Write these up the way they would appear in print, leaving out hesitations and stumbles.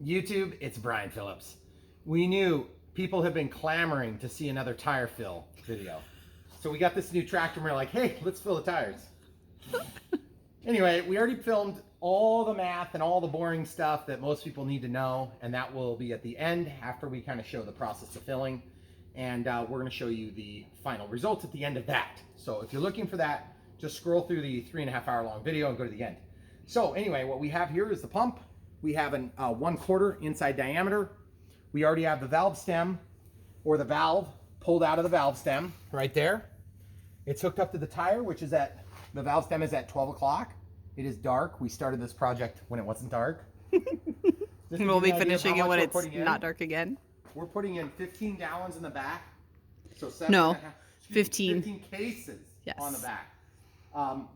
YouTube, it's Brian Phillips. We knew people have been clamoring to see another tire fill video. So we got this new tractor and we're like, hey, let's fill the tires. Anyway, we already filmed all the math and all the boring stuff that most people need to know, and that will be at the end after we kind of show the process of filling. And we're going to show you the final results at the end of that. So if you're looking for that, just scroll through the 3.5 hour long video and go to the end. So anyway, what we have here is the pump. We have an 1/4 inside diameter. We already have the valve stem, or the valve pulled out of the valve stem right there. It's hooked up to the tire, which is at, the valve stem is at 12 o'clock. It is dark. We started this project when it wasn't dark. We'll be finishing it when it's not dark again. We're putting in 15 gallons in the back. So 15 cases on the back,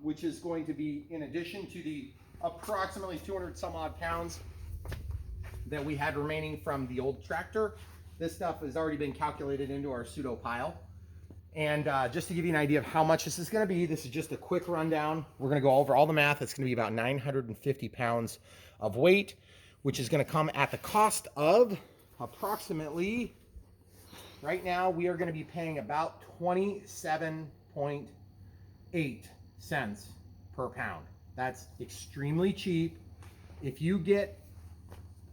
which is going to be in addition to the approximately 200 some odd pounds that we had remaining from the old tractor. This stuff has already been calculated into our pseudo pile. And just to give you an idea of how much this is going to be, this is just a quick rundown. We're going to go over all the math. It's going to be about 950 pounds of weight, which is going to come at the cost of approximately, right now we are going to be paying about 27.8 cents per pound. That's extremely cheap. If you get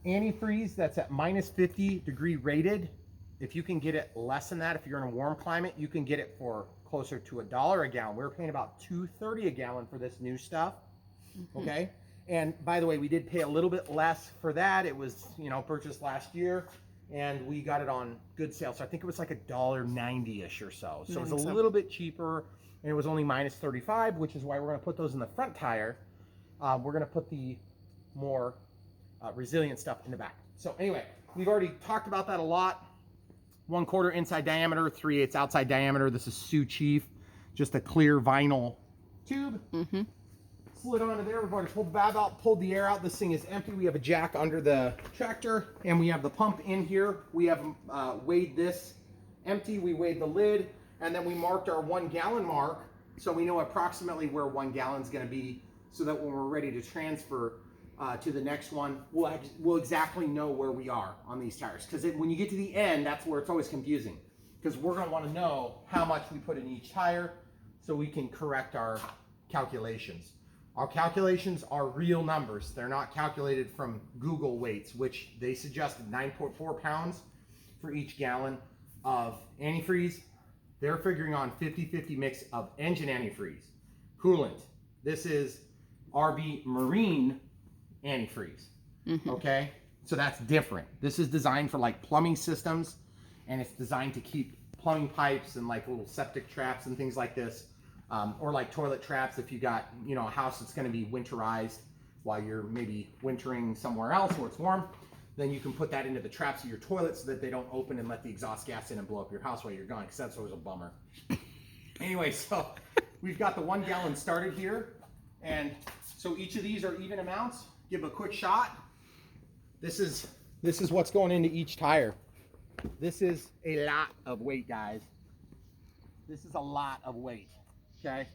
antifreeze that's at -50 rated, if you can get it less than that, if you're in a warm climate, you can get it for closer to $1 a gallon. We're paying about $2.30 a gallon for this new stuff. Okay. And by the way, we did pay a little bit less for that. It was, you know, purchased last year and we got it on good sale. So I think it was like $1.90-ish or so. So it was a little bit cheaper, and it was only -35, which is why we're going to put those in the front tire. We're going to put the more resilient stuff in the back. So anyway, we've already talked about that a lot. 1/4 inside diameter, 3/8 outside diameter. This is Sioux Chief, just a clear vinyl tube. Slid onto there. We've already pulled the valve out, pulled the air out. This thing is empty. We have a jack under the tractor, and we have the pump in here. We have weighed this empty. We weighed the lid, and then we marked our 1 gallon mark, so we know approximately where 1 gallon is going to be, so that when we're ready to transfer to the next one, we'll exactly know where we are on these tires. Because when you get to the end, that's where it's always confusing, because we're going to want to know how much we put in each tire so we can correct our calculations. Our calculations are real numbers. They're not calculated from Google weights, which they suggested 9.4 pounds for each gallon of antifreeze. They're figuring on 50-50 mix of engine antifreeze, coolant. This is RB Marine antifreeze. Okay, so that's different. This is designed for like plumbing systems, and it's designed to keep plumbing pipes and like little septic traps and things like this, or like toilet traps. If you got, you know, a house that's going to be winterized while you're maybe wintering somewhere else where it's warm, then you can put that into the traps of your toilet so that they don't open and let the exhaust gas in and blow up your house while you're gone, because that's always a bummer. Anyway, so we've got the 1 gallon started here, and so each of these are even amounts. Give a quick shot. This is what's going into each tire. This is a lot of weight, guys. This is a lot of weight. Okay,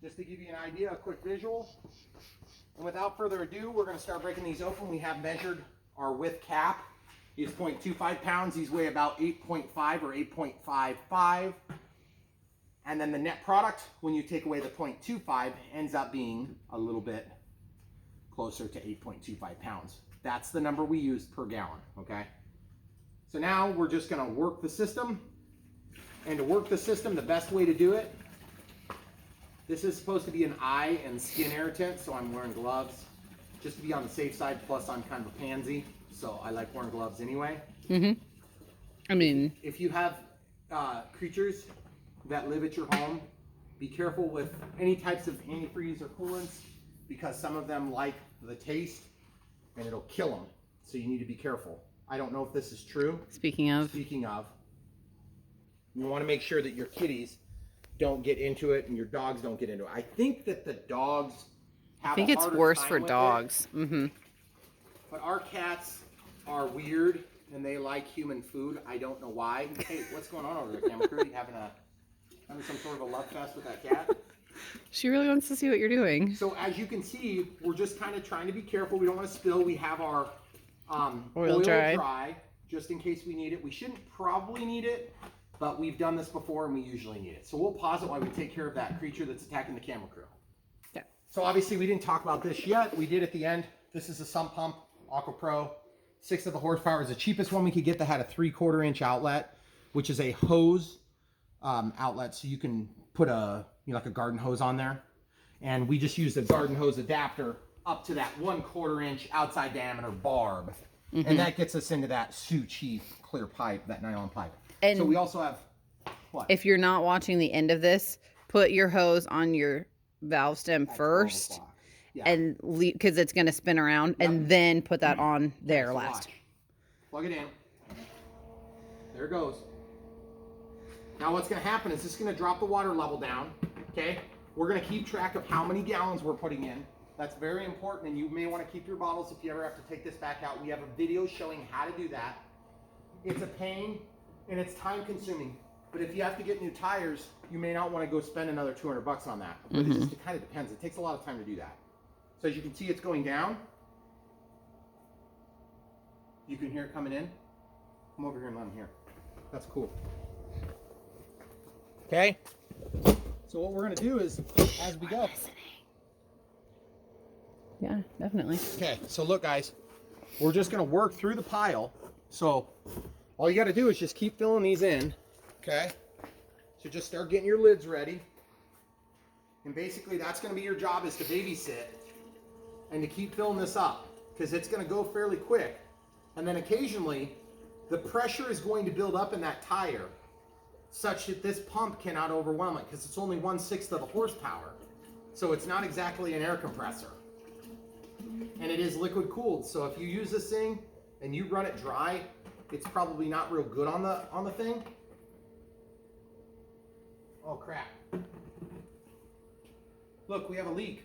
just to give you an idea, a quick visual. And without further ado, we're going to start breaking these open. We have measured our width cap is 0.25 pounds. These weigh about 8.5 or 8.55. And then the net product, when you take away the 0.25, ends up being a little bit closer to 8.25 pounds. That's the number we used per gallon, okay? So now we're just gonna work the system. And to work the system, the best way to do it, this is supposed to be an eye and skin irritant, so I'm wearing gloves just to be on the safe side, plus I'm kind of a pansy, so I like wearing gloves anyway. I mean, if you have creatures that live at your home, be careful with any types of antifreeze or coolants, because some of them like the taste and it'll kill them. So you need to be careful. I don't know if this is true. Speaking of, you want to make sure that your kitties don't get into it and your dogs don't get into it. I think that the dogs have I think it's worse for dogs. But our cats are weird and they like human food. I don't know why. Hey, what's going on over there, camera crew? You having some sort of a love fest with that cat? She really wants to see what you're doing. So as you can see, we're just kind of trying to be careful. We don't want to spill. We have our Oil dry, just in case we need it. We shouldn't probably need it, but we've done this before and we usually need it. So we'll pause it while we take care of that creature that's attacking the camera crew. Okay. So obviously we didn't talk about this yet. We did at the end. This is a sump pump, Aqua Pro. 6 of the horsepower is the cheapest one we could get that had a 3/4 inch outlet, which is a hose outlet. So you can put like a garden hose on there. And we just used a garden hose adapter up to that 1/4 inch outside diameter barb. And that gets us into that Sioux Chief clear pipe, that nylon pipe. And so we also have, what? If you're not watching the end of this, put your hose on your valve stem first. Yeah. And because it's going to spin around, and then put that on there last. Watch. Plug it in. There it goes. Now what's going to happen is this is going to drop the water level down. Okay. We're going to keep track of how many gallons we're putting in. That's very important, and you may want to keep your bottles if you ever have to take this back out. We have a video showing how to do that. It's a pain, and it's time consuming. But if you have to get new tires, you may not want to go spend another $200 on that. But it kind of depends. It takes a lot of time to do that. So as you can see, it's going down. You can hear it coming in. Come over here and let them hear. That's cool. Okay. So what we're going to do is, as we go. Yeah, definitely. Okay, so look, guys. We're just going to work through the pile. So all you got to do is just keep filling these in. Okay. So just start getting your lids ready. And basically that's going to be your job, is to babysit and to keep filling this up, because it's going to go fairly quick. And then occasionally the pressure is going to build up in that tire such that this pump cannot overwhelm it, because it's only 1/6 of the horsepower. So it's not exactly an air compressor. And it is liquid cooled. So if you use this thing and you run it dry, it's probably not real good on the thing. Oh crap. Look, we have a leak.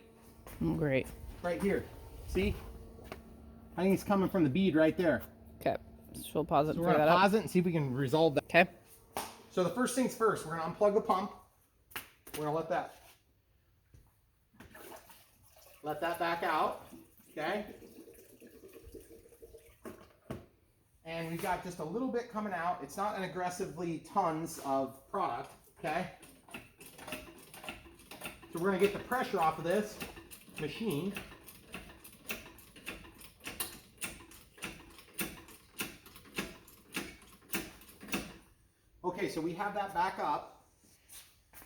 Oh, great. Right here. See? I think it's coming from the bead right there. Okay. So we'll pause it. So we're going to pause it and see if we can resolve that. Okay. So the first things first, we're going to unplug the pump. We're going to let that back out. Okay? And we've got just a little bit coming out. It's not an aggressively tons of product. Okay? So we're going to get the pressure off of this machine. Okay, so we have that back up.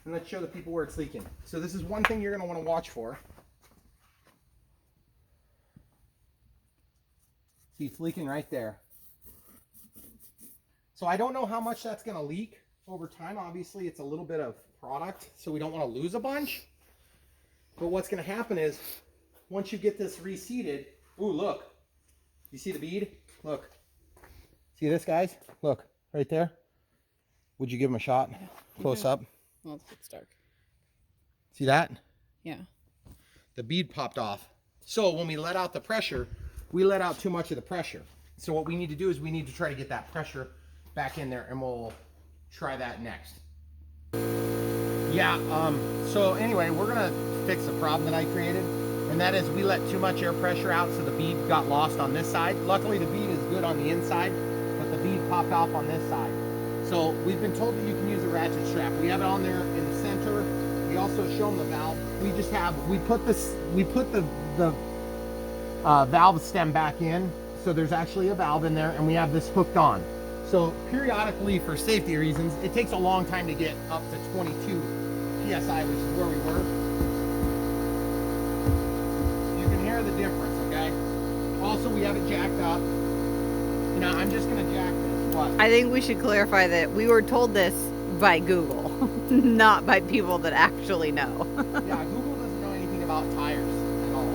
And let's show the people where it's leaking. So this is one thing you're going to want to watch for. See, it's leaking right there. So I don't know how much that's going to leak over time. Obviously, it's a little bit of product, so we don't want to lose a bunch. But what's going to happen is, once you get this reseated, ooh, look. You see the bead? Look. See this, guys? Look, right there. Would you give him a shot? Close up. Well, it's dark. See that? Yeah. The bead popped off. So when we let out the pressure, we let out too much of the pressure. So what we need to do is we need to try to get that pressure back in there, and we'll try that next. Yeah, so anyway, we're gonna fix a problem that I created, and that is we let too much air pressure out, so the bead got lost on this side. Luckily the bead is good on the inside, but the bead popped off on this side. So we've been told that you can use a ratchet strap. We have it on there in the center. We also show them the valve. We put the valve stem back in, so there's actually a valve in there, and we have this hooked on. So periodically, for safety reasons, it takes a long time to get up to 22 PSI, which is where we were. You can hear the difference, okay? Also, we have it jacked up. Now, I'm just gonna jack this. What? I think we should clarify that we were told this by Google, not by people that actually know. Yeah, Google doesn't know anything about tires at all.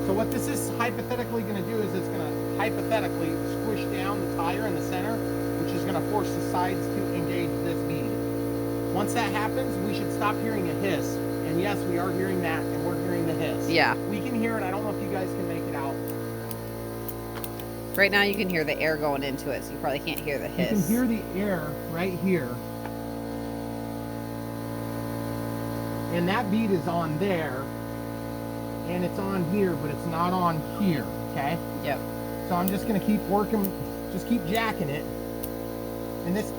So what this is hypothetically going to do is it's going to hypothetically squish down the tire in the center, which is going to force the sides to engage this bead. Once that happens, we should stop hearing a hiss. And yes, we are hearing that, and we're hearing the hiss. Yeah. We can hear it. I don't know if you guys can make it out. Right now you can hear the air going into it, so you probably can't hear the hiss. You can hear the air right here. And that bead is on there. and it's on here, but it's not on here, okay? Yep. So I'm just gonna keep working, just keep jacking it. And this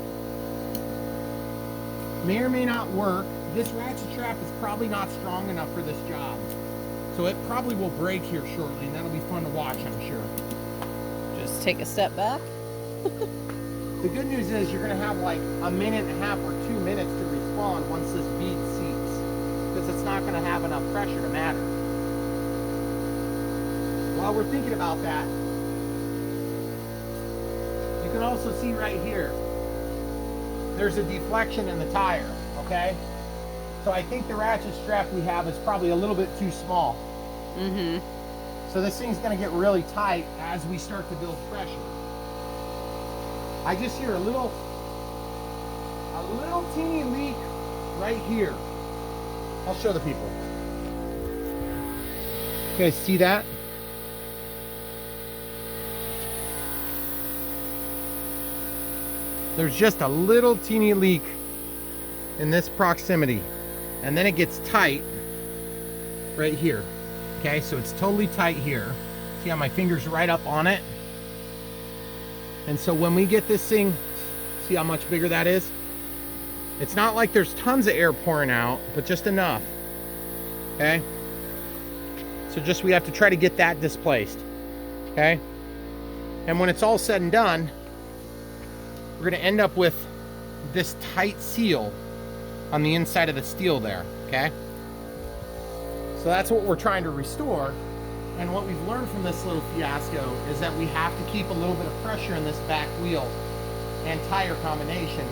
may or may not work. This ratchet strap is probably not strong enough for this job. So it probably will break here shortly, and that'll be fun to watch, I'm sure. Just take a step back. The good news is you're gonna have like a minute and a half or 2 minutes to respond once this bead seats, because it's not gonna have enough pressure to matter. While we're thinking about that, you can also see right here, there's a deflection in the tire, okay? So I think the ratchet strap we have is probably a little bit too small. Mm-hmm. So this thing's gonna get really tight as we start to build pressure. I just hear a little teeny leak right here. I'll show the people. You guys see that? There's just a little teeny leak in this proximity, and then it gets tight right here. Okay, so it's totally tight here. See how my finger's right up on it? And so when we get this thing, see how much bigger that is? It's not like there's tons of air pouring out, but just enough. Okay? So just we have to try to get that displaced. Okay? And when it's all said and done, we're going to end up with this tight seal on the inside of the steel there. Okay? So that's what we're trying to restore. And what we've learned from this little fiasco is that we have to keep a little bit of pressure in this back wheel and tire combination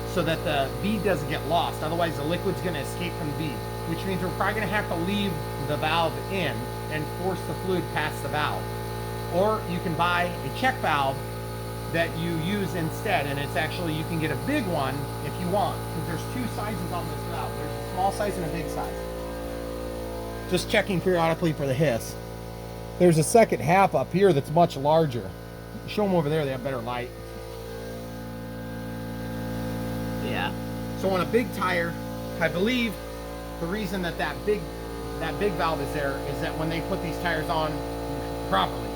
so that the bead doesn't get lost. Otherwise the liquid's going to escape from the bead, which means we're probably going to have to leave the valve in and force the fluid past the valve. Or you can buy a check valve that you use instead, and it's actually, you can get a big one if you want, because there's two sizes on this valve. There's a small size and a big size. Just checking periodically for the hiss. There's a second half up here that's much larger. Show them over there, they have better light. Yeah. So on a big tire, I believe the reason that that big valve is there is that when they put these tires on properly,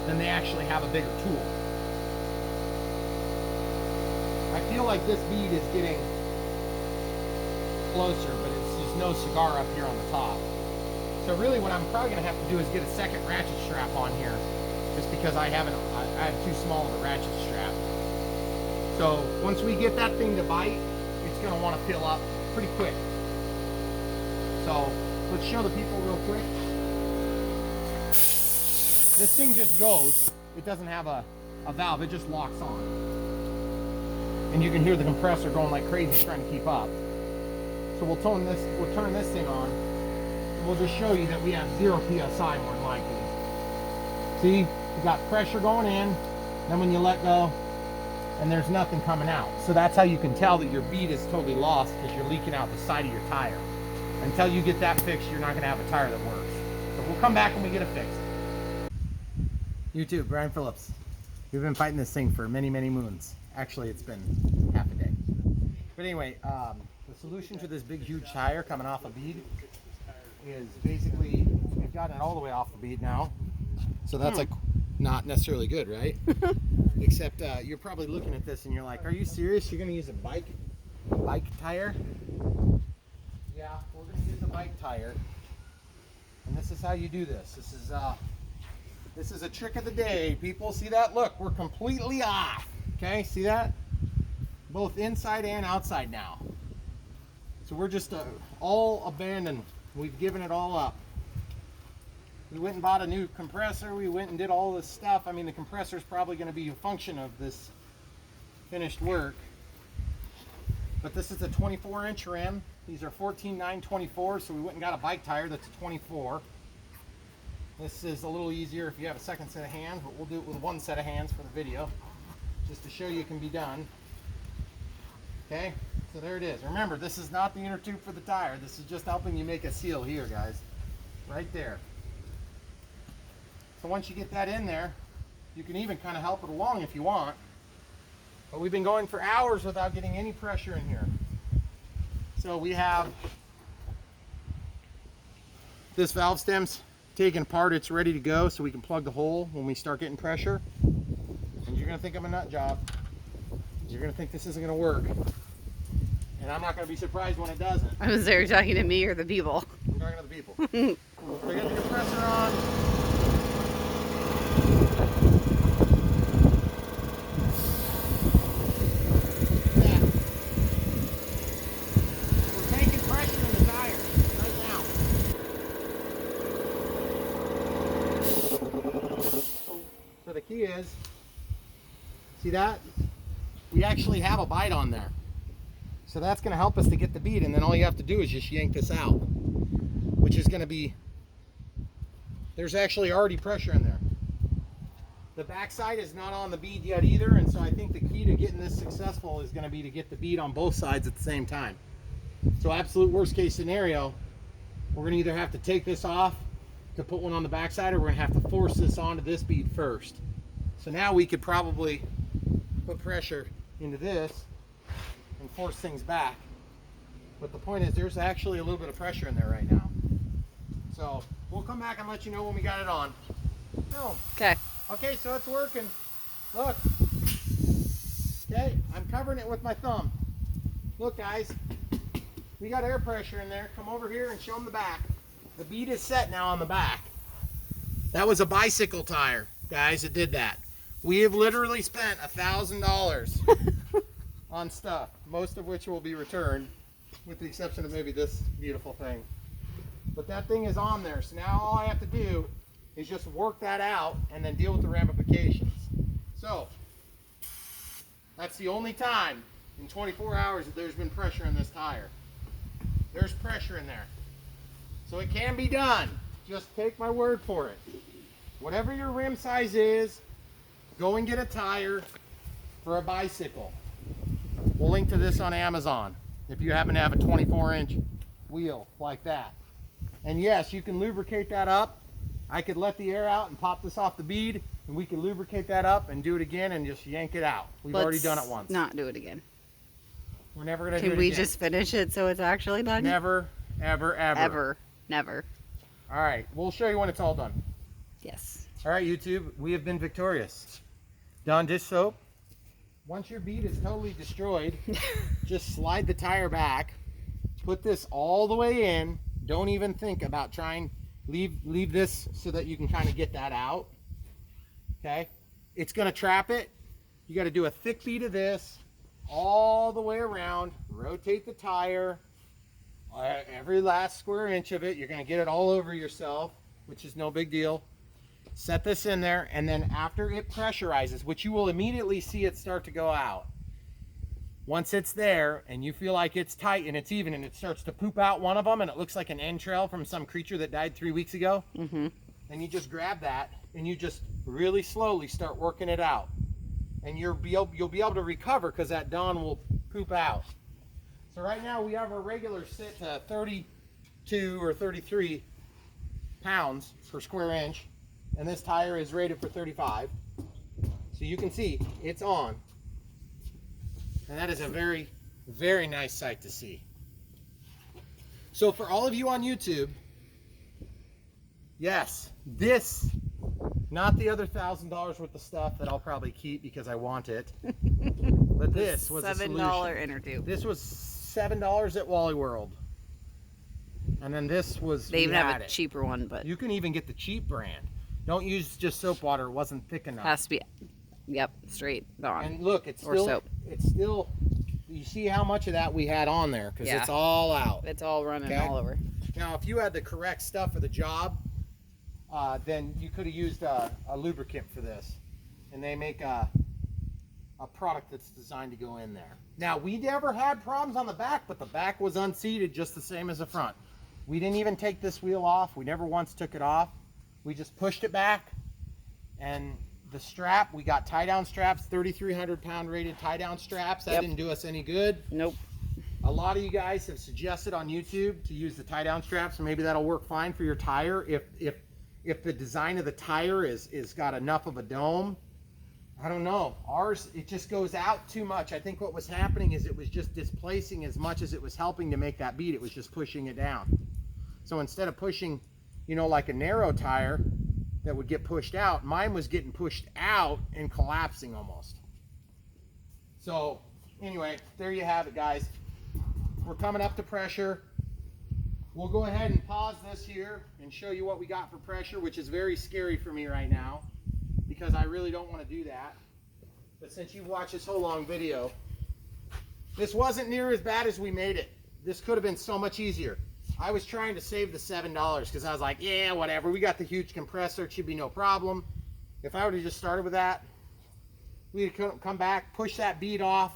then they actually have a bigger tool. I feel like this bead is getting closer, but it's just no cigar up here on the top. So really what I'm probably going to have to do is get a second ratchet strap on here, just because I have too small of a ratchet strap. So once we get that thing to bite, it's going to want to fill up pretty quick. So let's show the people real quick. This thing just goes. It doesn't have a valve, it just locks on. And you can hear the compressor going like crazy trying to keep up. So we'll turn this thing on. We'll just show you that we have 0 PSI more than likely. See, you got pressure going in, then when you let go, and there's nothing coming out. So that's how you can tell that your bead is totally lost, because you're leaking out the side of your tire. Until you get that fixed, you're not going to have a tire that works. So we'll come back when we get it fixed. YouTube, Brian Phillips. We've been fighting this thing for many, many moons. Actually, it's been half a day. But anyway, the solution to this big, huge tire coming off a bead is basically, we've gotten it all the way off the bead now. So that's like not necessarily good, right? Except you're probably looking at this and you're like, are you serious? You're going to use a bike tire? Yeah, we're going to use a bike tire. And this is how you do this. This is a trick of the day, people. See that? Look, we're completely off. Okay, see that? Both inside and outside now. So we're just all abandoned. We've given it all up. We went and bought a new compressor. We went and did all this stuff. I mean, the compressor is probably going to be a function of this finished work. But this is a 24-inch rim. These are 14.924, so we went and got a bike tire that's a 24. This is a little easier if you have a second set of hands, but we'll do it with one set of hands for the video, just to show you it can be done. Okay, so there it is. Remember, this is not the inner tube for the tire. This is just helping you make a seal here, guys. Right there. So once you get that in there, you can even kind of help it along if you want. But we've been going for hours without getting any pressure in here. So we have This valve stem's taken apart, it's ready to go, so we can plug the hole when we start getting pressure. And you're gonna think I'm a nut job. You're gonna think this isn't gonna work. And I'm not gonna be surprised when it doesn't. I was there talking to me or the people. I'm talking to the people. So I got the compressor on. Yeah. We're taking pressure in the tire right now. So the key is, see that? We actually have a bite on there. So that's going to help us to get the bead, and then all you have to do is just yank this out, which is going to be, there's actually already pressure in there. The backside is not on the bead yet either, and so I think the key to getting this successful is going to be to get the bead on both sides at the same time. So absolute worst case scenario, we're going to either have to take this off to put one on the backside, or we're going to have to force this onto this bead first. So now we could probably put pressure into this and force things back. But the point is, there's actually a little bit of pressure in there right now. So we'll come back and let you know when we got it on. Oh. Okay. Okay, so it's working. Look. Okay, I'm covering it with my thumb. Look, guys. We got air pressure in there. Come over here and show them the back. The bead is set now on the back. That was a bicycle tire, guys, that did that. We have literally spent $1,000 on stuff, most of which will be returned, with the exception of maybe this beautiful thing. But that thing is on there, so now all I have to do is just work that out and then deal with the ramifications. So, that's the only time in 24 hours that there's been pressure in this tire. There's pressure in there. So it can be done. Just take my word for it. Whatever your rim size is, go and get a tire for a bicycle. We'll link to this on Amazon if you happen to have a 24-inch wheel like that. And yes, you can lubricate that up. I could let the air out and pop this off the bead, and we can lubricate that up and do it again and just yank it out. We've already done it once. Not do it again. We're never going to do it Can again. we just finish it so it's actually done? Never, ever, ever. Ever. Never. All right, we'll show you when it's all done. Yes. All right, YouTube, we have been victorious. Dawn dish soap. Once your bead is totally destroyed, just slide the tire back, put this all the way in. Don't even think about trying, leave this so that you can kind of get that out. Okay? It's going to trap it. You got to do a thick bead of this all the way around, rotate the tire, every last square inch of it. You're going to get it all over yourself, which is no big deal. Set this in there, and then after it pressurizes, which you will immediately see it start to go out. Once it's there and you feel like it's tight and it's even and it starts to poop out one of them and it looks like an entrail from some creature that died 3 weeks ago, then you just grab that and you just really slowly start working it out. And you'll be able to recover because that Dawn will poop out. So right now we have our regular sit to 32 or 33 pounds per square inch. And this tire is rated for 35. So you can see it's on. And that is a very, very nice sight to see. So for all of you on YouTube, yes, this, not the other $1,000 worth of stuff that I'll probably keep because I want it, but this was a solution. $7 inner tube. This was $7 at Wally World. And then this was, they even have a cheaper one, but you can even get the cheap brand. Don't use just soap water. It wasn't thick enough. Has to be, yep, straight Dawn. And look, it's or still, soap. It's still, you see how much of that we had on there because it's all out. It's all running all over. Now, if you had the correct stuff for the job, then you could have used a lubricant for this. And they make a product that's designed to go in there. Now, we never had problems on the back, but the back was unseated just the same as the front. We didn't even take this wheel off. We never once took it off. We just pushed it back, and the strap, we got tie-down straps, 3,300 pound rated tie-down straps. That didn't do us any good. Nope. A lot of you guys have suggested on YouTube to use the tie-down straps, and maybe that'll work fine for your tire if the design of the tire is got enough of a dome. I don't know. Ours, it just goes out too much. I think what was happening is it was just displacing as much as it was helping to make that bead. It was just pushing it down. So instead of pushing you know, like a narrow tire that would get pushed out. Mine was getting pushed out and collapsing almost. So anyway, there you have it, guys. We're coming up to pressure. We'll go ahead and pause this here and show you what we got for pressure, which is very scary for me right now because I really don't want to do that. But since you've watched this whole long video, this wasn't near as bad as we made it. This could have been so much easier. I was trying to save the $7 because I was like, yeah, whatever. We got the huge compressor. It should be no problem. If I would have just started with that, we'd come back, push that bead off,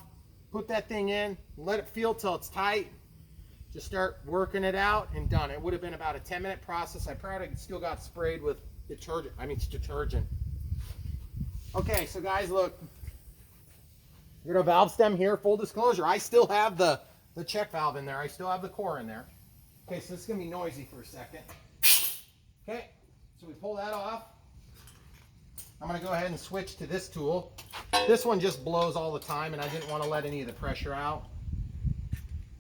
put that thing in, let it feel till it's tight. Just start working it out and done. It would have been about a 10-minute process. I probably still got sprayed with detergent. Okay, so guys, look. We got a valve stem here. Full disclosure, I still have the check valve in there. I still have the core in there. Okay, so this is going to be noisy for a second. Okay, so we pull that off. I'm going to go ahead and switch to this tool. This one just blows all the time, and I didn't want to let any of the pressure out.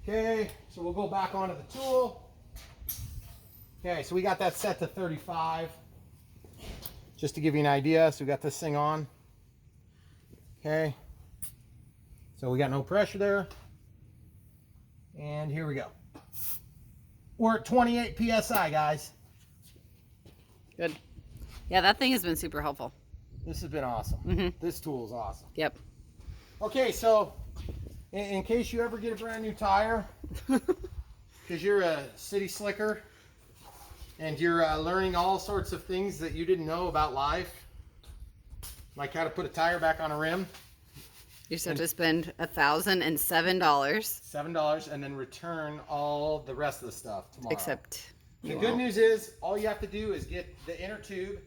Okay, so we'll go back onto the tool. Okay, so we got that set to 35. Just to give you an idea, so we got this thing on. Okay, so we got no pressure there. And here we go. We're at 28 PSI, guys. Good. Yeah, that thing has been super helpful. This has been awesome. This tool is awesome. Yep. Okay, so in case you ever get a brand new tire, because you're a city slicker and you're learning all sorts of things that you didn't know about life, like how to put a tire back on a rim. You just have to spend $1,007. $7 and then return all the rest of the stuff tomorrow. Except the good news is all you have to do is get the inner tube.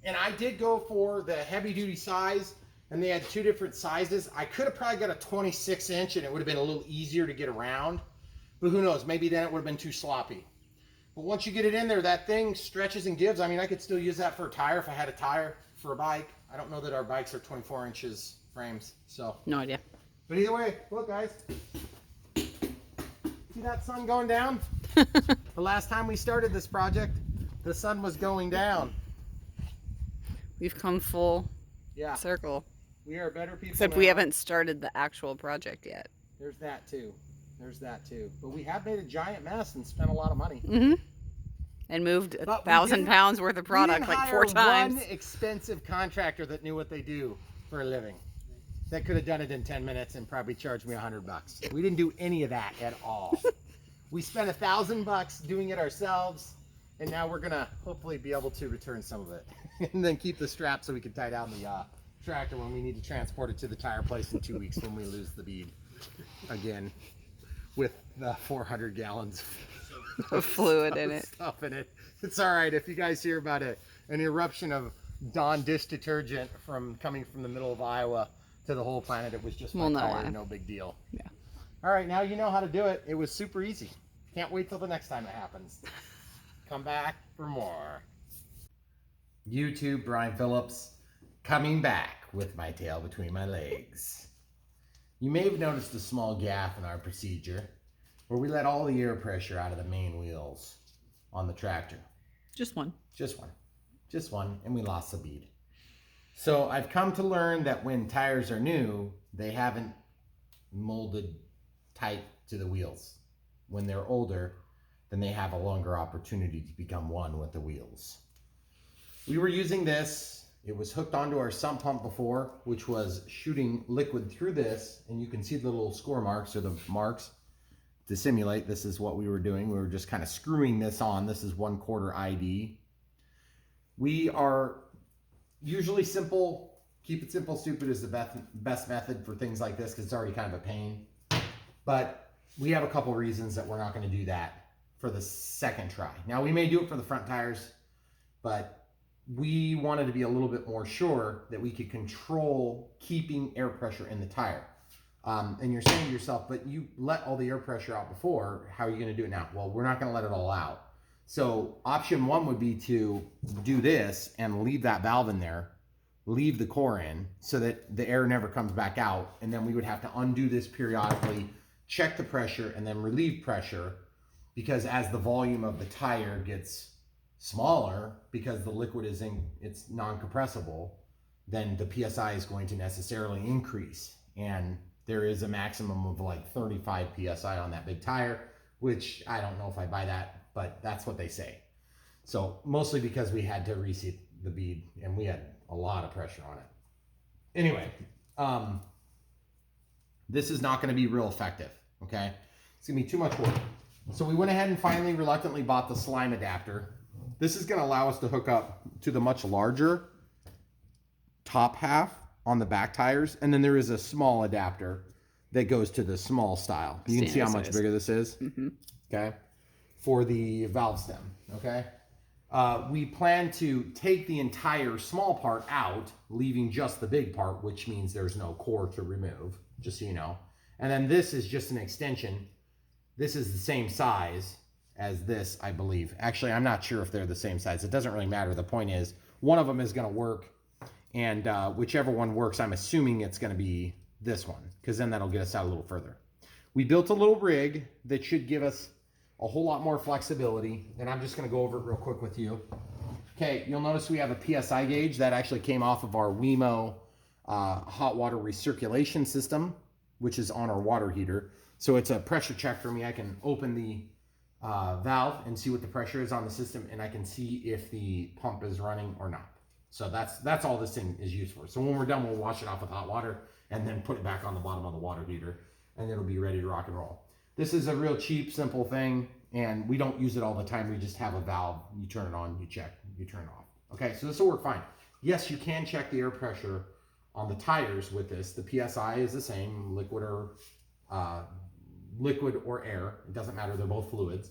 And I did go for the heavy duty size, and they had two different sizes. I could have probably got a 26-inch and it would have been a little easier to get around. But who knows, maybe then it would have been too sloppy. But once you get it in there, that thing stretches and gives. I mean, I could still use that for a tire if I had a tire for a bike. I don't know that our bikes are 24 inches frames, so. no idea. But either way, look guys. See that sun going down? The last time we started this project, the sun was going down. We've come full Yeah. circle. We are better people Except now. we haven't started the actual project yet. There's that too. There's that too. But we have made a giant mess and spent a lot of money. And moved But we 1,000 didn't- pounds worth of product like 4 times. One expensive contractor that knew what they do for a living. That could have done it in 10 minutes and probably charged me $100. We didn't do any of that at all. We spent $1,000 doing it ourselves, and now we're gonna hopefully be able to return some of it, and then keep the strap so we can tie down the tractor when we need to transport it to the tire place in 2 weeks when we lose the bead again with the 400 gallons Of fluid in it. stuff in it. It's all right if you guys hear about an eruption of Dawn dish detergent coming from the middle of Iowa to the whole planet. It was just my tire, no big deal. Yeah. All right, now you know how to do it. It was super easy. Can't wait till the next time it happens. Come back for more. YouTube, Brian Phillips, coming back with my tail between my legs. You may have noticed a small gap in our procedure where we let all the air pressure out of the main wheels on the tractor. Just one. Just one, and we lost the bead. So I've come to learn that when tires are new, they haven't molded tight to the wheels. When they're older, then they have a longer opportunity to become one with the wheels. We were using this. It was hooked onto our sump pump before, which was shooting liquid through this, and you can see the little score marks or the marks to simulate. This is what we were doing. We were just kind of screwing this on. This is 1/4 ID. We are usually simple. Keep it simple, stupid is the best method for things like this because it's already kind of a pain. But we have a couple reasons that we're not going to do that for the second try. Now we may do it for the front tires, but we wanted to be a little bit more sure that we could control keeping air pressure in the tire. And you're saying to yourself, but you let all the air pressure out before, how are you going to do it now? Well, we're not going to let it all out. So option one would be to do this and leave that valve in there, leave the core in so that the air never comes back out. And then we would have to undo this periodically, check the pressure, and then relieve pressure, because as the volume of the tire gets smaller because the liquid it's non-compressible, then the PSI is going to necessarily increase. And there is a maximum of like 35 PSI on that big tire, which I don't know if I buy that, but that's what they say. So mostly because we had to reseat the bead and we had a lot of pressure on it. Anyway, this is not going to be real effective, okay? It's going to be too much work. So we went ahead and finally reluctantly bought the slime adapter. This is going to allow us to hook up to the much larger top half on the back tires, and then there is a small adapter that goes to the small style. You can see how much bigger this is, okay, for the valve stem, okay? We plan to take the entire small part out, leaving just the big part, which means there's no core to remove, just so you know. And then this is just an extension. This is the same size as this, I believe. Actually, I'm not sure if they're the same size. It doesn't really matter. The point is, one of them is going to work, and whichever one works, I'm assuming it's going to be this one, because then that'll get us out a little further. We built a little rig that should give us a whole lot more flexibility, and I'm just going to go over it real quick with you. Okay, you'll notice we have a PSI gauge that actually came off of our Wemo hot water recirculation system, which is on our water heater. So it's a pressure check for me. I can open the valve and see what the pressure is on the system, and I can see if the pump is running or not. So that's all this thing is used for. So when we're done, we'll wash it off with hot water and then put it back on the bottom of the water heater, and it'll be ready to rock and roll. This is a real cheap, simple thing, and we don't use it all the time. We just have a valve. You turn it on, you check, you turn it off. Okay, so this will work fine. Yes, you can check the air pressure on the tires with this. The PSI is the same, liquid or air. It doesn't matter, they're both fluids.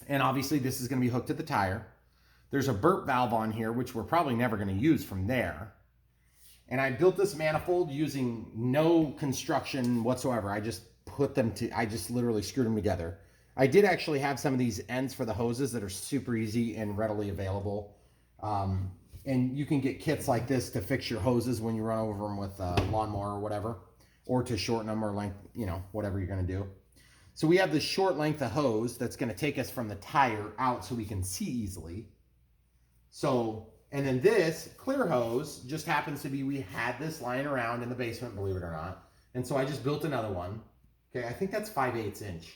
And obviously this is going to be hooked to the tire. There's a burp valve on here, which we're probably never going to use from there. And I built this manifold using no construction whatsoever. I just literally screwed them together. I did actually have some of these ends for the hoses that are super easy and readily available. And you can get kits like this to fix your hoses when you run over them with a lawnmower or whatever, or to shorten them or length, you know, whatever you're going to do. So we have this short length of hose that's going to take us from the tire out so we can see easily. So, and then this clear hose just happens to be, we had this lying around in the basement, believe it or not. And so I just built another one. Okay, I think that's 5/8 inch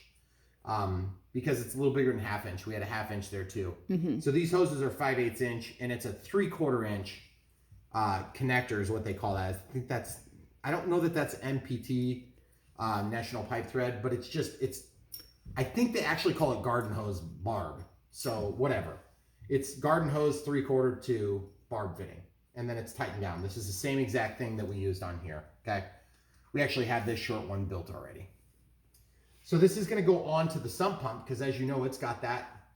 because it's a little bigger than 1/2 inch. We had a 1/2 inch there too. So these hoses are 5/8 inch, and it's a 3/4 inch connector is what they call that. I don't know that that's NPT, National Pipe Thread, but I think they actually call it garden hose barb. So whatever. It's garden hose 3/4 to barb fitting, and then it's tightened down. This is the same exact thing that we used on here, okay? We actually had this short one built already. So this is going to go on to the sump pump because, as you know, it's got that.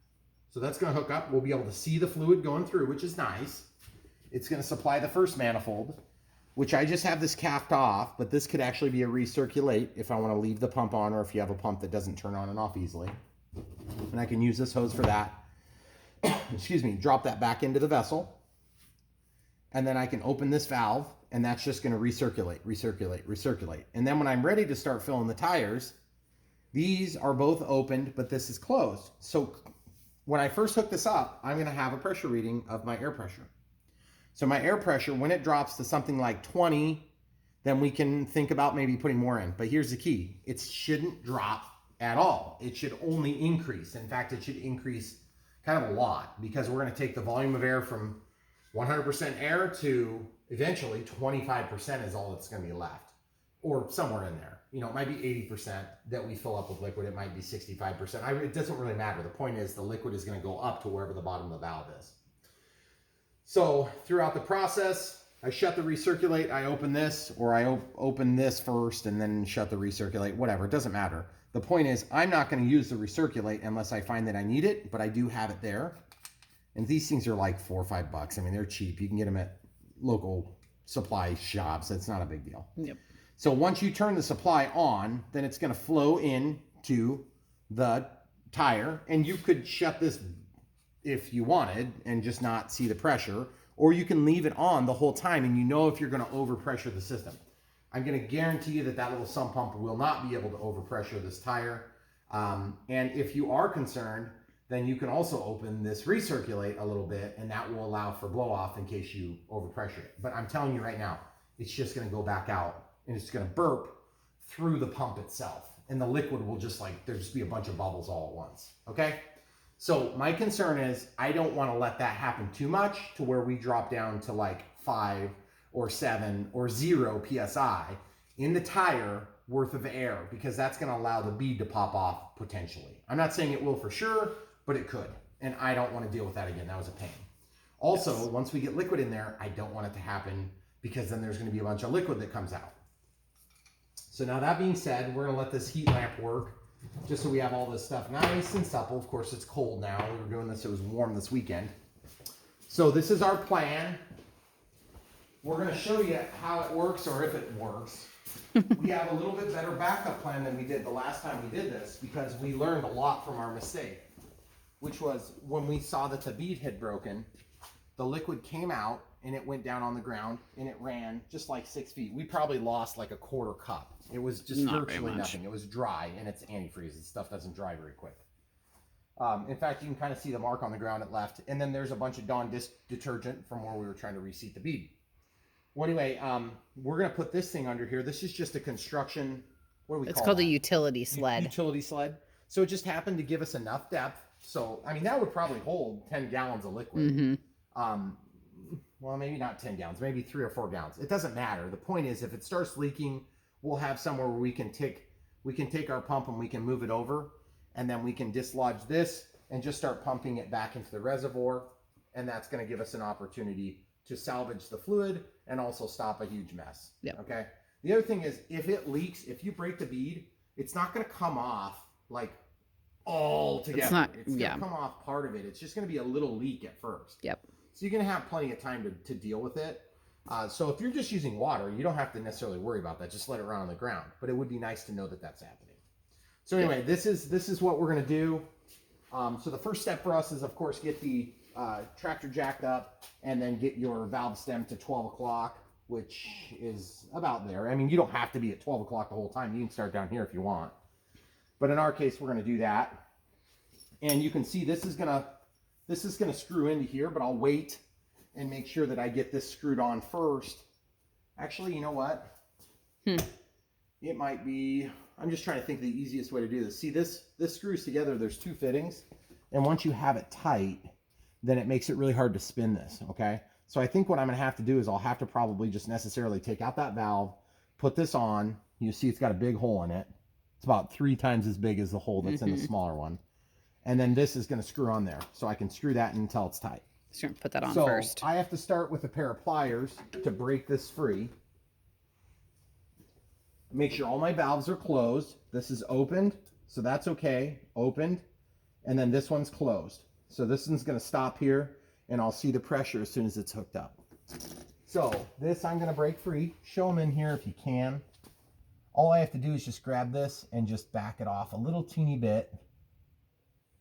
So that's going to hook up. We'll be able to see the fluid going through, which is nice. It's going to supply the first manifold, which I just have this capped off, but this could actually be a recirculate if I want to leave the pump on, or if you have a pump that doesn't turn on and off easily. And I can use this hose for that. Excuse me, drop that back into the vessel. And then I can open this valve, and that's just going to recirculate. And then when I'm ready to start filling the tires, these are both opened, but this is closed. So when I first hook this up, I'm going to have a pressure reading of my air pressure. So my air pressure, when it drops to something like 20, then we can think about maybe putting more in. But here's the key. It shouldn't drop at all. It should only increase. In fact, it should increase kind of a lot, because we're going to take the volume of air from 100% air to eventually 25% is all that's going to be left, or somewhere in there. You know, it might be 80% that we fill up with liquid. It might be 65%. It doesn't really matter. The point is the liquid is going to go up to wherever the bottom of the valve is. So throughout the process, I shut the recirculate, I open this, or I open this first and then shut the recirculate, whatever, it doesn't matter. The point is, I'm not going to use the recirculate unless I find that I need it, but I do have it there. And these things are like $4 or $5. I mean, they're cheap. You can get them at local supply shops. It's not a big deal. Yep. So once you turn the supply on, then it's going to flow into the tire, and you could shut this if you wanted and just not see the pressure, or you can leave it on the whole time, and you know if you're going to overpressure the system. I'm going to guarantee you that that little sump pump will not be able to overpressure this tire. And if you are concerned then you can also open this recirculate a little bit, and that will allow for blow off in case you overpressure it. But I'm telling you right now, it's just going to go back out, and it's going to burp through the pump itself, and the liquid will just like, there'll just be a bunch of bubbles all at once. Okay. So my concern is I don't want to let that happen too much to where we drop down to like 5 or 7 or 0 PSI in the tire worth of air, because that's going to allow the bead to pop off potentially. I'm not saying it will for sure, but it could. And I don't want to deal with that again. That was a pain. Also, yes, once we get liquid in there, I don't want it to happen, because then there's going to be a bunch of liquid that comes out. So now that being said, we're going to let this heat lamp work just so we have all this stuff nice and supple. Of course, it's cold now. We were doing this, it was warm this weekend. So this is our plan. We're going to show you how it works, or if it works. We have a little bit better backup plan than we did the last time we did this, because we learned a lot from our mistake, which was when we saw that the bead had broken, the liquid came out and it went down on the ground and it ran just like 6 feet. We probably lost like a quarter cup. It was just virtually nothing. It was dry, and it's antifreeze. This stuff doesn't dry very quick. In fact, you can kind of see the mark on the ground it left. And then there's a bunch of Dawn dish detergent from where we were trying to reseat the bead. Well, anyway, we're going to put this thing under here. This is just a construction, what do we call it? It's called a utility sled. Utility sled. So it just happened to give us enough depth. So, I mean, that would probably hold 10 gallons of liquid. Well, maybe not 10 gallons, maybe 3 or 4 gallons. It doesn't matter. The point is, if it starts leaking, we'll have somewhere where we can take our pump and we can move it over, and then we can dislodge this and just start pumping it back into the reservoir. And that's going to give us an opportunity to salvage the fluid and also stop a huge mess. Yeah. Okay. The other thing is, if it leaks, if you break the bead, it's not going to come off like all together. It's going to come off part of it. It's just going to be a little leak at first. Yep. So you're going to have plenty of time to deal with it. So if you're just using water, you don't have to necessarily worry about that. Just let it run on the ground. But it would be nice to know that that's happening. So anyway, this is what we're going to do. So the first step for us is, of course, get the tractor jacked up, and then get your valve stem to 12 o'clock, which is about there. I mean, you don't have to be at 12 o'clock the whole time. You can start down here if you want. But in our case, we're going to do that. And you can see this is going to screw into here, but I'll wait and make sure that I get this screwed on first. Actually, you know what? It might be, I'm just trying to think the easiest way to do this. See, this screws together. There's 2 fittings. And once you have it tight, then it makes it really hard to spin this, okay? So I think what I'm going to have to do is I'll have to probably just necessarily take out that valve, put this on. You see it's got a big hole in it. It's about 3 times as big as the hole that's in the smaller one. And then this is going to screw on there. So I can screw that until it's tight. So you're gonna put that on first. I have to start with a pair of pliers to break this free. Make sure all my valves are closed. This is opened, so that's okay. Opened. And then this one's closed. So this one's going to stop here, and I'll see the pressure as soon as it's hooked up. So this I'm going to break free. Show them in here if you can. All I have to do is just grab this and just back it off a little teeny bit.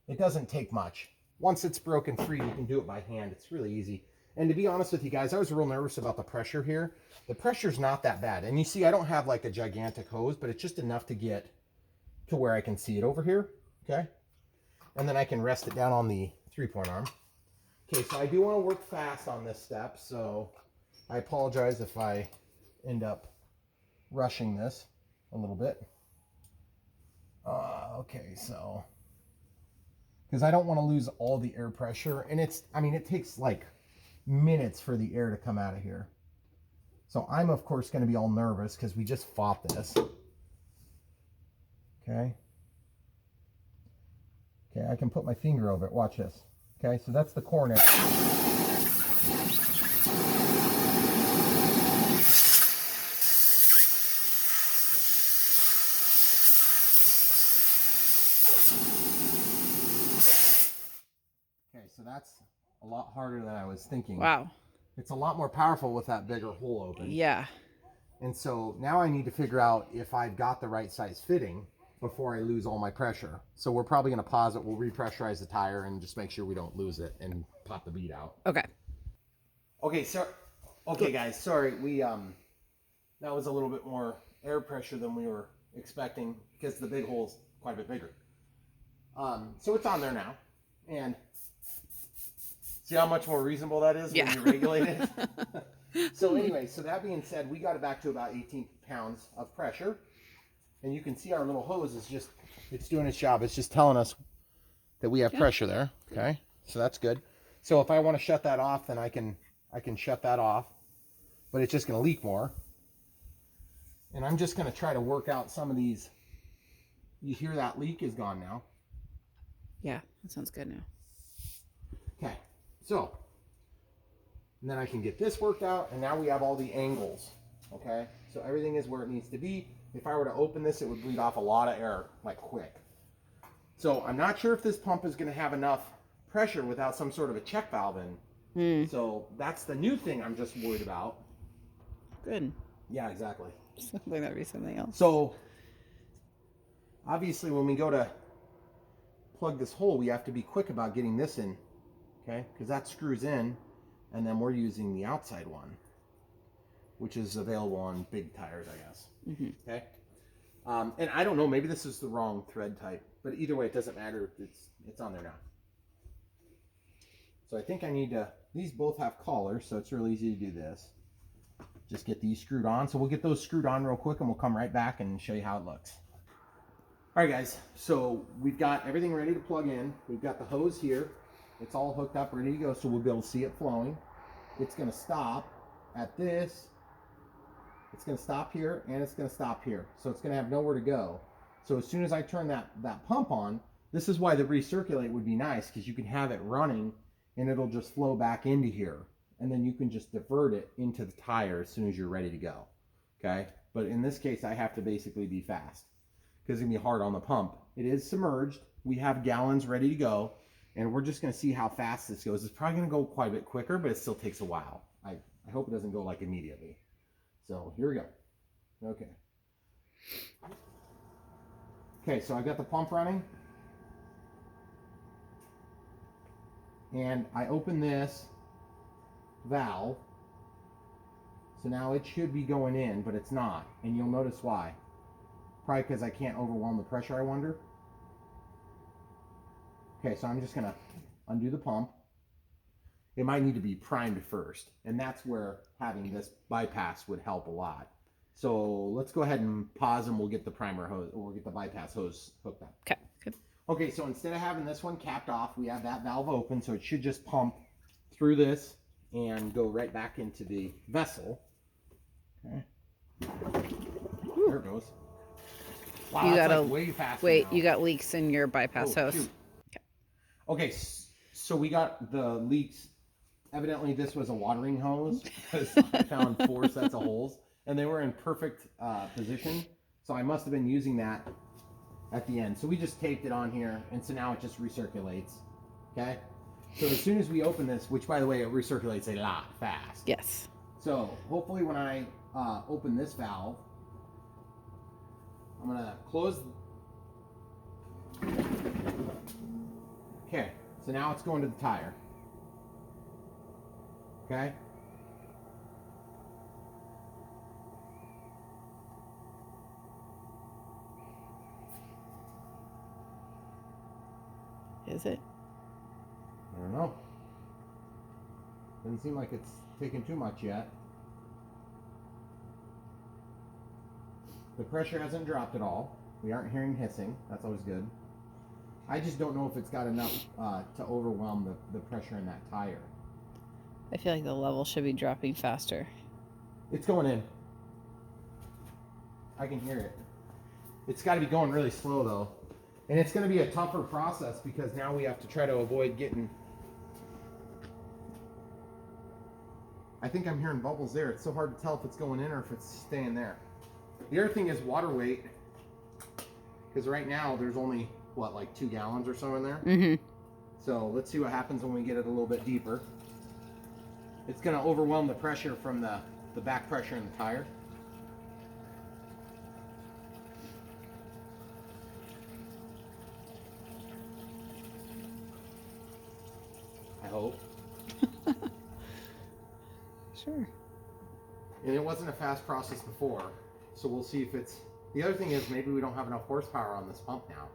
It doesn't take much. Once it's broken free, you can do it by hand. It's really easy. And to be honest with you guys, I was real nervous about the pressure here. The pressure's not that bad. And you see, I don't have like a gigantic hose, but it's just enough to get to where I can see it over here. Okay. And then I can rest it down on the 3-point arm. Okay, so I do want to work fast on this step, so I apologize if I end up rushing this a little bit. Okay, so, because I don't want to lose all the air pressure, and it takes like minutes for the air to come out of here. So I'm, of course, going to be all nervous because we just fought this. Okay. Okay, I can put my finger over it. Watch this. Okay, so that's the cornet. Okay, so that's a lot harder than I was thinking. Wow. It's a lot more powerful with that bigger hole open. Yeah. And so now I need to figure out if I've got the right size fitting before I lose all my pressure. So we're probably going to pause it. We'll repressurize the tire and just make sure we don't lose it and pop the bead out. Okay. Okay, so guys, sorry. That was a little bit more air pressure than we were expecting because the big hole's quite a bit bigger. So it's on there now. And see how much more reasonable that is Yeah. when you regulate it? So anyway, so that being said, we got it back to about 18 pounds of pressure. And you can see our little hose is just, it's doing its job. It's just telling us that we have pressure there. Okay, so that's good. So if I want to shut that off, then I can shut that off. But it's just going to leak more. And I'm just going to try to work out some of these. You hear that leak is gone now. Yeah, that sounds good now. Okay, so and then I can get this worked out, and now we have all the angles. Okay, so everything is where it needs to be. If I were to open this, it would bleed off a lot of air, like quick. So I'm not sure if this pump is going to have enough pressure without some sort of a check valve in. So that's the new thing I'm just worried about. Good. Yeah, exactly. Something that'd be something else. So obviously when we go to plug this hole, we have to be quick about getting this in, okay? Because that screws in, and then we're using the outside one, which is available on big tires, I guess. Okay. And I don't know, maybe this is the wrong thread type, but either way, it doesn't matter. It's on there now. So I think I need to, these both have collars, so it's really easy to do this. Just get these screwed on. So we'll get those screwed on real quick, and we'll come right back and show you how it looks. All right, guys, so we've got everything ready to plug in. We've got the hose here. It's all hooked up, ready to go, so we'll be able to see it flowing. It's going to stop at this. It's going to stop here, and it's going to stop here. So it's going to have nowhere to go. So as soon as I turn that pump on, this is why the recirculate would be nice, because you can have it running, and it'll just flow back into here. And then you can just divert it into the tire as soon as you're ready to go. Okay? But in this case, I have to basically be fast, because it's going to be hard on the pump. It is submerged. We have gallons ready to go, and we're just going to see how fast this goes. It's probably going to go quite a bit quicker, but it still takes a while. I hope it doesn't go like immediately. So here we go. Okay. Okay, so I got the pump running. And I open this valve. So now it should be going in, but it's not. And you'll notice why. Probably because I can't overwhelm the pressure, I wonder. Okay, so I'm just going to undo the pump. It might need to be primed first. And that's where having this bypass would help a lot. So let's go ahead and pause, and we'll get the primer hose, or we'll get the bypass hose hooked up. Okay, good. Okay, so instead of having this one capped off, we have that valve open, so it should just pump through this and go right back into the vessel. Okay. There it goes. Wow, You that's gotta like way faster wait. now. You got leaks in your bypass hose. Shoot. Okay, so we got the leaks. Evidently, this was a watering hose, because I found 4 sets of holes, and they were in perfect position. So I must have been using that at the end. So we just taped it on here, and so now it just recirculates. Okay? So as soon as we open this, which by the way, it recirculates a lot fast. Yes. So hopefully when I open this valve, I'm going to close. Okay, so now it's going to the tire. Okay? Is it? I don't know. Doesn't seem like it's taken too much yet. The pressure hasn't dropped at all. We aren't hearing hissing. That's always good. I just don't know if it's got enough to overwhelm the pressure in that tire. I feel like the level should be dropping faster. It's going in. I can hear it. It's got to be going really slow though. And it's going to be a tougher process, because now we have to try to avoid getting... I think I'm hearing bubbles there. It's so hard to tell if it's going in or if it's staying there. The other thing is water weight. Because right now there's only, what, like 2 gallons or so in there? Mm-hmm. So let's see what happens when we get it a little bit deeper. It's going to overwhelm the pressure from the back pressure in the tire. I hope. Sure. And it wasn't a fast process before, so we'll see if it's... The other thing is maybe we don't have enough horsepower on this pump now,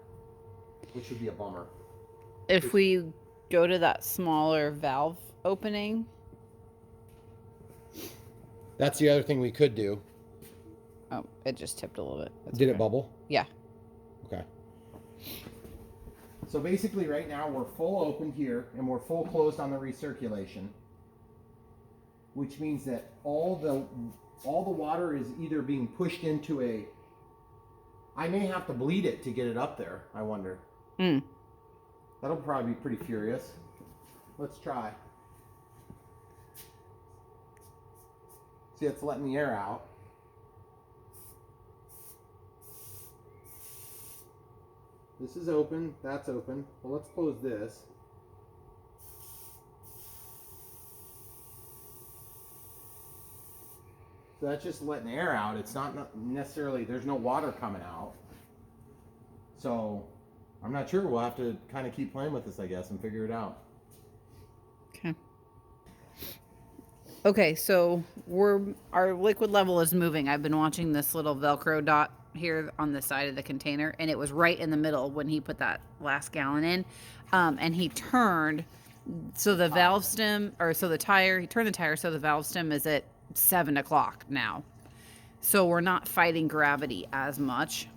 which would be a bummer. If we go to that smaller valve opening. That's the other thing we could do. Oh, it just tipped a little bit. That's Did okay. it bubble? Yeah. Okay. So basically right now we're full open here and we're full closed on the recirculation, which means that all the water is either being pushed into a, I may have to bleed it to get it up there, I wonder. That'll probably be pretty furious. Let's try. See, it's letting the air out. This is open, that's open. Well, let's close this. So that's just letting air out. It's not necessarily, there's no water coming out. So I'm not sure. We'll have to kind of keep playing with this, I guess, and figure it out. Okay. Okay, so our liquid level is moving. I've been watching this little Velcro dot here on the side of the container, and it was right in the middle when he put that last gallon in. And he turned, so the valve stem, or so the tire, he turned the tire so the valve stem is at 7 o'clock now. So we're not fighting gravity as much,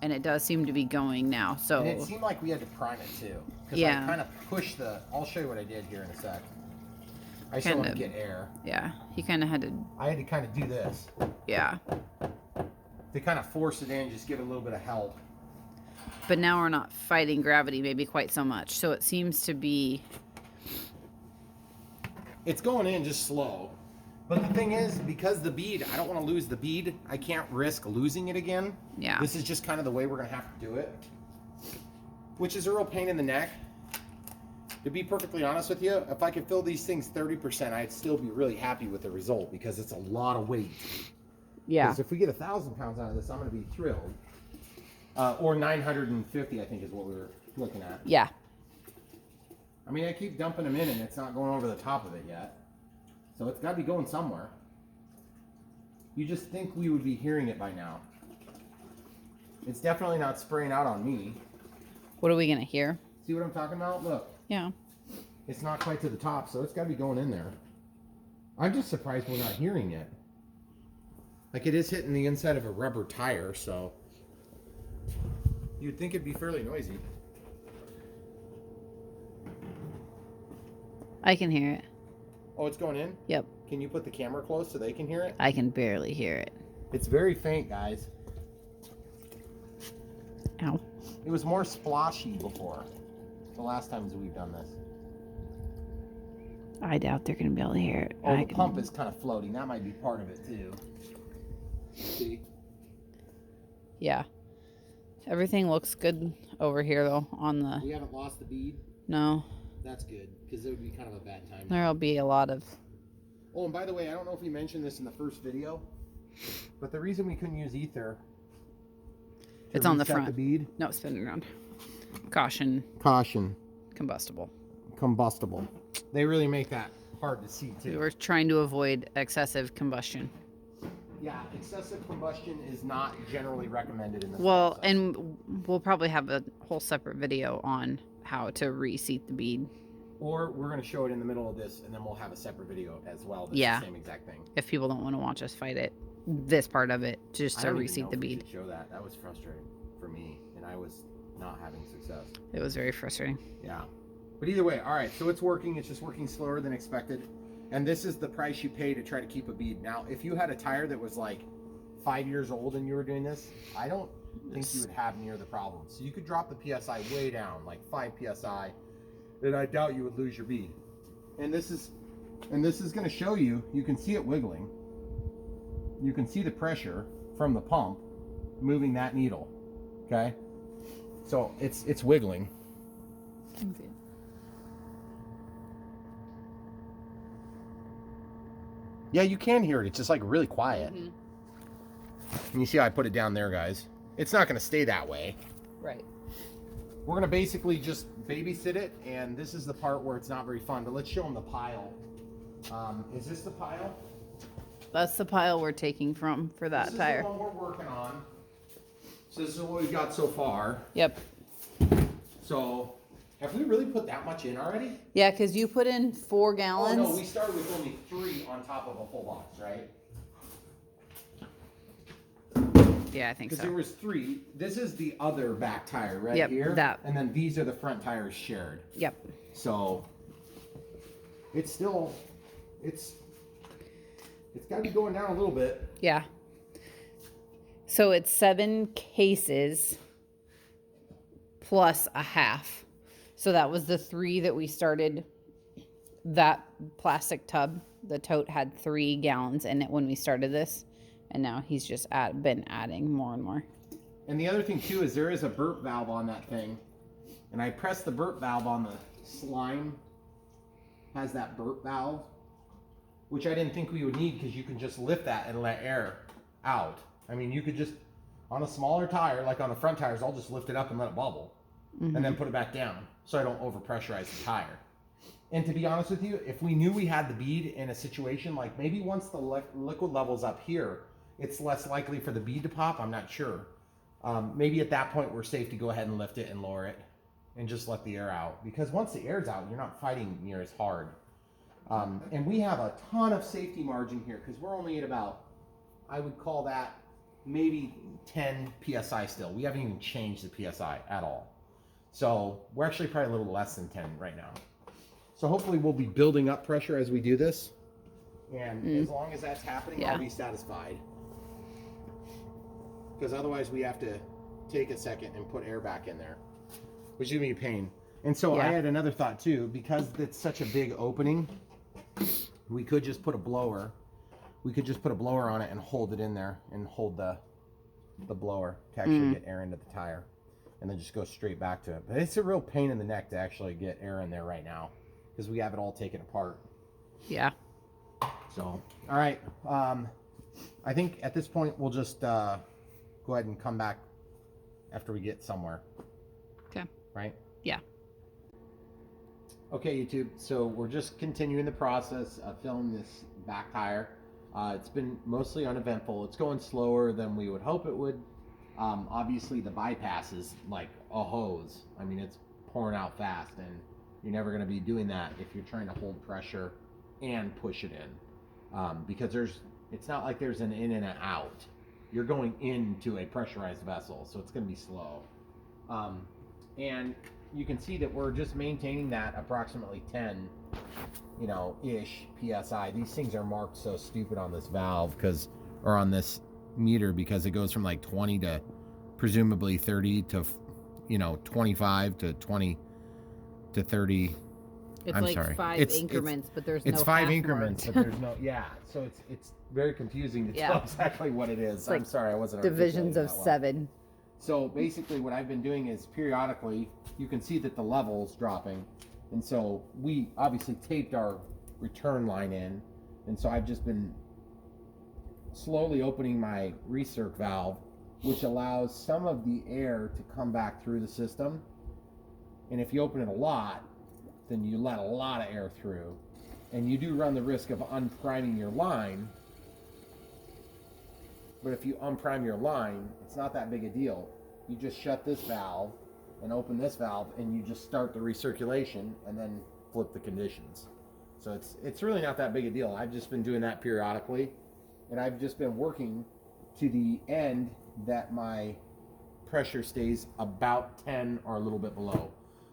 and it does seem to be going now. So and it seemed like we had to prime it too. Because yeah. I kind of pushed I'll show you what I did here in a sec. I still want to get air. Yeah, he kind of had to. I had to kind of do this. Yeah. To kind of force it in, just give it a little bit of help. But now we're not fighting gravity maybe quite so much. So it seems to be. It's going in just slow. But the thing is, because the bead, I don't want to lose the bead. I can't risk losing it again. Yeah. This is just kind of the way we're going to have to do it. Which is a real pain in the neck. To be perfectly honest with you, if I could fill these things 30%, I'd still be really happy with the result because it's a lot of weight. Yeah. Because if we get 1,000 pounds out of this, I'm going to be thrilled. Or 950, I think is what we were looking at. Yeah. I mean, I keep dumping them in and it's not going over the top of it yet. So it's got to be going somewhere. You just think we would be hearing it by now. It's definitely not spraying out on me. What are we going to hear? See what I'm talking about? Look. Yeah. It's not quite to the top, so it's got to be going in there. I'm just surprised we're not hearing it. Like it is hitting the inside of a rubber tire, so you'd think it'd be fairly noisy. I can hear it. Oh, it's going in? Yep. Can you put the camera close so they can hear it? I can barely hear it. It's very faint, guys. Ow. It was more sploshy before. The last times we've done this. I doubt they're going to be able to hear it. Oh, the pump is kind of floating. That might be part of it, too. See? Yeah. Everything looks good over here, though, on the... We haven't lost the bead? No. That's good, because it would be kind of a bad time. There'll be a lot of... Oh, and by the way, I don't know if we mentioned this in the first video, but the reason we couldn't use ether... It's on the reset front. The bead, no, spinning around. Caution. Caution. Combustible. Combustible. They really make that hard to see, too. We're trying to avoid excessive combustion. Yeah, excessive combustion is not generally recommended in this Well, process. and we'll probably have a whole separate video on how to reseat the bead. Or we're going to show it in the middle of this, and then we'll have a separate video as well. That's Yeah. the same exact thing. If people don't want to watch us fight it, this part of it, just I to don't even reseat know the if we bead. should show that. That was frustrating for me, and I was not having success. It was very frustrating. Yeah. But either way, all right, so it's working. It's just working slower than expected. And this is the price you pay to try to keep a bead. Now, if you had a tire that was like 5 years old and you were doing this, I don't think you would have near the problem. So you could drop the PSI way down, like 5 PSI, and I doubt you would lose your bead. And this is going to show you, you can see it wiggling. You can see the pressure from the pump moving that needle. Okay? So it's wiggling. Yeah, you can hear it. It's just like really quiet. Mm-hmm. And you see how I put it down there, guys. It's not going to stay that way. Right. We're going to basically just babysit it, and this is the part where it's not very fun. But let's show them the pile. Is this the pile? That's the pile we're taking from for that This tire. is the one we're working on. So this is what we've got so far. Yep. So Have we really put that much in already? Yeah, because you put in 4 Oh gallons. no, we started with only 3 on top of a full box, right? Yeah, I think Because so. there was 3. This is the other back tire right Yep, here. that. And then these are the front tires shared. Yep. So it's still, it's got to be going down a little bit. Yeah. So it's 7 cases plus a half. So that was the 3 that we started. That plastic tub, the tote had 3 gallons in it when we started this. And now he's just been adding more and more. And the other thing too is there is a burp valve on that thing. And I pressed the burp valve on the slime. Has that burp valve, which I didn't think we would need because you can just lift that and let air out. I mean, you could just, on a smaller tire, like on the front tires, I'll just lift it up and let it bubble. Mm-hmm. And then put it back down so I don't overpressurize the tire. And to be honest with you, if we knew we had the bead in a situation, like maybe once the liquid level's up here, it's less likely for the bead to pop. I'm not sure. Maybe at that point we're safe to go ahead and lift it and lower it and just let the air out. Because once the air's out, you're not fighting near as hard. And we have a ton of safety margin here because we're only at about, I would call that maybe 10 PSI still. We haven't even changed the PSI at all. So we're actually probably a little less than 10 right now. So hopefully we'll be building up pressure as we do this. And as long as that's happening, I'll be satisfied. Because otherwise we have to take a second and put air back in there, which is going to be a pain. And so I had another thought too, because it's such a big opening, we could just put a blower. We could just put a blower on it and hold it in there and hold the blower to actually get air into the tire and then just go straight back to it. But it's a real pain in the neck to actually get air in there right now because we have it all taken apart. Yeah. So, all right. I think at this point we'll just go ahead and come back after we get somewhere. Okay. Right? Yeah. Okay, YouTube. So we're just continuing the process of filling this back tire. It's been mostly uneventful. It's going slower than we would hope it would. Obviously, the bypass is like a hose. I mean, it's pouring out fast, and you're never going to be doing that if you're trying to hold pressure and push it in. Because it's not like there's an in and an out. You're going into a pressurized vessel, so it's going to be slow. And you can see that we're just maintaining that approximately 10, ish PSI. These things are marked so stupid on this valve or on this meter because it goes from like 20 to presumably 30 to, 25 to 20 to 30. It's I'm like sorry. 5 increments, but there's no It's 5 half increments, marked. but there's no, so it's very confusing to tell exactly what it is. I'm sorry, I wasn't divisions of articulating that well. 7. So basically what I've been doing is periodically, you can see that the level's dropping. And so we obviously taped our return line in. And so I've just been slowly opening my recirc valve, which allows some of the air to come back through the system. And if you open it a lot, then you let a lot of air through. And you do run the risk of unpriming your line. But if you unprime your line, it's not that big a deal. You just shut this valve and open this valve, and you just start the recirculation and then flip the conditions. So it's really not that big a deal. I've just been doing that periodically, and I've just been working to the end that my pressure stays about 10 or a little bit below.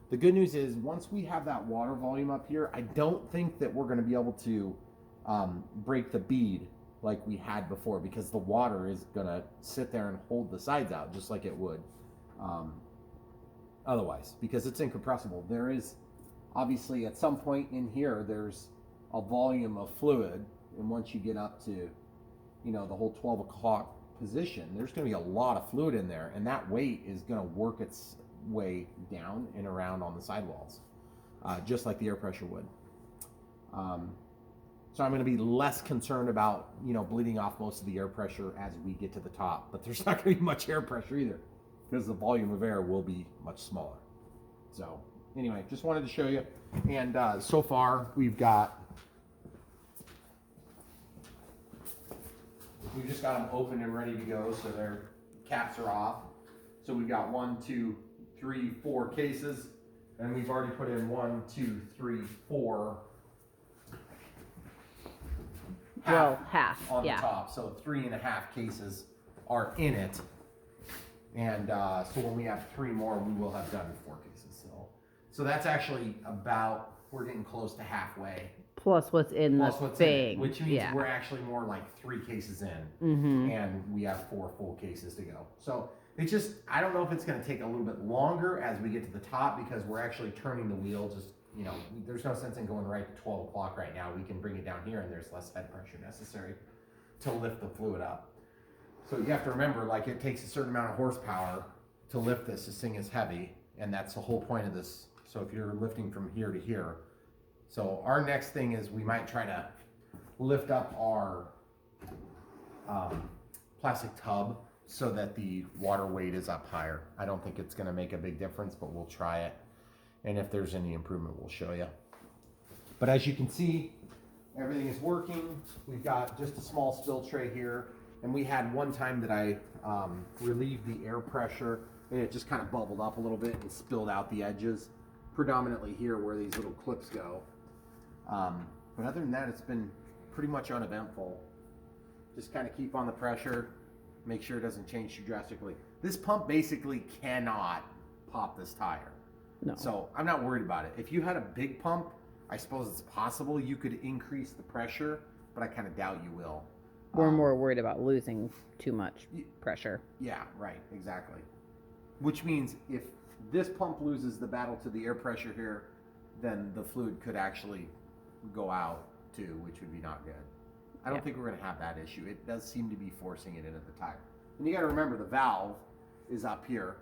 The good news is once we have that water volume up here, I don't think that we're going to be able to break the bead like we had before, because the water is going to sit there and hold the sides out just like it would otherwise, because it's incompressible. There is obviously at some point in here there's a volume of fluid, and once you get up to the whole 12 o'clock position, there's going to be a lot of fluid in there, and that weight is going to work its way down and around on the sidewalls, just like the air pressure would. So I'm going to be less concerned about, bleeding off most of the air pressure as we get to the top. But there's not going to be much air pressure either, because the volume of air will be much smaller. So anyway, just wanted to show you. And so far we've just got them open and ready to go. So their caps are off. So we've got 1, 2, 3, 4 cases. And we've already put in 1, 2, 3, 4. Half on yeah. the top. So 3.5 cases are in it. And so when we have 3 more, we will have done 4 cases. So that's actually about, we're getting close to halfway. Plus what's in the thing. Which means we're actually more like 3 cases in, and we have 4 full cases to go. So it's just, I don't know if it's going to take a little bit longer as we get to the top, because we're actually turning the wheel. Just, you know, there's no sense in going right to 12 o'clock right now. We can bring it down here, and there's less head pressure necessary to lift the fluid up. So you have to remember, like, it takes a certain amount of horsepower to lift this. This thing is heavy, and that's the whole point of this. So if you're lifting from here to here, so our next thing is we might try to lift up our plastic tub so that the water weight is up higher. I don't think it's going to make a big difference, but we'll try it. And if there's any improvement, we'll show you. But as you can see, everything is working. We've got just a small spill tray here. And we had one time that I relieved the air pressure, and it just kind of bubbled up a little bit and spilled out the edges, predominantly here where these little clips go. But other than that, it's been pretty much uneventful. Just kind of keep on the pressure, make sure it doesn't change too drastically. This pump basically cannot pop this tire. No. So I'm not worried about it. If you had a big pump, I suppose it's possible you could increase the pressure, but I kind of doubt you will. We're more worried about losing too much pressure. Yeah, right, exactly. Which means if this pump loses the battle to the air pressure here, then the fluid could actually go out too, which would be not good. I don't think we're going to have that issue. It does seem to be forcing it into the tire. And you got to remember, the valve is up here.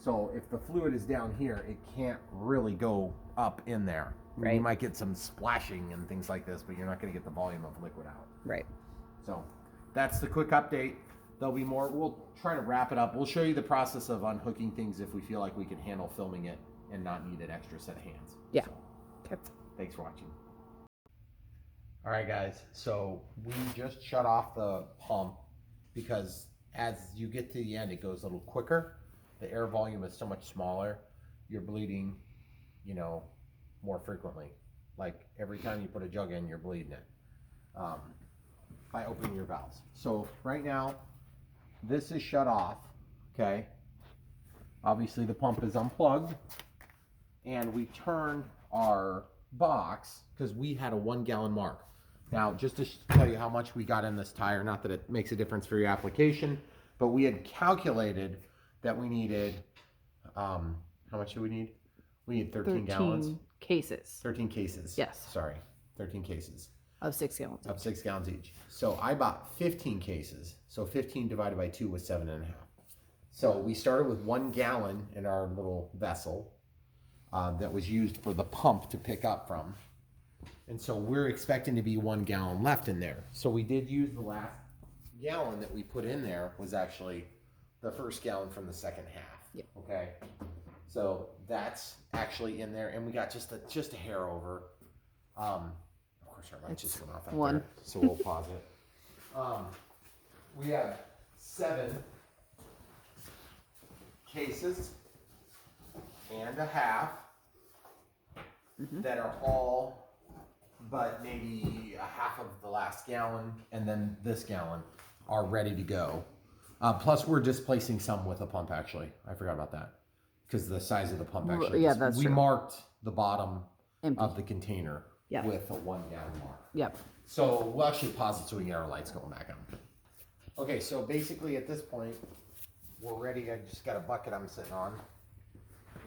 So if the fluid is down here, it can't really go up in there. Right. You might get some splashing and things like this, but you're not going to get the volume of liquid out. Right. So that's the quick update. There'll be more. We'll try to wrap it up. We'll show you the process of unhooking things if we feel like we can handle filming it and not need an extra set of hands. Yeah. So, Okay. thanks for watching. All right, guys. So we just shut off the pump because as you get to the end, it goes a little quicker. The air volume is so much smaller. You're bleeding, you know, more frequently. Like every time you put a jug in, you're bleeding it. By opening your valves. So right now, this is shut off, okay? Obviously the pump is unplugged, and we turned our box because we had a 1 gallon mark. Now, just to tell you how much we got in this tire, not that it makes a difference for your application, but we had calculated that we needed, how much do we need? We need 13 gallons. Cases. 13 cases. Yes. Sorry, 13 cases. Of 6 gallons. Of 6 gallons each. So I bought 15 cases. So 15 divided by 2 was 7.5. So we started with 1 gallon in our little vessel that was used for the pump to pick up from. And so we're expecting to be 1 gallon left in there. So we did use the last gallon that we put in there was actually the first gallon from the second half. Yep. Okay. So that's actually in there, and we got just a hair over. Of course, our light just went off out there, so we'll pause it. We have 7 cases and a half that are all but maybe a half of the last gallon, and then this gallon are ready to go. Plus, we're displacing some with a pump, actually. I forgot about that because the size of the pump actually. Yeah, that's we true. marked the bottom Empty. of the container with a 1 gallon mark. Yep. So we'll actually pause it so we can get our lights going back on. Okay, so basically at this point, we're ready. I just got a bucket I'm sitting on.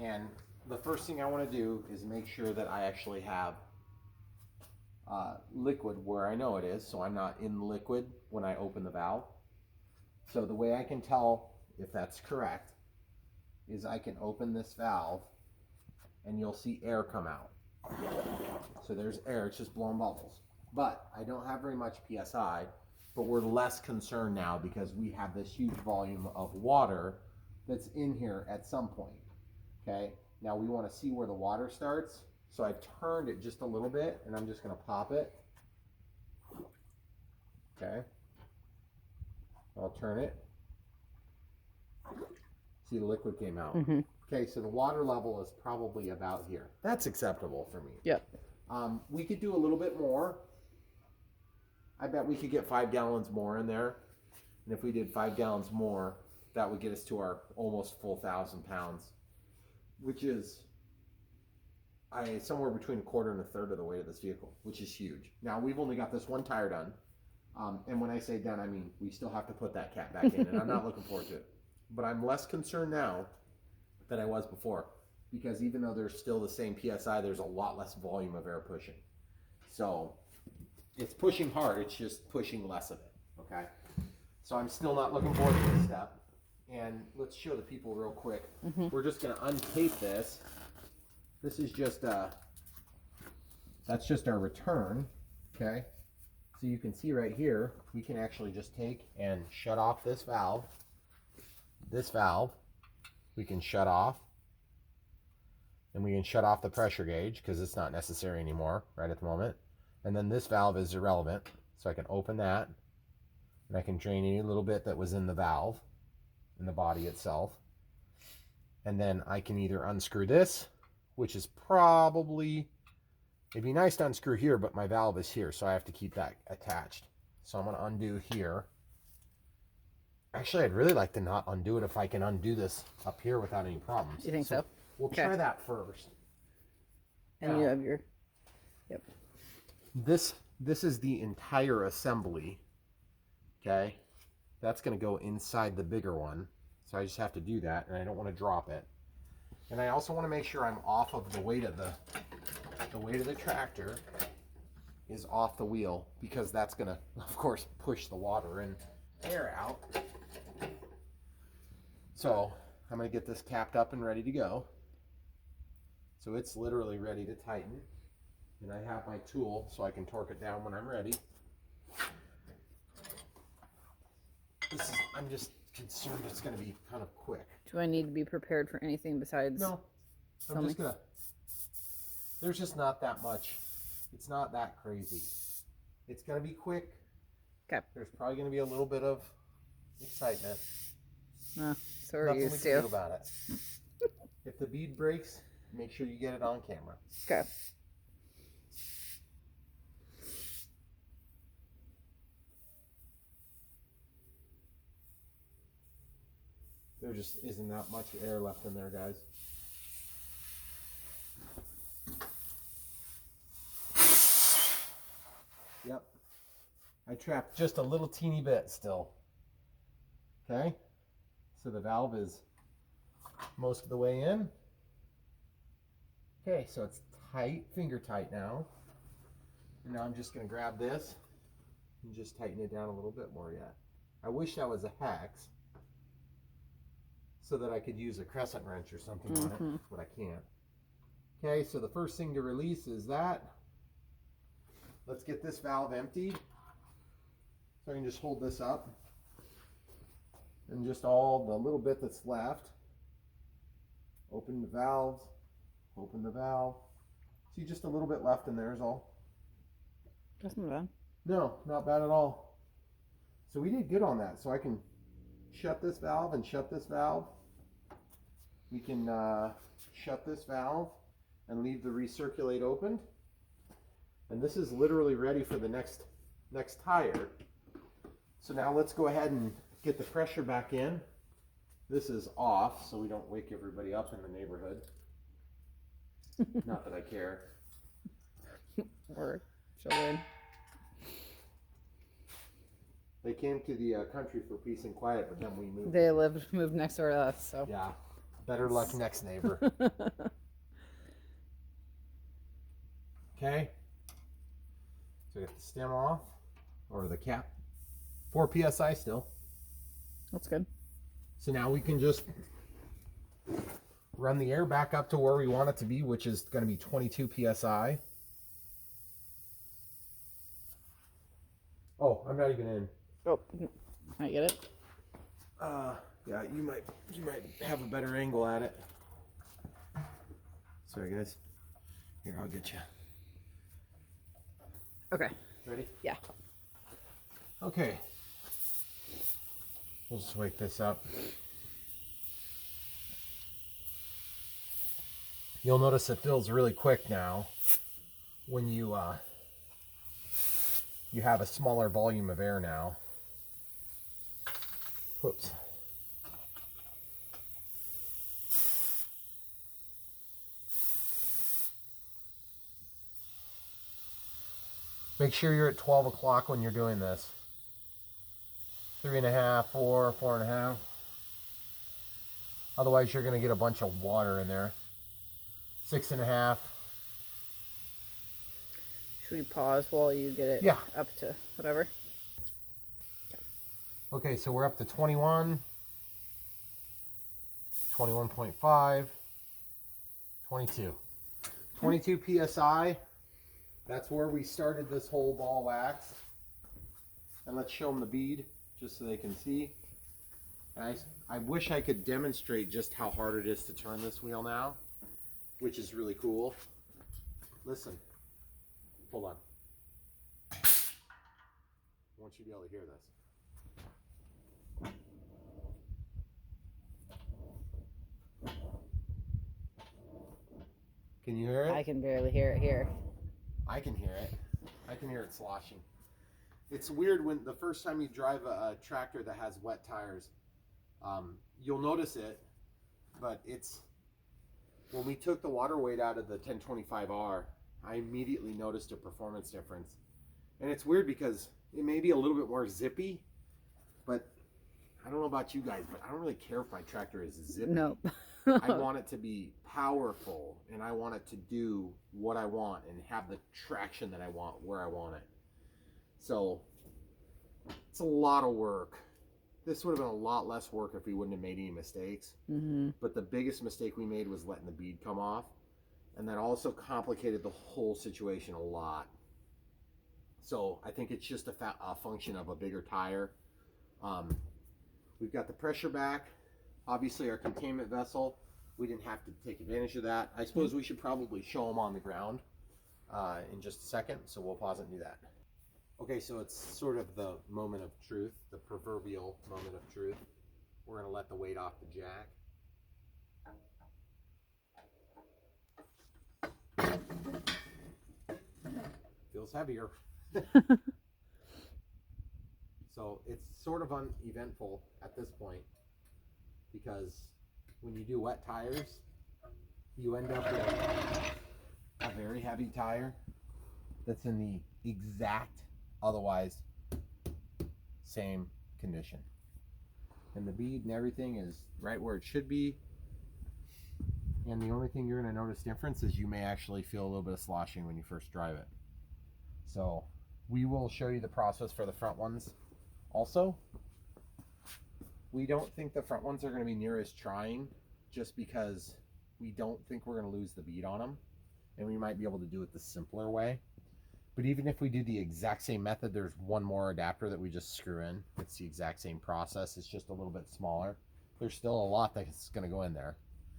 And the first thing I want to do is make sure that I actually have liquid where I know it is, so I'm not in liquid when I open the valve. So the way I can tell if that's correct is I can open this valve and you'll see air come out. So there's air, it's just blowing bubbles. But I don't have very much PSI, but we're less concerned now because we have this huge volume of water that's in here at some point. Okay, now we want to see where the water starts. So I've turned it just a little bit and I'm just going to pop it. Okay, I'll turn it. See, the liquid came out. Okay, Okay, so the water level is probably about here. That's acceptable for me. Yep. We could do a little bit more. I bet we could get 5 gallons more in there. And if we did 5 gallons more, that would get us to our almost full 1,000 pounds, which is somewhere between 1/4 and 1/3 of the weight of this vehicle, which is huge. Now, we've only got this one tire done. And when I say done, I mean we still have to put that cat back in, and I'm not looking forward to it. But I'm less concerned now than I was before, because even though there's still the same PSI, there's a lot less volume of air pushing. So it's pushing hard, it's just pushing less of it, okay? So I'm still not looking forward to this step. And let's show the people real quick. We're just gonna untape this. This is just, that's just our return, okay? So you can see right here, we can actually just take and shut off this valve. This valve, we can shut off. And we can shut off the pressure gauge because it's not necessary anymore right at the moment. And then this valve is irrelevant. So I can open that and I can drain any little bit that was in the valve, in the body itself. And then I can either unscrew this, which is probably, it'd be nice to unscrew here, but my valve is here, so I have to keep that attached. So I'm going to undo here. Actually, I'd really like to not undo it if I can undo this up here without any problems. You think so? We'll try that first. And you have your, yep. This is the entire assembly, okay? That's going to go inside the bigger one. So I just have to do that, and I don't want to drop it. And I also want to make sure I'm off of the weight of the tractor is off the wheel, because that's going to, of course, push the water and air out. So I'm going to get this capped up and ready to go. So it's literally ready to tighten. And I have my tool so I can torque it down when I'm ready. I'm just concerned it's going to be kind of quick. Do I need to be prepared for anything besides? No, I'm just gonna, there's just not that much. It's not that crazy. It's gonna be quick. Okay. There's probably gonna be a little bit of excitement. So we're Nothing used we can to. do about it. If the bead breaks, make sure you get it on camera. Okay. There just isn't that much air left in there, guys. Yep. I trapped just a little teeny bit still. Okay. So the valve is most of the way in. Okay, so it's tight, finger tight now. And now I'm just going to grab this and just tighten it down a little bit more yet. I wish that was a hex, so that I could use a crescent wrench or something on it, but I can't. Okay, so the first thing to release is that. Let's get this valve emptied. So I can just hold this up. And just all the little bit that's left. Open the valves. Open the valve. See, just a little bit left in there is all. That's not bad. No, not bad at all. So we did good on that. So I can shut this valve and shut this valve. We can shut this valve and leave the recirculate opened. And this is literally ready for the next tire. So now let's go ahead and get the pressure back in. This is off, so we don't wake everybody up in the neighborhood. Not that I care. Or children. They came to the country for peace and quiet, but then we moved. They moved next door to us, so. Yeah. Better luck next neighbor. Okay. So we get the stem off, or the cap. 4 PSI still. That's good. So now we can just run the air back up to where we want it to be, which is going to be 22 PSI. Oh, I'm not even in. Oh, I get it. Yeah, you might have a better angle at it. Sorry, guys. Here, I'll get you. Okay. Ready? Yeah. Okay. We'll just wake this up. You'll notice it fills really quick now when you have a smaller volume of air now. Whoops. Make sure you're at 12 o'clock when you're doing this. 3.5, 4, 4.5. Otherwise, you're going to get a bunch of water in there. 6.5. Should we pause while you get it up to whatever? Okay, so we're up to 21, 21.5, 22. 22 PSI. That's where we started this whole ball wax. And let's show them the bead just so they can see. And I wish I could demonstrate just how hard it is to turn this wheel now, which is really cool. Listen, hold on. I want you to be able to hear this. Can you hear it? I can barely hear it here. I can hear it. I can hear it sloshing. It's weird when the first time you drive a tractor that has wet tires, you'll notice it, but when we took the water weight out of the 1025R, I immediately noticed a performance difference. And it's weird because it may be a little bit more zippy, but I don't know about you guys, but I don't really care if my tractor is zippy. Nope. I want it to be powerful, and I want it to do what I want and have the traction that I want where I want it. So it's a lot of work. This would have been a lot less work if we wouldn't have made any mistakes. Mm-hmm. But the biggest mistake we made was letting the bead come off, and that also complicated the whole situation a lot. So I think it's just a function of a bigger tire. We've got the pressure back. Obviously our containment vessel, we didn't have to take advantage of that. I suppose we should probably show them on the ground in just a second, so we'll pause it and do that. Okay, so it's sort of the moment of truth, the proverbial moment of truth. We're going to let the weight off the jack. Feels heavier. So it's sort of uneventful at this point, because when you do wet tires, you end up with a very heavy tire that's in the exact otherwise same condition. And the bead and everything is right where it should be. And the only thing you're going to notice difference is you may actually feel a little bit of sloshing when you first drive it. So we will show you the process for the front ones also. We don't think the front ones are going to be near as trying, just because we don't think we're going to lose the bead on them, and we might be able to do it the simpler way. But even if we do the exact same method, there's one more adapter that we just screw in. It's the exact same process. It's just a little bit smaller. There's still a lot that's going to go in there.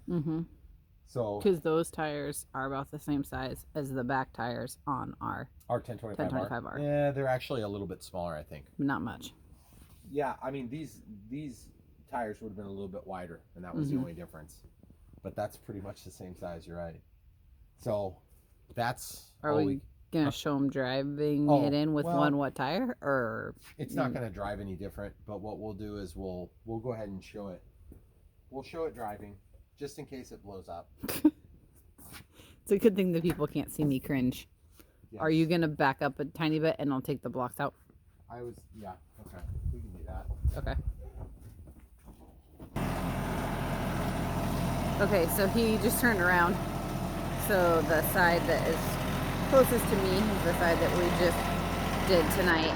Mm-hmm. So because those tires are about the same size as the back tires on our 1025R. Yeah, they're actually a little bit smaller, I think. Not much. Yeah, I mean, these tires would have been a little bit wider, and that was the only difference. But that's pretty much the same size, you're right. So that's... Are we going to show them driving it in with one wet tire? Or it's not going to drive any different, but what we'll do is we'll go ahead and show it. We'll show it driving, just in case it blows up. It's a good thing that people can't see me cringe. Yes. Are you going to back up a tiny bit and I'll take the blocks out? Yeah, okay. We can do that. Okay. Okay, so he just turned around. So the side that is closest to me is the side that we just did tonight.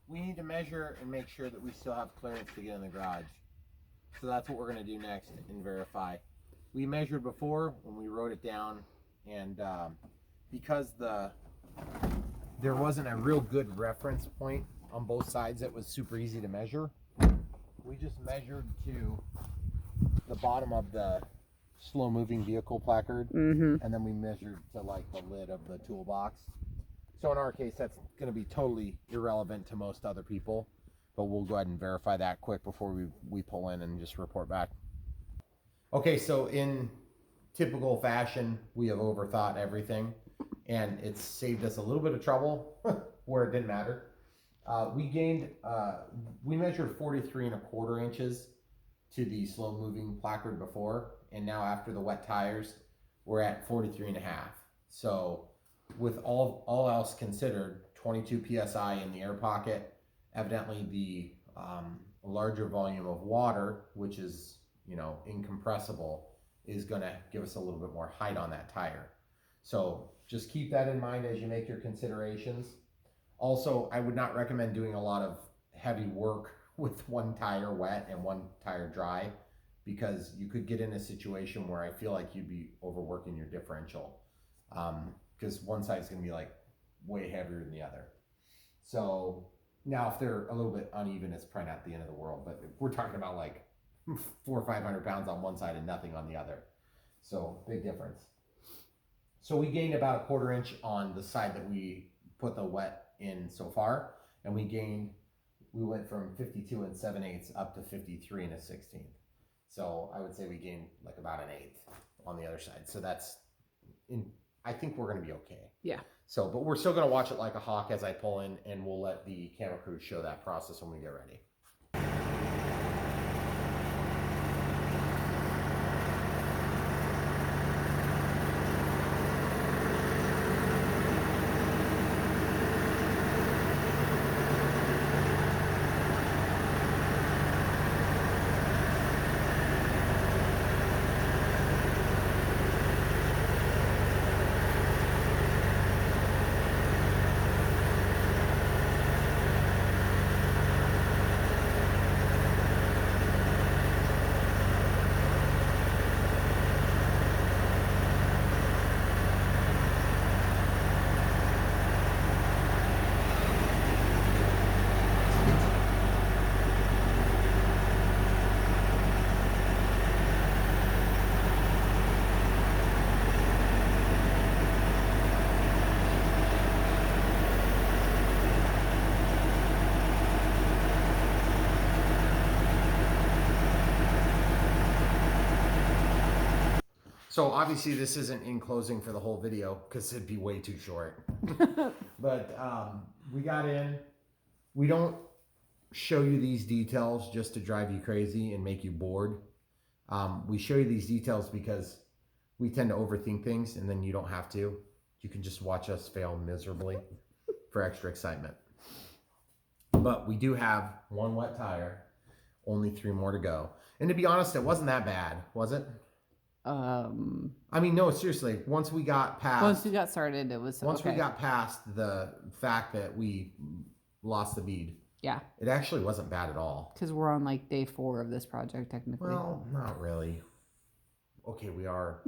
We need to measure and make sure that we still have clearance to get in the garage. So that's what we're going to do next and verify. We measured before when we wrote it down, and because there wasn't a real good reference point on both sides that was super easy to measure, we just measured to the bottom of the slow moving vehicle placard, and then we measured to like the lid of the toolbox. So in our case, that's going to be totally irrelevant to most other people, but we'll go ahead and verify that quick before we pull in and just report back. Okay, so in typical fashion, we have overthought everything, and it's saved us a little bit of trouble where it didn't matter. We measured 43.25 inches to the slow moving placard before, and now after the wet tires, we're at 43.5. So with all else considered, 22 psi in the air pocket, evidently the larger volume of water, which is, you know, incompressible, is going to give us a little bit more height on that tire. So just keep that in mind as you make your considerations. Also, I would not recommend doing a lot of heavy work with one tire wet and one tire dry, because you could get in a situation where I feel like you'd be overworking your differential, because one side is going to be like way heavier than the other. So now if they're a little bit uneven, it's probably not the end of the world, but we're talking about like 400 or 500 pounds on one side and nothing on the other. So big difference. So we gained about 1/4 inch on the side that we put the wet in so far, and we went from 52 7/8 up to 53 1/16. So I would say we gained like about 1/8 on the other side. So I think we're going to be okay. Yeah. So, but we're still going to watch it like a hawk as I pull in, and we'll let the camera crew show that process when we get ready. So obviously this isn't in closing for the whole video because it'd be way too short. But we got in. We don't show you these details just to drive you crazy and make you bored. We show you these details because we tend to overthink things, and then you don't have to. You can just watch us fail miserably for extra excitement. But we do have one wet tire, only 3 more to go. And to be honest, it wasn't that bad, was it? I mean, no, seriously. Once we got started, it was we got past the fact that we lost the bead. Yeah. It actually wasn't bad at all. Because we're on like day 4 of this project, technically. Well, not really. Okay, we are.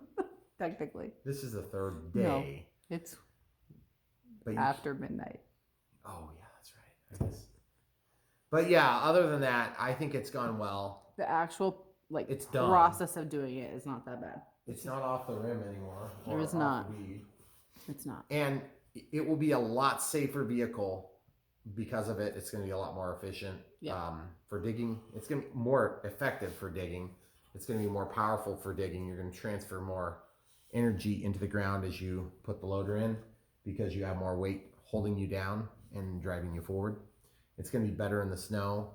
Technically. This is the 3rd day. No, it's after midnight. Oh, yeah, that's right. I guess. But yeah, other than that, I think it's gone well. The actual it's done. Process of doing it is not that bad. It's not off the rim anymore. It is not. It's not. And it will be a lot safer vehicle because of it. It's going to be a lot more efficient for digging. It's going to be more effective for digging. It's going to be more powerful for digging. You're going to transfer more energy into the ground as you put the loader in because you have more weight holding you down and driving you forward. It's going to be better in the snow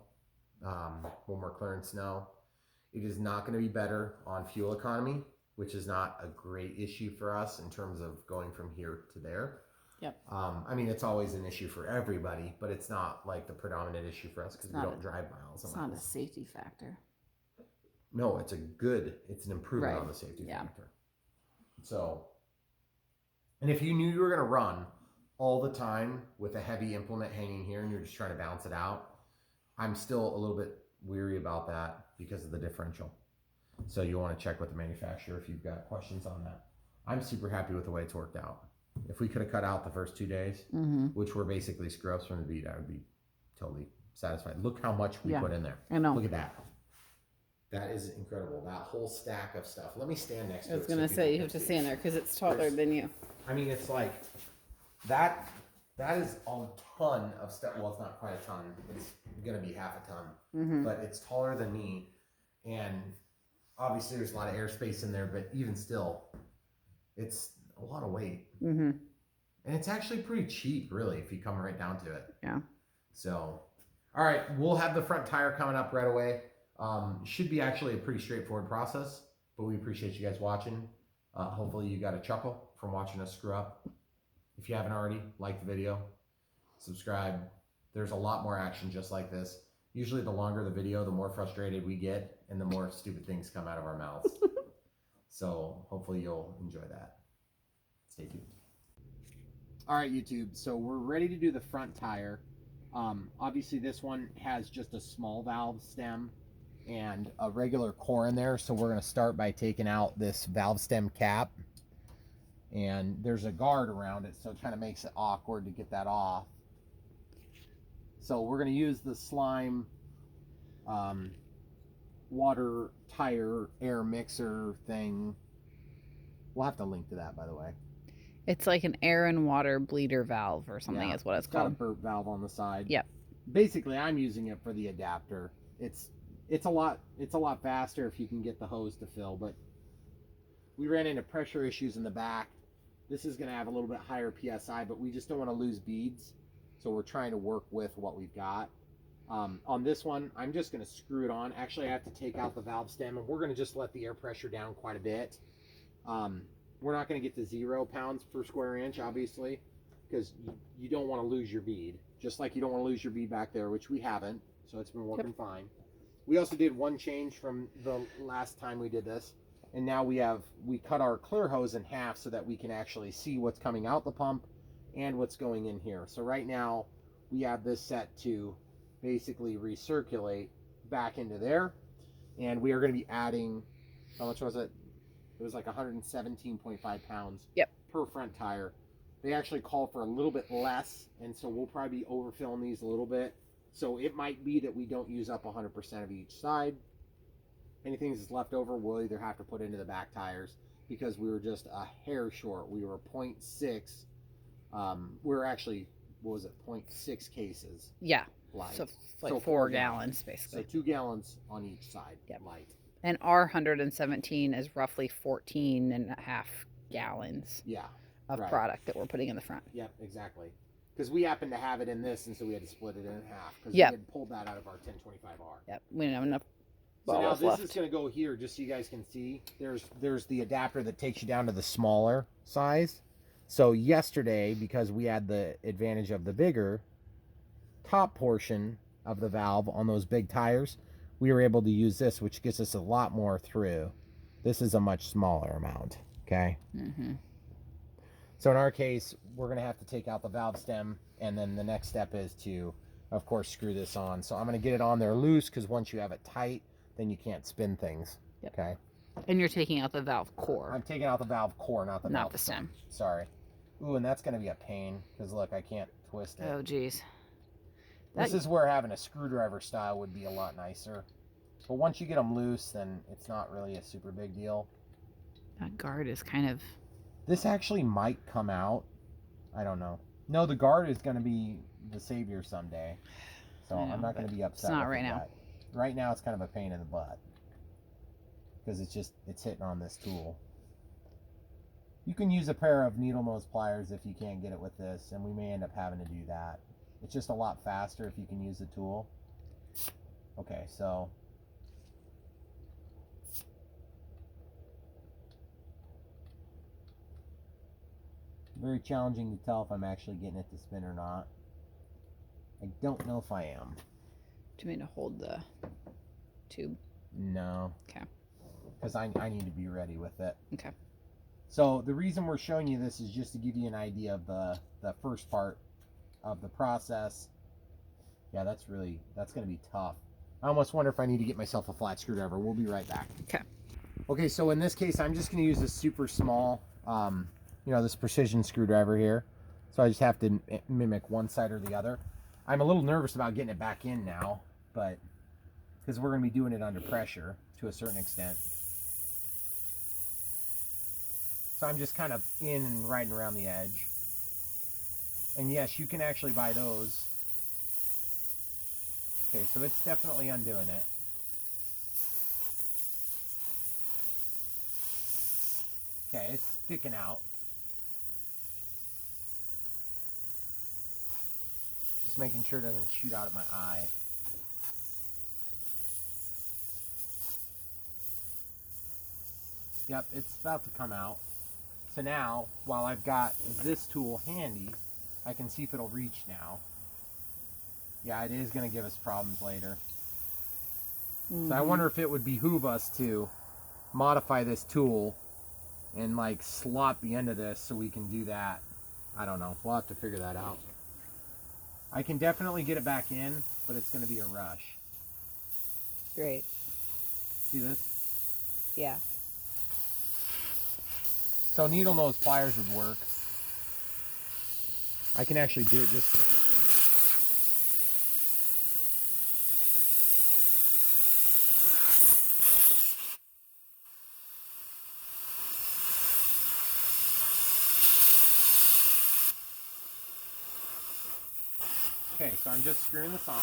when we're clearing snow. It is not going to be better on fuel economy, which is not a great issue for us in terms of going from here to there. Yep. I mean, it's always an issue for everybody, but it's not like the predominant issue for us because we don't drive miles. It's not a safety factor. No, it's an improvement on the safety factor. So, and if you knew you were going to run all the time with a heavy implement hanging here and you're just trying to balance it out, I'm still a little bit weary about that because of the differential. So you want to check with the manufacturer if you've got questions on that. I'm super happy with the way it's worked out. If we could have cut out the first 2 days, which were basically scrubs from the Bead, I would be totally satisfied. Look how much we put in there. I know. Look at that. That is incredible. That whole stack of stuff. Let me stand next to it. I was going to say, you have to stand there because it's taller than you. I mean, it's like that That is a ton of stuff. Well, it's not quite a ton. It's going to be half a ton. Mm-hmm. But it's taller than me. And obviously there's a lot of airspace in there, but even still, it's a lot of weight. Mm-hmm. And it's actually pretty cheap, really, if you come right down to it. Yeah. So, all right, we'll have the front tire coming up right away. Should be actually a pretty straightforward process, but we appreciate you guys watching. Hopefully you got a chuckle from watching us screw up. If you haven't already, like the video, subscribe. There's a lot more action just like this. Usually the longer the video, the more frustrated we get and the more stupid things come out of our mouths. So hopefully you'll enjoy that. Stay tuned. All right, YouTube, so we're ready to do the front tire. Obviously this one has just a small valve stem and a regular core in there. So we're gonna start by taking out this valve stem cap. And there's a guard around it, so it kind of makes it awkward to get that off. So we're going to use the slime water tire air mixer thing. We'll have to link to that, by the way. It's like an air and water bleeder valve or something, Yeah, is what it's got a called. burp valve on the side. Yep. Basically, I'm using it for the adapter. It's a lot faster if you can get the hose to fill, but we ran into pressure issues in the back. This is going to have a little bit higher PSI, but we just don't want to lose beads. So we're trying to work with what we've got. On this one, I'm just going to screw it on. Actually, I have to take out the valve stem, and we're going to just let the air pressure down quite a bit. We're not going to get to 0 pounds per square inch, obviously, because you don't want to lose your bead. Just like you don't want to lose your bead back there, which we haven't. So it's been working fine. We also did one change from the last time we did this. And now we cut our clear hose in half so that we can actually see what's coming out the pump and what's going in here. So right now we have this set to basically recirculate back into there. And we are going to be adding, how much was it? It was like 117.5 pounds per front tire. They actually call for a little bit less. And so we'll probably be overfilling these a little bit. So it might be that we don't use up 100% of each side. Anything that's left over, we'll either have to put into the back tires because we were just a hair short. We were 0.6. We were actually, what was it, 0.6 cases. Yeah. Light. So like 4 gallons, basically. So 2 gallons on each side. Light. And our 117 is roughly 14.5 gallons. Of product that we're putting in the front. Yep, exactly. Because we happen to have it in this, and so we had to split it in half because we had pulled that out of our 1025R. Yep. We didn't have enough. So now this is going to go here, just so you guys can see. There's the adapter that takes you down to the smaller size. So yesterday, because we had the advantage of the bigger top portion of the valve on those big tires, we were able to use this, which gets us a lot more through. This is a much smaller amount, okay? Mm-hmm. So in our case, we're going to have to take out the valve stem, and then the next step is to, of course, screw this on. So I'm going to get it on there loose, because once you have it tight, then you can't spin things. Okay. And you're taking out the valve core. I'm taking out the valve core, not the valve stem. Sorry. Ooh, and that's going to be a pain because look, I can't twist it. Oh, geez. This is where having a screwdriver style would be a lot nicer. But once you get them loose, then it's not really a super big deal. That guard is kind of... This actually might come out. I don't know. No, the guard is going to be the savior someday. So I'm not going to be upset. It's not right now. Right now it's kind of a pain in the butt because it's hitting on this tool. You can use a pair of needle nose pliers if you can't get it with this, and we may end up having to do that. It's just a lot faster if you can use the tool. Okay, so very challenging to tell if I'm actually getting it to spin or not. I don't know if I am. Do you mean to hold the tube? No. Okay. Because I need to be ready with it. Okay. So the reason we're showing you this is just to give you an idea of the first part of the process. Yeah, that's going to be tough. I almost wonder if I need to get myself a flat screwdriver. We'll be right back. Okay. Okay, so in this case, I'm just going to use this super small, this precision screwdriver here. So I just have to mimic one side or the other. I'm a little nervous about getting it back in now, but because we're going to be doing it under pressure to a certain extent. So I'm just kind of in and riding around the edge. And yes, you can actually buy those. Okay, so it's definitely undoing it. Okay, it's sticking out. Just making sure it doesn't shoot out at my eye. Yep, it's about to come out. So now, while I've got this tool handy, I can see if it'll reach now. Yeah, it is going to give us problems later. So I wonder if it would behoove us to modify this tool and like slot the end of this so we can do that. I don't know. We'll have to figure that out. I can definitely get it back in, but it's going to be a rush. Great. See this? Yeah. So needle nose pliers would work. I can actually do it just with my fingers. Okay, so I'm just screwing this on.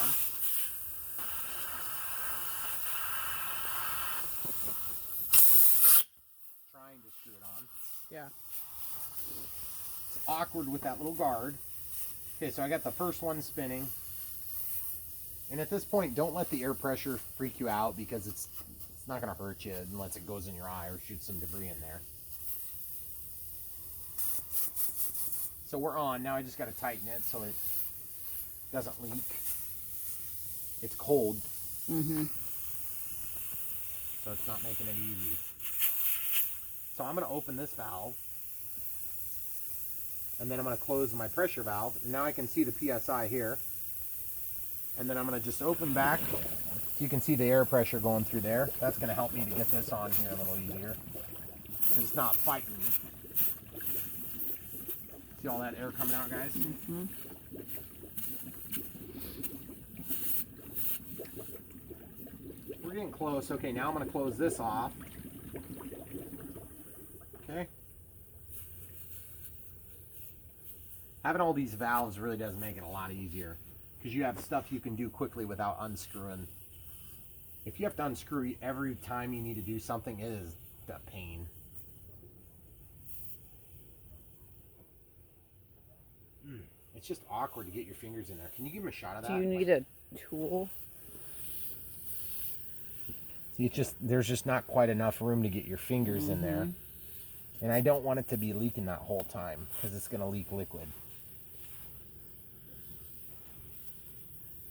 Trying to screw it on. Yeah. It's awkward with that little guard. Okay, so I got the first one spinning. And at this point, don't let the air pressure freak you out because it's not going to hurt you unless it goes in your eye or shoots some debris in there. So we're on. Now I just got to tighten it so it doesn't leak. It's cold. So it's not making it easy. So I'm going to open this valve. And then I'm going to close my pressure valve. And now I can see the PSI here. And then I'm going to just open back. So you can see the air pressure going through there. That's going to help me to get this on here a little easier. Because it's not fighting me. See all that air coming out, guys? We're getting close. Okay, now I'm going to close this off. Okay. Having all these valves really does make it a lot easier because you have stuff you can do quickly without unscrewing. If you have to unscrew every time you need to do something, it is a pain. It's just awkward to get your fingers in there. Can you give him a shot of that? Do you need a tool? See, it's just, there's just not quite enough room to get your fingers in there. And I don't want it to be leaking that whole time because it's going to leak liquid.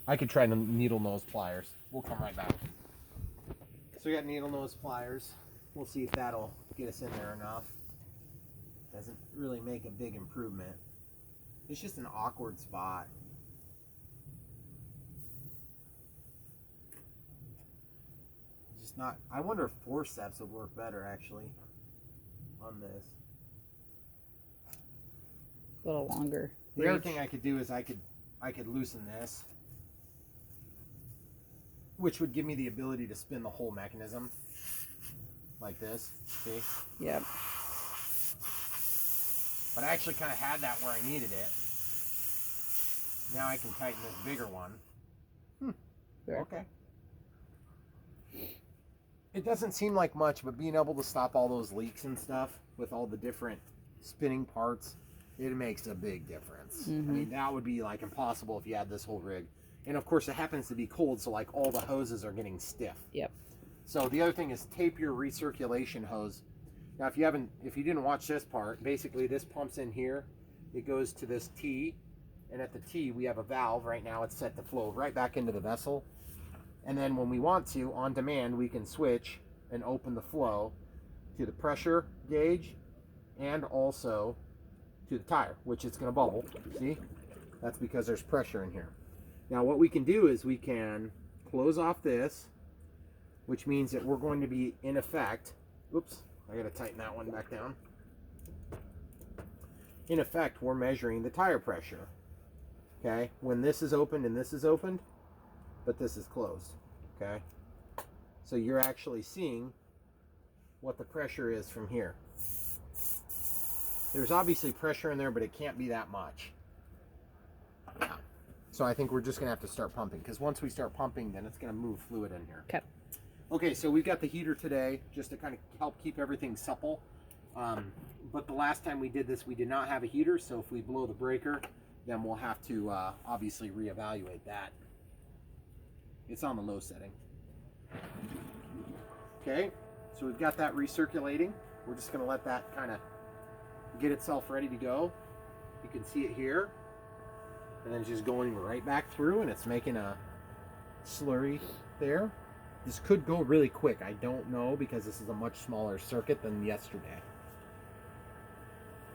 I could try needle nose pliers. We'll come right back. So we got needle nose pliers. We'll see if that'll get us in there enough. Doesn't really make a big improvement. It's just an awkward spot. Just not, I wonder if forceps would work better actually on this. A little longer. The other thing I could do is I could loosen this, which would give me the ability to spin the whole mechanism like this. See? Yep. But I actually kind of had that where I needed it. Now I can tighten this bigger one. Okay. It doesn't seem like much, but being able to stop all those leaks and stuff with all the different spinning parts, it makes a big difference. I mean, that would be like impossible if you had this whole rig. And of course it happens to be cold, so like all the hoses are getting stiff. Yep. So the other thing is tape your recirculation hose. Now if you didn't watch this part, basically this pumps in here, it goes to this T, and at the T we have a valve. Right now it's set to flow right back into the vessel. And then when we want to, on demand, we can switch and open the flow to the pressure gauge and also to the tire, which it's going to bubble. See? That's because there's pressure in here. Now what we can do is we can close off this, which means that we're going to be in effect, oops, I got to tighten that one back down. In effect, we're measuring the tire pressure. Okay? When this is opened and this is opened, but this is closed. Okay? So you're actually seeing what the pressure is from here. There's obviously pressure in there, but it can't be that much. So I think we're just gonna have to start pumping, because once we start pumping, then it's gonna move fluid in here. Okay. Okay, so we've got the heater today just to kind of help keep everything supple. But the last time we did this, we did not have a heater, so if we blow the breaker, then we'll have to obviously reevaluate that. It's on the low setting. Okay, so we've got that recirculating. We're just gonna let that kind of get itself ready to go. You can see it here. And then it's just going right back through, and it's making a slurry there. This could go really quick. I don't know, because this is a much smaller circuit than yesterday.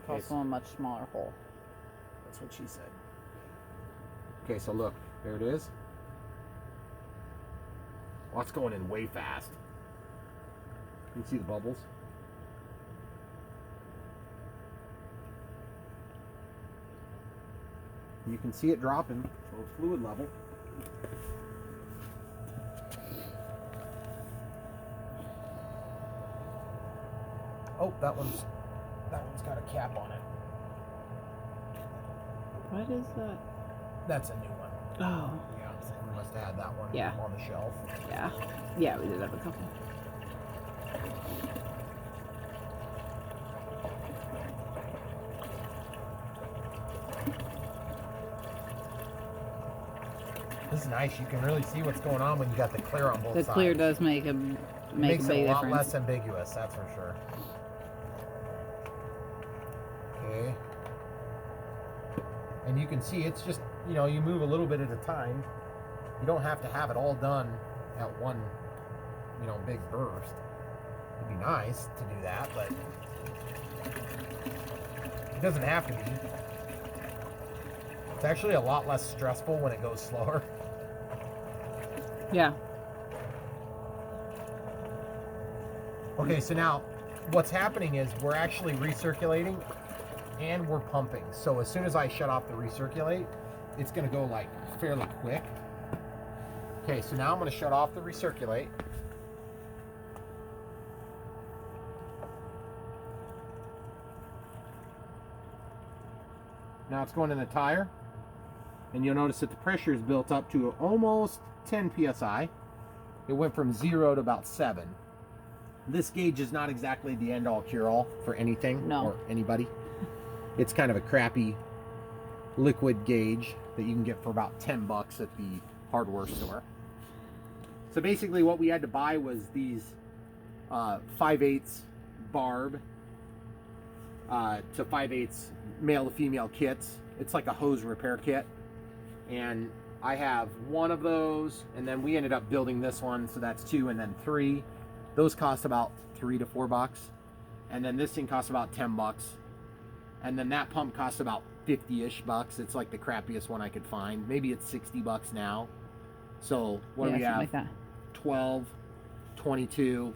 It's also a much smaller hole. That's what she said. Okay, so look, there it is. Well, it's going in way fast. You can see the bubbles. You can see it dropping, so it's fluid level. Oh, that one's got a cap on it. What is that? That's a new one. Oh. Yeah, we must have had that one Yeah. on the shelf. Yeah. Yeah, we did have a couple. This is nice. You can really see what's going on when you got the clear on both The sides. clear does make a Makes big it a lot difference. less ambiguous, that's for sure. Okay. And you can see it's just, you know, you move a little bit at a time. You don't have to have it all done at one, you know, big burst. It'd be nice to do that, but it doesn't have to be. It's actually a lot less stressful when it goes slower. Yeah. Okay, so now what's happening is we're actually recirculating and we're pumping. So as soon as I shut off the recirculate, it's gonna go like fairly quick. Okay, so now I'm gonna shut off the recirculate. Now it's going in the tire, and you'll notice that the pressure is built up to almost 10 psi. It went from 0 to about 7. This gauge is not exactly the end-all cure-all for anything or anybody. It's kind of a crappy liquid gauge that you can get for about 10 bucks at the hardware store. So basically what we had to buy was these 5/8 barb to 5/8 male to female kits. It's like a hose repair kit. And I have one of those, and then we ended up building this one, so that's 2 and then 3. Those cost about $3 to $4, and then this thing costs about 10 bucks, and then that pump costs about 50-ish bucks. It's like the crappiest one I could find. Maybe it's 60 bucks now. So what do we have? Like that. 12, 22,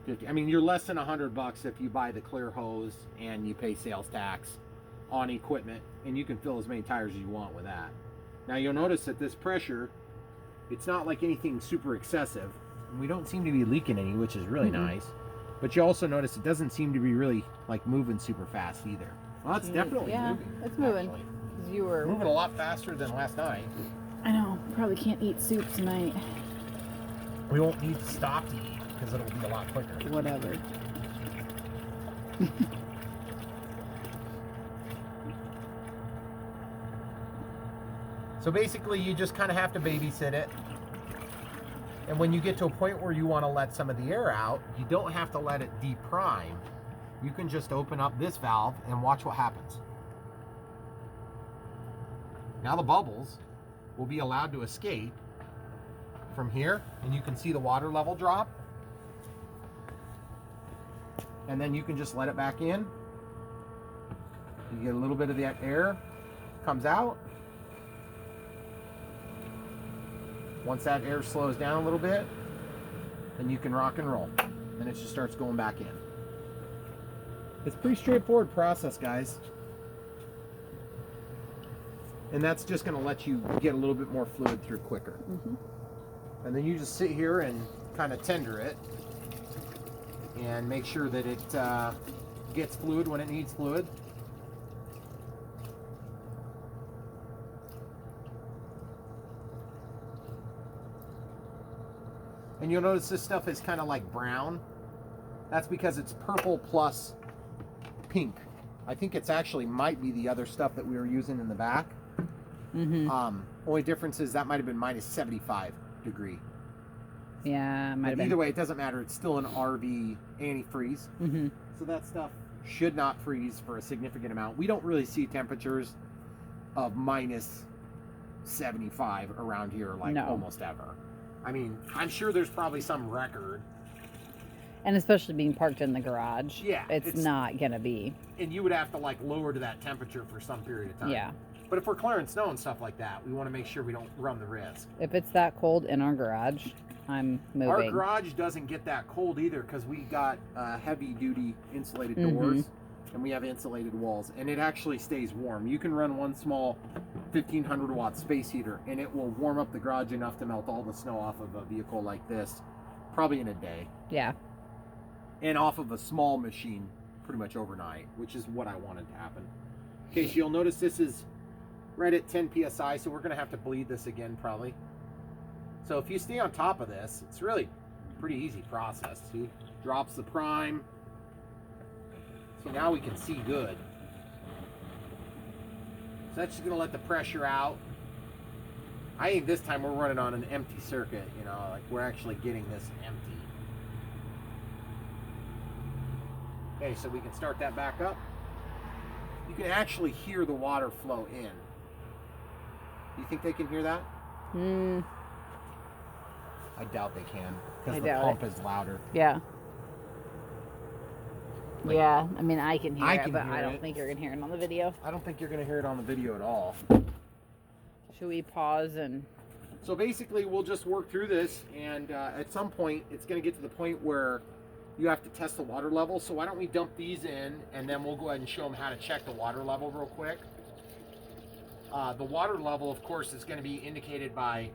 50. I mean, you're less than 100 bucks if you buy the clear hose and you pay sales tax on equipment, and you can fill as many tires as you want with that. Now you'll notice that this pressure, it's not like anything super excessive. We don't seem to be leaking any, which is really nice. But you also notice it doesn't seem to be really like moving super fast either. Well, it's definitely moving. It's moving. Actually. 'Cause you were Moving a lot faster than last night. I know. Probably can't eat soup tonight. We won't need to stop to eat because it'll be a lot quicker. Whatever. So basically you just kind of have to babysit it. And when you get to a point where you want to let some of the air out, you don't have to let it deprime. You can just open up this valve and watch what happens. Now the bubbles will be allowed to escape from here, and you can see the water level drop. And then you can just let it back in. You get a little bit of that air comes out. Once that air slows down a little bit, then you can rock and roll. Then it just starts going back in. It's a pretty straightforward process, guys. And that's just going to let you get a little bit more fluid through quicker. And then you just sit here and kind of tender it and make sure that it gets fluid when it needs fluid. And you'll notice this stuff is kind of like brown. That's because it's purple plus pink. I think it's actually might be the other stuff that we were using in the back. Only difference is that might have been minus 75 degree. Yeah, might have been. Either way, it doesn't matter. It's still an RV antifreeze. So that stuff should not freeze for a significant amount. We don't really see temperatures of minus 75 around here like almost ever. I mean, I'm sure there's probably some record. And especially being parked in the garage. Yeah. It's not going to be. And you would have to like lower to that temperature for some period of time. Yeah. But if we're clearing snow and stuff like that, we want to make sure we don't run the risk. If it's that cold in our garage, I'm moving. Our garage doesn't get that cold either because we got heavy duty insulated doors and we have insulated walls, and it actually stays warm. You can run one small 1500 watt space heater and it will warm up the garage enough to melt all the snow off of a vehicle like this probably in a day. Yeah. And off of a small machine pretty much overnight, which is what I wanted to happen. Okay, so you'll notice this is right at 10 psi, so we're going to have to bleed this again probably. So if you stay on top of this, it's really a pretty easy process. See, drops the prime. See, now we can see good. So that's just going to let the pressure out. I think this time we're running on an empty circuit, you know, like we're actually getting this empty. Okay, so we can start that back up. You can actually hear the water flow in. You think they can hear that? I doubt they can, because the pump is louder. Yeah. Like, yeah, I mean, I can hear it, but I don't think you're going to hear it on the video. I don't think you're going to hear it on the video at all. Should we pause and... So basically, we'll just work through this, and at some point, it's going to get to the point where you have to test the water level. So why don't we dump these in, and then we'll go ahead and show them how to check the water level real quick. The water level, of course, is going to be indicated by,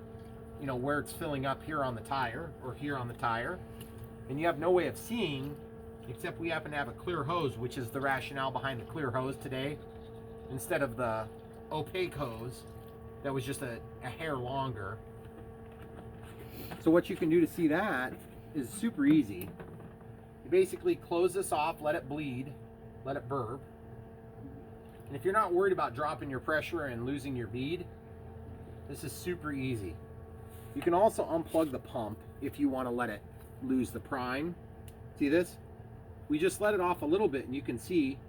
you know, where it's filling up here on the tire or here on the tire. And you have no way of seeing, except we happen to have a clear hose, which is the rationale behind the clear hose today, instead of the opaque hose that was just a hair longer. So what you can do to see that is super easy. You basically close this off, let it bleed, let it burp. And if you're not worried about dropping your pressure and losing your bead, this is super easy. You can also unplug the pump if you want to let it lose the prime. See this? We just let it off a little bit and you can see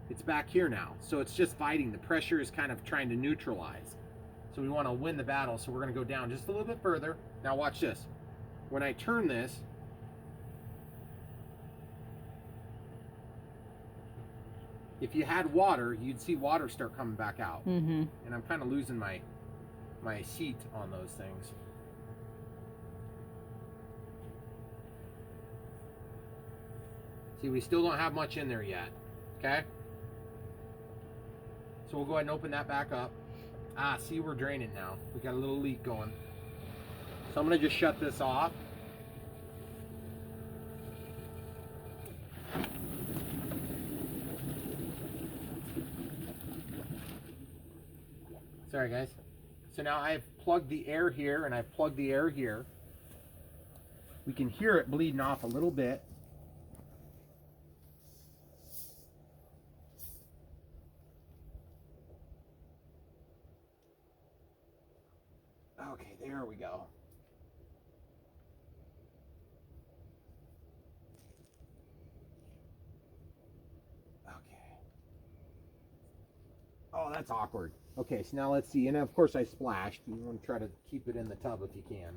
it's back here now. So it's just fighting. The pressure is kind of trying to neutralize. So we want to win the battle. So we're going to go down just a little bit further. Now watch this. When I turn this, if you had water, you'd see water start coming back out. And I'm kind of losing my seat on those things. See, we still don't have much in there yet. Okay? So we'll go ahead and open that back up. Ah, see, we're draining now. We got a little leak going. So I'm going to just shut this off. Sorry guys. So now I've plugged the air here and I've plugged the air here. We can hear it bleeding off a little bit. Okay, there we go. Okay. Oh, that's awkward. Okay, so now let's see. And of course I splashed. You want to try to keep it in the tub if you can.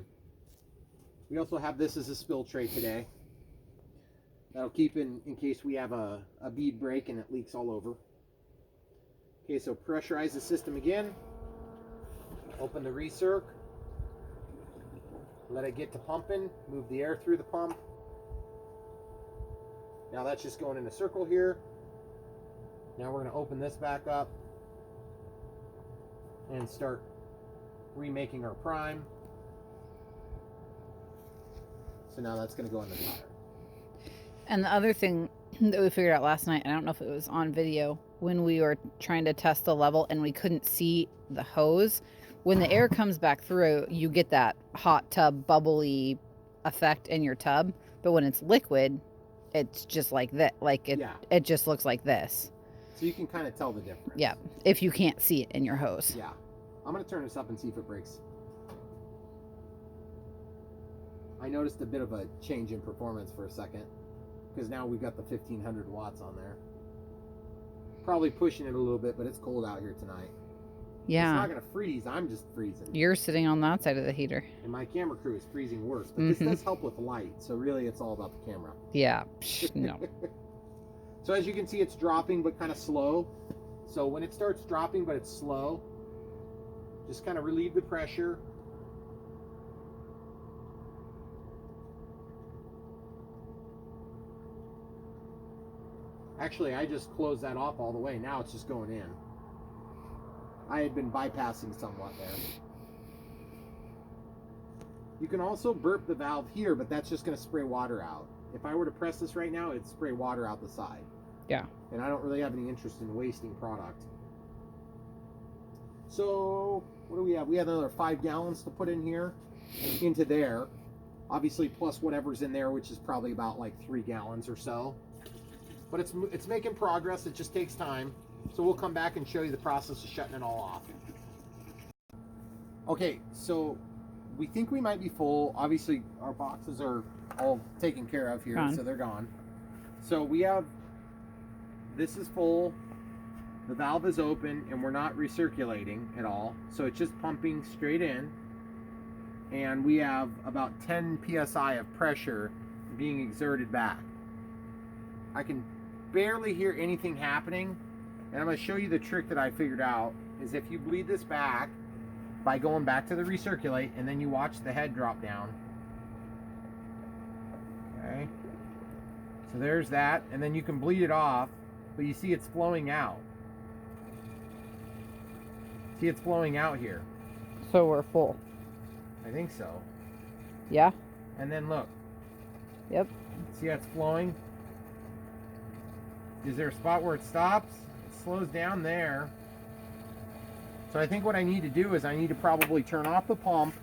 We also have this as a spill tray today. That'll keep in case we have a bead break and it leaks all over. Okay, so pressurize the system again. Open the recirc. Let it get to pumping. Move the air through the pump. Now that's just going in a circle here. Now we're going to open this back up and start remaking our prime. So now that's going to go in the tire. And the other thing that we figured out last night, I don't know if it was on video, when we were trying to test the level and we couldn't see the hose, when the air comes back through, you get that hot tub bubbly effect in your tub, but when it's liquid, it's just like that. Like it, Yeah. it just looks like this. So you can kind of tell the difference. Yeah, if you can't see it in your hose. Yeah. I'm going to turn this up and see if it breaks. I noticed a bit of a change in performance for a second, because now we've got the 1500 watts on there. Probably pushing it a little bit, but it's cold out here tonight. Yeah. It's not going to freeze. I'm just freezing. You're sitting on that side of the heater. And my camera crew is freezing worse. But this does help with light. So really, it's all about the camera. Yeah. Psh, no. So as you can see, it's dropping, but kind of slow. So when it starts dropping, but it's slow, just kind of relieve the pressure. Actually, I just closed that off all the way. Now it's just going in. I had been bypassing somewhat there. You can also burp the valve here, but that's just going to spray water out. If I were to press this right now, it'd spray water out the side. Yeah. And I don't really have any interest in wasting product. So, what do we have? We have another 5 gallons to put in here, into there. Obviously, plus whatever's in there, which is probably about like 3 gallons or so. But it's making progress. It just takes time. So we'll come back and show you the process of shutting it all off. Okay, so we think we might be full. Obviously, our boxes are all taken care of here, so they're gone. So we have, this is full. The valve is open, and we're not recirculating at all. So it's just pumping straight in. And we have about 10 psi of pressure being exerted back. I can barely hear anything happening. And I'm going to show you the trick that I figured out, is if you bleed this back by going back to the recirculate, and then you watch the head drop down. Okay. So there's that, and then you can bleed it off, but you see it's flowing out. See, it's flowing out here. So we're full. I think so. Yeah. And then look. Yep. See how it's flowing? Is there a spot where it stops? Slows down there. So I think what I need to do is I need to probably turn off the pump.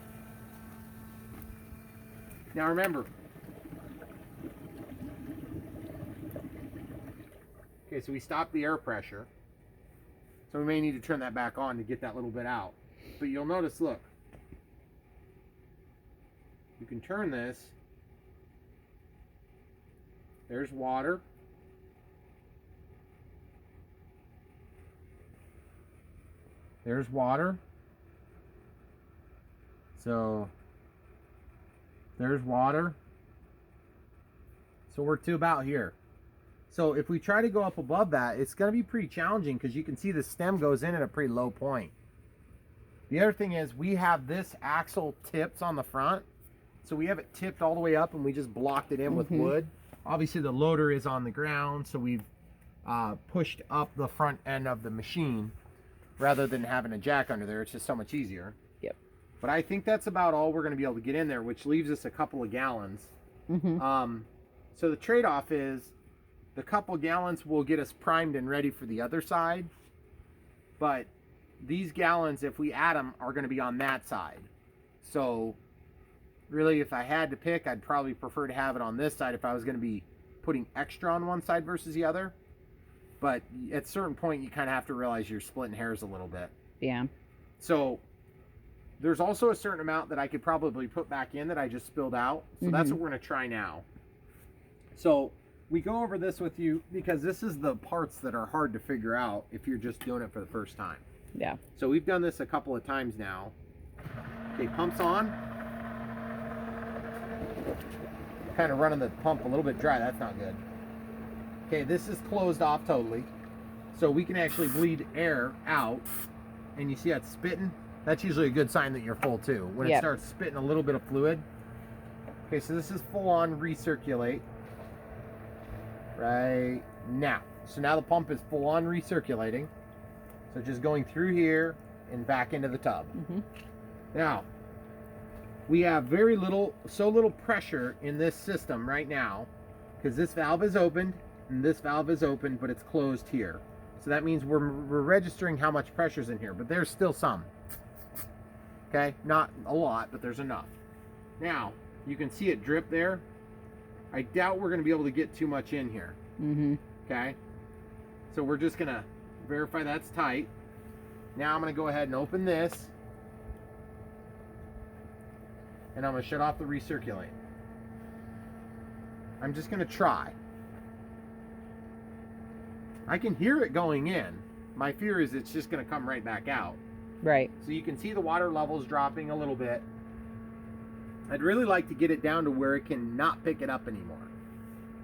Now remember. Okay, so we stopped the air pressure. So we may need to turn that back on to get that little bit out. But you'll notice, look. You can turn this. There's water. There's water. So there's water. So we're to about here. So if we try to go up above that, it's going to be pretty challenging, because you can see the stem goes in at a pretty low point. The other thing is we have this axle tips on the front. So we have it tipped all the way up, and we just blocked it in with wood. Obviously the loader is on the ground, so we've pushed up the front end of the machine. Rather than having a jack under there, it's just so much easier. Yep. But I think that's about all we're going to be able to get in there, which leaves us a couple of gallons. So the trade-off is the couple gallons will get us primed and ready for the other side. But these gallons, if we add them, are going to be on that side. So really, if I had to pick, I'd probably prefer to have it on this side if I was going to be putting extra on one side versus the other. But at a certain point, you kind of have to realize you're splitting hairs a little bit. Yeah. So there's also a certain amount that I could probably put back in that I just spilled out. So that's what we're going to try now. So we go over this with you because this is the parts that are hard to figure out if you're just doing it for the first time. Yeah. So we've done this a couple of times now. Okay, pump's on. Kind of running the pump a little bit dry. That's not good. Okay, this is closed off totally. So we can actually bleed air out. And you see that spitting? That's usually a good sign that you're full too. When it starts spitting a little bit of fluid. Okay, so this is full on recirculate. Right now. So now the pump is full on recirculating. So just going through here and back into the tub. Now, we have very little, so little pressure in this system right now, because this valve is opened and this valve is open, but it's closed here. So that means we're registering how much pressure's in here, but there's still some. Okay, not a lot, but there's enough. Now, You can see it drip there. I doubt we're going to be able to get too much in here. Okay. So we're just going to verify that's tight. Now I'm going to go ahead and open this. And I'm going to shut off the recirculate. I'm just going to try. I can hear it going in. My fear is it's just going to come right back out. Right. So you can see the water levels dropping a little bit. I'd really like to get it down to where it can not pick it up anymore.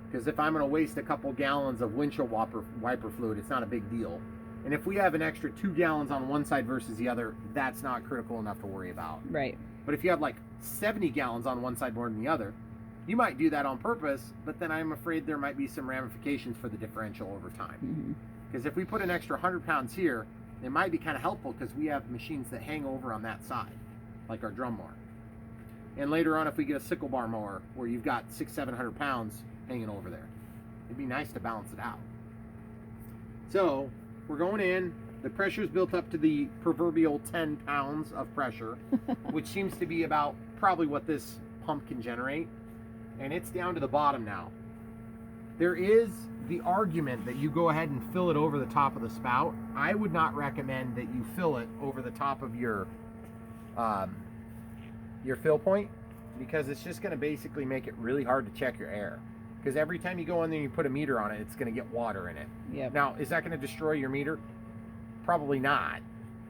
Because if I'm going to waste a couple gallons of windshield wiper fluid, it's not a big deal. And if we have an extra 2 gallons on one side versus the other, that's not critical enough to worry about. Right. But if you have like 70 gallons on one side more than the other, you might do that on purpose, but then I'm afraid there might be some ramifications for the differential over time. Because if we put an extra 100 pounds here, it might be kind of helpful because we have machines that hang over on that side, like our drum mower. And later on, if we get a sickle bar mower where you've got 600-700 pounds hanging over there, it'd be nice to balance it out. So we're going in. The pressure's built up to the proverbial 10 pounds of pressure, which seems to be about probably what this pump can generate. And it's down to the bottom now. There is the argument that you go ahead and fill it over the top of the spout. I would not recommend that you fill it over the top of your fill point, because it's just going to basically make it really hard to check your air. Because every time you go in there and you put a meter on it, it's going to get water in it. Yep. Now, is that going to destroy your meter? Probably not,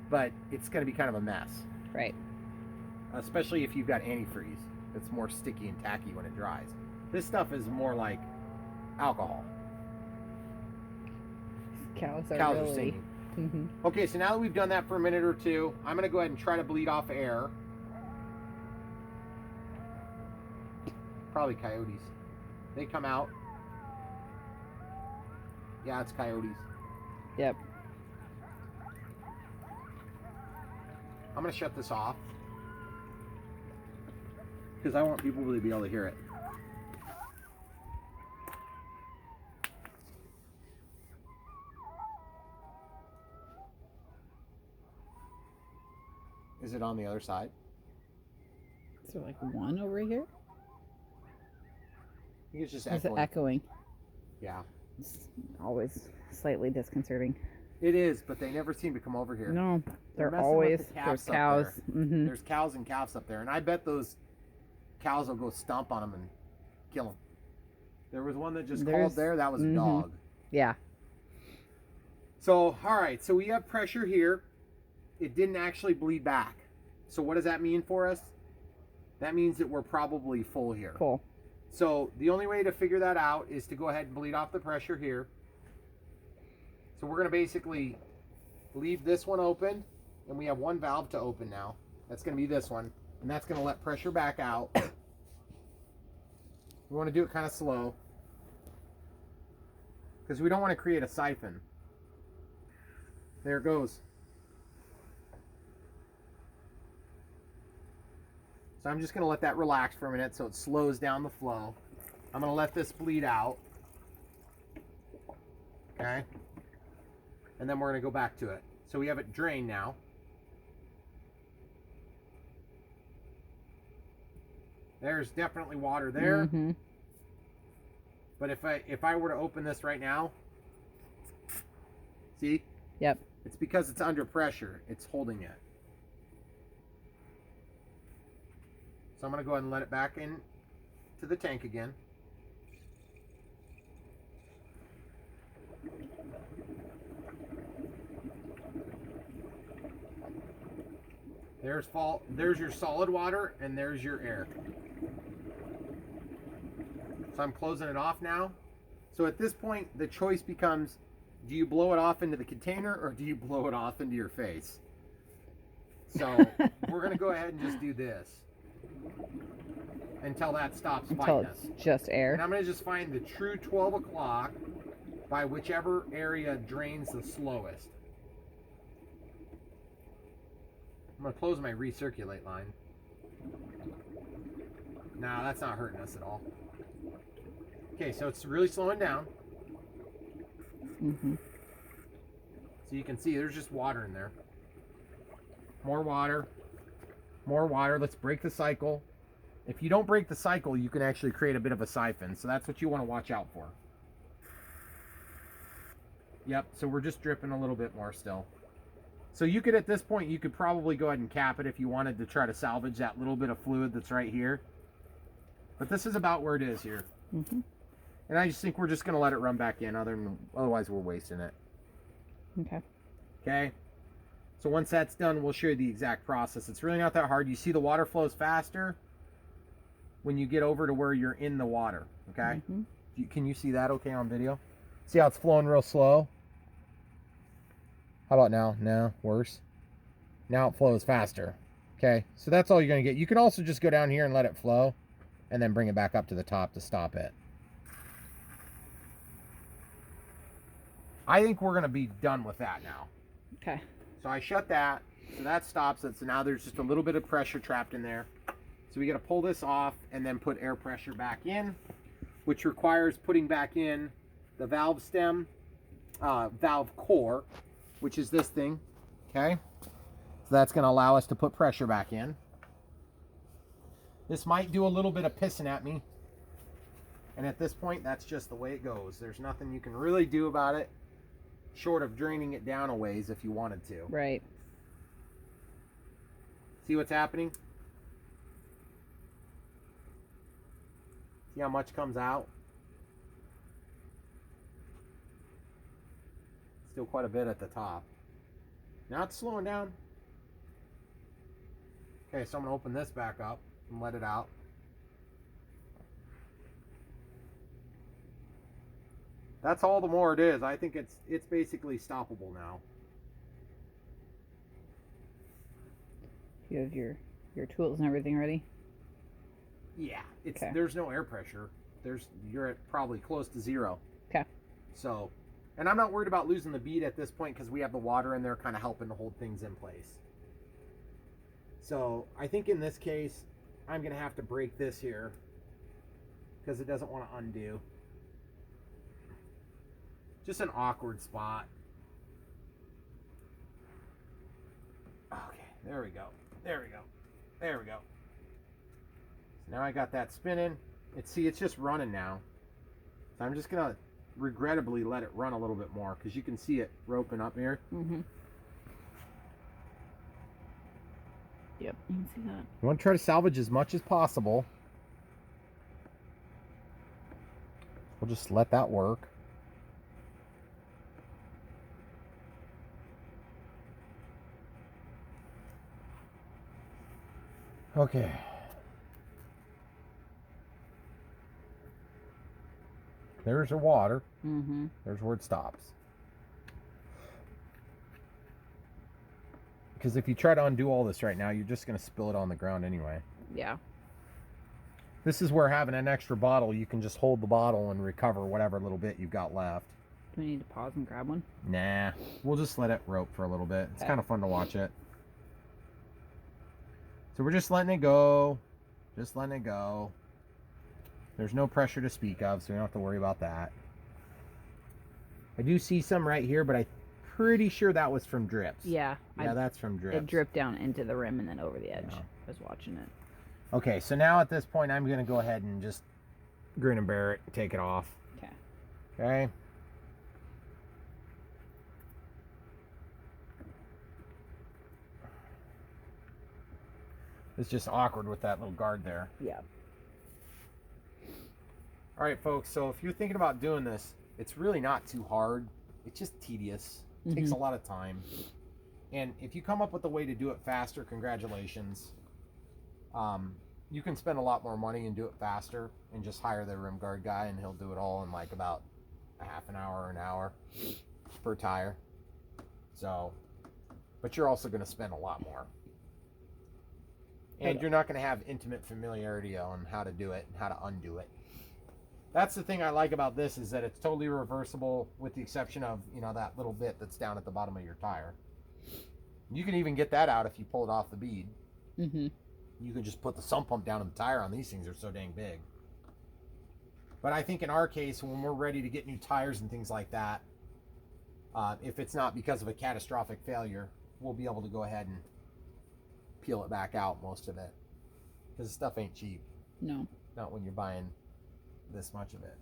but it's going to be kind of a mess. Right. Especially if you've got antifreeze. It's more sticky and tacky when it dries. This stuff is more like alcohol. Cows are Cows are really... singing. Okay, so now that we've done that for a minute or two, I'm going to go ahead and try to bleed off air. Probably coyotes. They come out. Yeah, it's coyotes. Yep. I'm going to shut this off because I want people to be able to hear it. Is it on the other side? Is there like one over here? I think it's just Is it echoing. echoing? Yeah. It's always slightly disconcerting. It is, but they never seem to come over here. No, They're they're messing with always, the there's calves up cows. there. There's cows and calves up there, and I bet those cows will go stomp on them and kill them. There was one that just called there. That was a dog. Yeah. So, all right. So we have pressure here. It didn't actually bleed back. So what does that mean for us? That means that we're probably full here. Full. So the only way to figure that out is to go ahead and bleed off the pressure here. So we're going to basically leave this one open, and we have one valve to open now. That's going to be this one, and that's going to let pressure back out. We want to do it kind of slow because we don't want to create a siphon. There it goes. So I'm just going to let that relax for a minute so it slows down the flow. I'm going to let this bleed out. Okay. And then we're going to go back to it. So we have it drained now. There's definitely water there. But if I were to open this right now, see? Yep. It's because it's under pressure. It's holding it. So I'm going to go ahead and let it back in to the tank again. There's your solid water, and there's your air. So I'm closing it off now. So at this point, the choice becomes, do you blow it off into the container or do you blow it off into your face? So we're going to go ahead and just do this until that stops fighting us. It's just air. And I'm going to just find the true 12 o'clock by whichever area drains the slowest. I'm going to close my recirculate line. No, that's not hurting us at all. Okay, so it's really slowing down. So you can see there's just water in there. More water. More water. Let's break the cycle. If you don't break the cycle, you can actually create a bit of a siphon. So that's what you want to watch out for. Yep, so we're just dripping a little bit more still. So you could, at this point, you could probably go ahead and cap it if you wanted to try to salvage that little bit of fluid that's right here. But this is about where it is here. Mm-hmm. And I just think we're just going to let it run back in, otherwise we're wasting it. Okay. Okay. So once that's done, we'll show you the exact process. It's really not that hard. You see the water flows faster when you get over to where you're in the water. Okay. Mm-hmm. Can you see that okay on video? See how it's flowing real slow? How about now? No, worse. Now it flows faster. Okay, so that's all you're going to get. You can also just go down here and let it flow and then bring it back up to the top to stop it. I think we're going to be done with that now. Okay. So I shut that, so that stops it. So now there's just a little bit of pressure trapped in there. So we got to pull this off and then put air pressure back in, which requires putting back in the valve stem, valve core, which is this thing. Okay, so that's going to allow us to put pressure back in. This might do a little bit of pissing at me, and at this point that's just the way it goes. There's nothing you can really do about it short of draining it down a ways if you wanted to. Right. See what's happening? See how much comes out? Still quite a bit at the top. Now it's slowing down. Okay, so I'm gonna open this back up and let it out. That's all the more it is. I think it's basically stoppable now. You have your tools and everything ready? Yeah, it's Okay. There's no air pressure. You're at probably close to zero. Okay. So, and I'm not worried about losing the bead at this point because we have the water in there kind of helping to hold things in place. So I think in this case, I'm going to have to break this here because it doesn't want to undo. Just an awkward spot. Okay, there we go. There we go. There we go. So now I got that spinning. It's just running now. So I'm just going to regrettably let it run a little bit more because you can see it roping up here. Mm-hmm. Yep, you can see that. You want to try to salvage as much as possible. We'll just let that work. Okay. There's the water. Mm-hmm. There's where it stops. Because if you try to undo all this right now, you're just going to spill it on the ground anyway. Yeah. This is where having an extra bottle, you can just hold the bottle and recover whatever little bit you've got left. Do we need to pause and grab one? Nah, we'll just let it rope for a little bit. It's Okay. kind of fun to watch it. So we're just letting it go. Just letting it go. There's no pressure to speak of, so we don't have to worry about that. I do see some right here, but I'm pretty sure that was from drips. Yeah. Yeah, that's from drips. It dripped down into the rim and then over the edge. Yeah. I was watching it. Okay, so now at this point, I'm going to go ahead and just grin and bear it and take it off. Okay. Okay. It's just awkward with that little guard there. Yeah. All right, folks, so if you're thinking about doing this, it's really not too hard. It's just tedious. It takes a lot of time. And if you come up with a way to do it faster, congratulations. You can spend a lot more money and do it faster and just hire the rim guard guy and he'll do it all in like about a half an hour or an hour per tire. So, but you're also going to spend a lot more. And you're not going to have intimate familiarity on how to do it and how to undo it. That's the thing I like about this is that it's totally reversible with the exception of, you know, that little bit that's down at the bottom of your tire. You can even get that out if you pull it off the bead. Mm-hmm. You can just put the sump pump down in the tire on these things. They're so dang big. But I think in our case, when we're ready to get new tires and things like that, if it's not because of a catastrophic failure, we'll be able to go ahead and peel it back out, most of it. Because the stuff ain't cheap. No. Not when you're buying this much of it.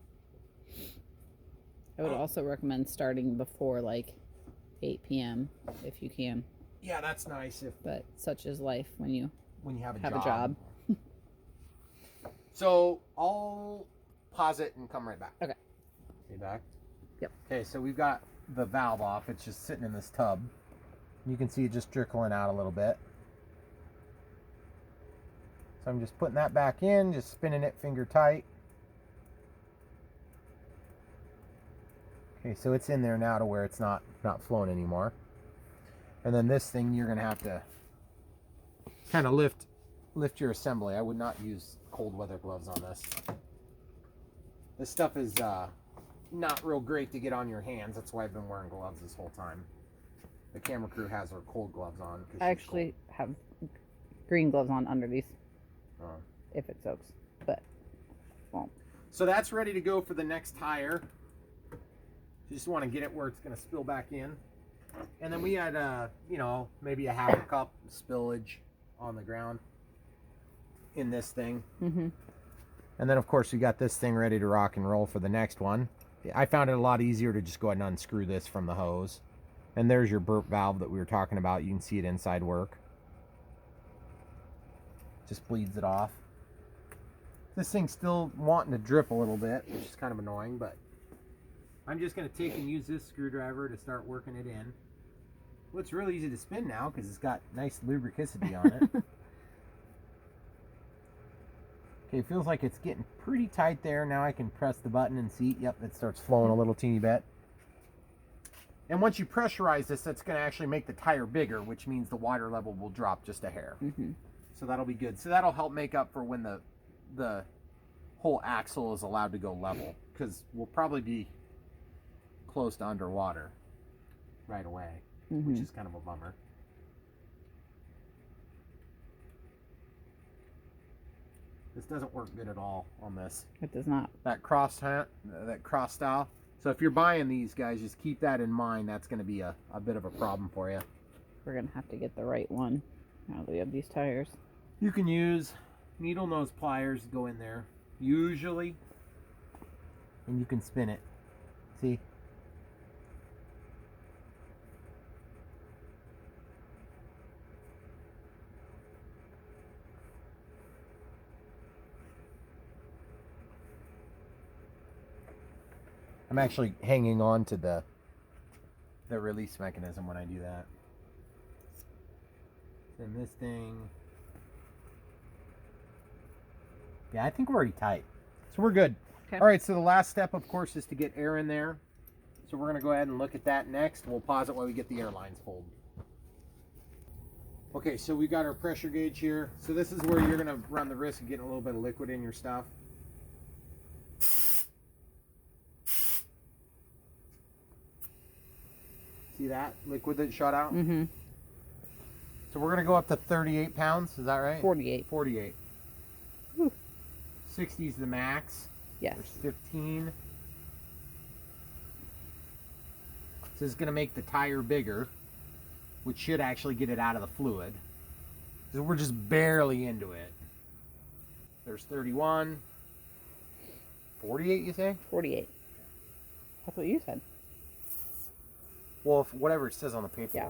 I would also recommend starting before like 8 p.m. if you can. Yeah, that's nice. But such is life when you have a job. So I'll pause it and come right back. Okay. You back? Yep. Okay, so we've got the valve off. It's just sitting in this tub. You can see it just trickling out a little bit. So I'm just putting that back in, just spinning it finger tight. Okay, so it's in there now to where it's not flowing anymore. And then this thing, you're gonna have to kind of lift your assembly. I would not use cold weather gloves on this. This stuff is not real great to get on your hands. That's why I've been wearing gloves this whole time. The camera crew has her cold gloves on. I actually have green gloves on under these. Oh. If it soaks, but won't. So that's ready to go for the next tire. You just want to get it where it's going to spill back in. And then we had, maybe a half a cup spillage on the ground in this thing. Mm-hmm. And then, of course, we got this thing ready to rock and roll for the next one. I found it a lot easier to just go ahead and unscrew this from the hose. And there's your burp valve that we were talking about. You can see it inside work. Just bleeds it off. This thing's still wanting to drip a little bit, which is kind of annoying, but I'm just going to take and use this screwdriver to start working it in. Well, it's really easy to spin now because it's got nice lubricity on it. Okay, it feels like it's getting pretty tight there. Now I can press the button and see, yep, it starts flowing a little teeny bit. And once you pressurize this, that's going to actually make the tire bigger, which means the water level will drop just a hair. Mm-hmm. So that'll be good. So that'll help make up for when the whole axle is allowed to go level, because we'll probably be close to underwater right away, Mm-hmm. which is kind of a bummer. This doesn't work good at all on this. It does not. That cross style. So if you're buying these, guys, just keep that in mind. That's going to be a bit of a problem for you. We're going to have to get the right one now that we have these tires. You can use needle nose pliers to go in there, usually, and you can spin it. See? I'm actually hanging on to the release mechanism when I do that. Then this thing. Yeah, I think we're already tight. So we're good. Okay. All right, so the last step, of course, is to get air in there. So we're going to go ahead and look at that next. We'll pause it while we get the air lines pulled. Okay, so we got our pressure gauge here. So this is where you're going to run the risk of getting a little bit of liquid in your stuff. See that liquid that shot out? Mm-hmm. So we're going to go up to 38 pounds. Is that right? 48. 48. Whew. 60 is the max. Yes. There's 15. So this is going to make the tire bigger, which should actually get it out of the fluid. So we're just barely into it. There's 31. 48, you say? 48. That's what you said. Well, if whatever it says on the paperwork. Yeah.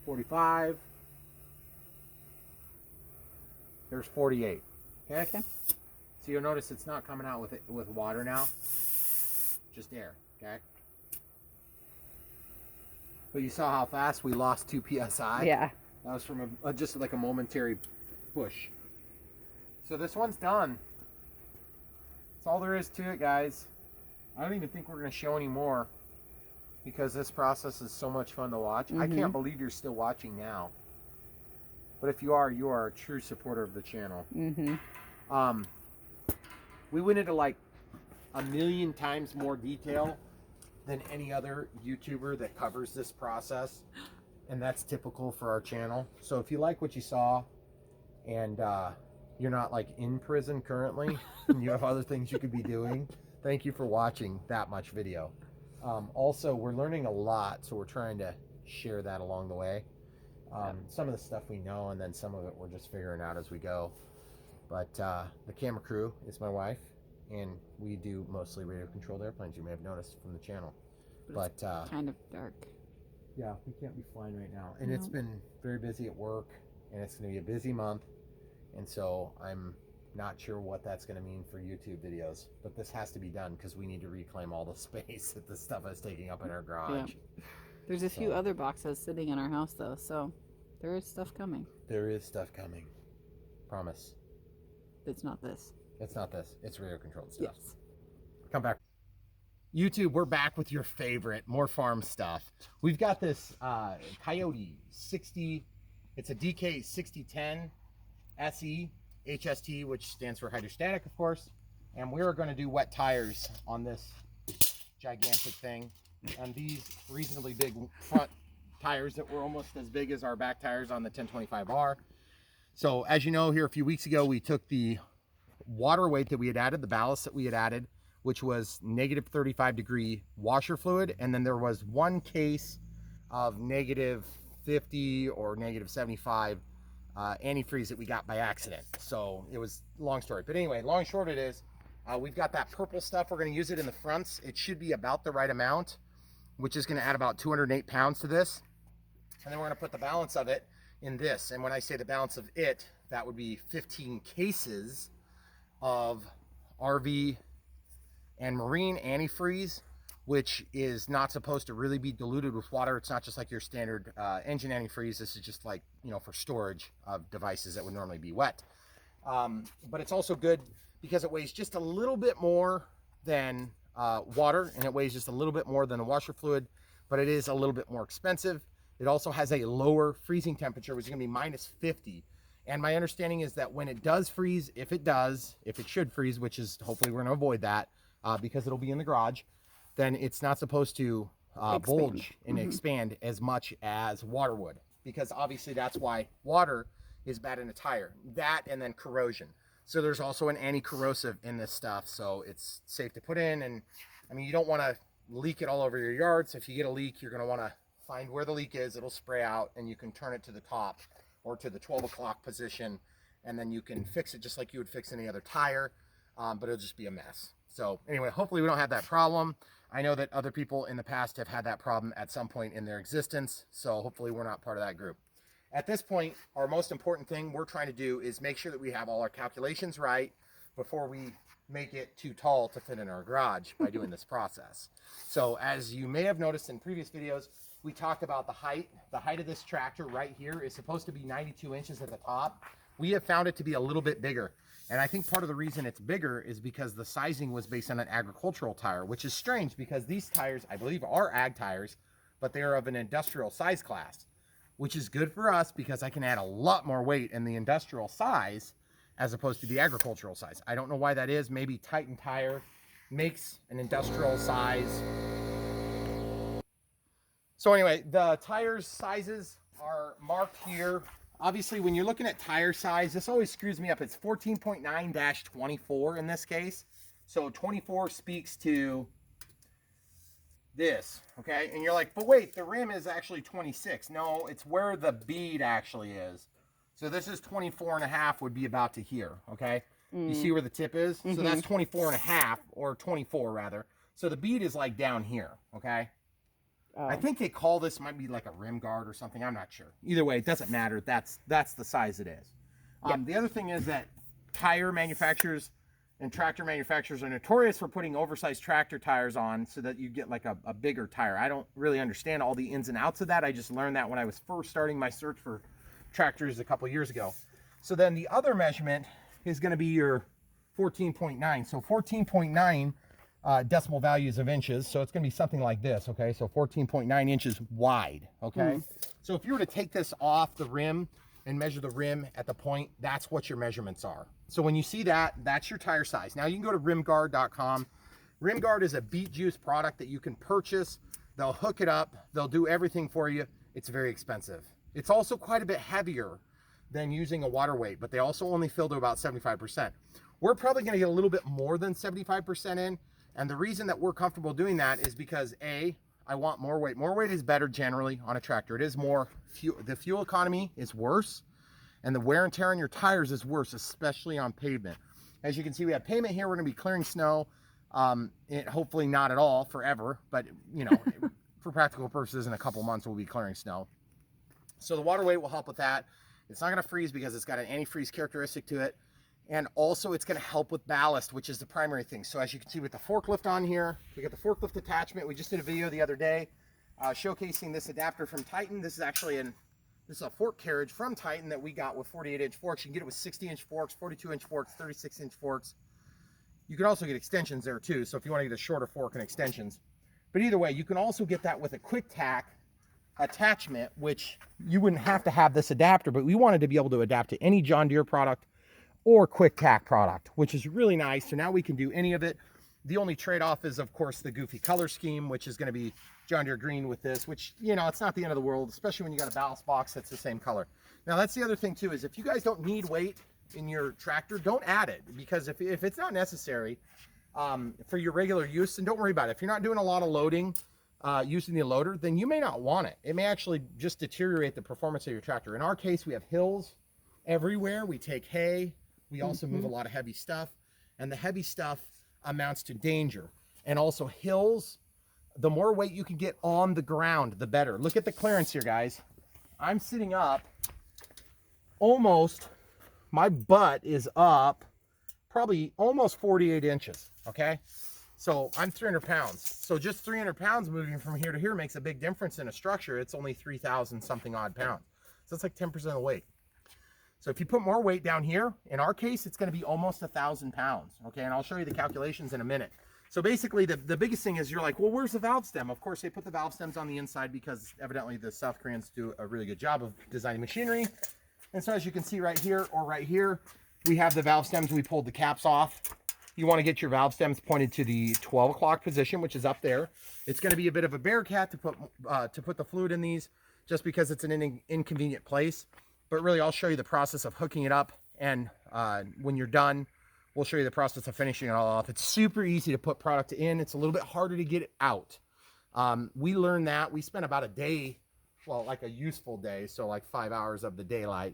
$45. There's 48. Okay? Okay. So you'll notice it's not coming out with water now. Just air. Okay? But you saw how fast we lost 2 psi. Yeah. That was from just like a momentary push. So this one's done. That's all there is to it, guys. I don't even think we're going to show any more because this process is so much fun to watch. I can't believe you're still watching now. But if you are a true supporter of the channel. Mm-hmm. We went into like a million times more detail than any other YouTuber that covers this process. And that's typical for our channel. So if you like what you saw and you're not like in prison currently and you have other things you could be doing, thank you for watching that much video. Also, we're learning a lot, so we're trying to share that along the way. Some of the stuff we know, and then some of it we're just figuring out as we go. But the camera crew is my wife, and we do mostly radio-controlled airplanes. You may have noticed from the channel. But kind of dark. Yeah, we can't be flying right now. And it's been very busy at work, and it's going to be a busy month. And so I'm not sure what that's going to mean for YouTube videos. But this has to be done because we need to reclaim all the space that this stuff is taking up in our garage. Yeah. There's a few other boxes sitting in our house, though, so there is stuff coming. There is stuff coming. Promise. It's not this. It's not this. It's radio-controlled stuff. Yes. Come back. YouTube, we're back with your favorite, more farm stuff. We've got this Kioti 60, it's a DK6010SE HST, which stands for hydrostatic, of course. And we're going to do wet tires on this gigantic thing. And these reasonably big front tires that were almost as big as our back tires on the 1025R. So as you know, here a few weeks ago, we took the water weight that we had added, the ballast that we had added, which was negative 35-degree washer fluid. And then there was one case of negative 50 or negative 75 antifreeze that we got by accident. So it was a long story. But anyway, long and short it is, we've got that purple stuff. We're going to use it in the fronts. It should be about the right amount, which is going to add about 208 pounds to this. And then we're going to put the balance of it in this. And when I say the balance of it, that would be 15 cases of RV and marine antifreeze, which is not supposed to really be diluted with water. It's not just like your standard engine antifreeze. This is just like, you know, for storage of devices that would normally be wet. But it's also good because it weighs just a little bit more than water, and it weighs just a little bit more than a washer fluid, but it is a little bit more expensive. It also has a lower freezing temperature, which is going to be minus 50. And my understanding is that when it does freeze, if it should freeze, which is hopefully we're going to avoid that because it'll be in the garage, then it's not supposed to bulge and expand as much as water would, because obviously that's why water is bad in a tire. That and then corrosion. So there's also an anti-corrosive in this stuff, so it's safe to put in. And I mean, you don't want to leak it all over your yard. So if you get a leak, you're going to want to find where the leak is. It'll spray out, and you can turn it to the top or to the 12 o'clock position, and then you can fix it just like you would fix any other tire, but it'll just be a mess. So anyway, hopefully we don't have that problem. I know that other people in the past have had that problem at some point in their existence, so hopefully we're not part of that group. At this point, our most important thing we're trying to do is make sure that we have all our calculations right before we make it too tall to fit in our garage by doing this process. So as you may have noticed in previous videos, we talked about the height. The height of this tractor right here is supposed to be 92 inches at the top. We have found it to be a little bit bigger. And I think part of the reason it's bigger is because the sizing was based on an agricultural tire, which is strange because these tires, I believe, are ag tires, but they are of an industrial size class, which is good for us because I can add a lot more weight in the industrial size as opposed to the agricultural size. I don't know why that is. Maybe Titan Tire makes an industrial size. So anyway, the tires sizes are marked here. Obviously, when you're looking at tire size, this always screws me up. It's 14.9-24 in this case. So 24 speaks to this, okay? And you're like, but wait, the rim is actually 26. No, it's where the bead actually is. So this is 24.5 would be about to here, okay? You see where the tip is? So that's 24.5, or 24 rather. So the bead is like down here, okay? I think they call this, might be like a rim guard or something. I'm not sure. Either way, it doesn't matter. That's the size it is. The other thing is that tire manufacturers and tractor manufacturers are notorious for putting oversized tractor tires on so that you get like a bigger tire. I don't really understand all the ins and outs of that. I just learned that when I was first starting my search for tractors a couple years ago. So then the other measurement is going to be your 14.9. So 14.9 decimal values of inches. So it's going to be something like this, okay? So 14.9 inches wide, okay? So if you were to take this off the rim and measure the rim at the point, that's what your measurements are. So when you see that, that's your tire size. Now you can go to rimguard.com. Rimguard is a beet juice product that you can purchase. They'll hook it up. They'll do everything for you. It's very expensive. It's also quite a bit heavier than using a water weight, but they also only fill to about 75%. We're probably going to get a little bit more than 75% in, And the reason that we're comfortable doing that is because A, I want more weight. More weight is better generally on a tractor. It is more fuel. The fuel economy is worse, and the wear and tear on your tires is worse, especially on pavement. As you can see, we have pavement here. We're going to be clearing snow. Hopefully not at all forever, but you know, for practical purposes, in a couple months we'll be clearing snow. So the water weight will help with that. It's not going to freeze because it's got an antifreeze characteristic to it. And also it's going to help with ballast, which is the primary thing. So as you can see with the forklift on here, we got the forklift attachment. We just did a video the other day showcasing this adapter from Titan. This is actually this is a fork carriage from Titan that we got with 48-inch forks. You can get it with 60-inch forks, 42-inch forks, 36-inch forks. You can also get extensions there too. So if you want to get a shorter fork and extensions. But either way, you can also get that with a quick tack attachment, which you wouldn't have to have this adapter, but we wanted to be able to adapt to any John Deere product or quick tack product, which is really nice. So now we can do any of it. The only trade-off is, of course, the goofy color scheme, which is going to be John Deere green with this, which, you know, it's not the end of the world, especially when you got a ballast box that's the same color. Now, that's the other thing, too, is if you guys don't need weight in your tractor, don't add it, because if it's not necessary for your regular use, then don't worry about it. If you're not doing a lot of loading using the loader, then you may not want it. It may actually just deteriorate the performance of your tractor. In our case, we have hills everywhere. We take hay. We also move a lot of heavy stuff, and the heavy stuff amounts to danger. And also hills, the more weight you can get on the ground, the better. Look at the clearance here, guys. I'm sitting up almost, my butt is up probably almost 48 inches, okay? So I'm 300 pounds. So just 300 pounds moving from here to here makes a big difference in a structure. It's only 3,000 something odd pounds. So it's like 10% of the weight. So if you put more weight down here, in our case, it's going to be almost 1,000 pounds. Okay, and I'll show you the calculations in a minute. So basically, the biggest thing is you're like, well, where's the valve stem? Of course, they put the valve stems on the inside because evidently the South Koreans do a really good job of designing machinery. And so as you can see right here or right here, we have the valve stems. We pulled the caps off. You want to get your valve stems pointed to the 12 o'clock position, which is up there. It's going to be a bit of a bear cat to put the fluid in these, just because it's an inconvenient place. But really, I'll show you the process of hooking it up, and when you're done, we'll show you the process of finishing it all off. It's super easy to put product in. It's a little bit harder to get it out. We learned that. We spent about a day, well, like a useful day, so like 5 hours of the daylight,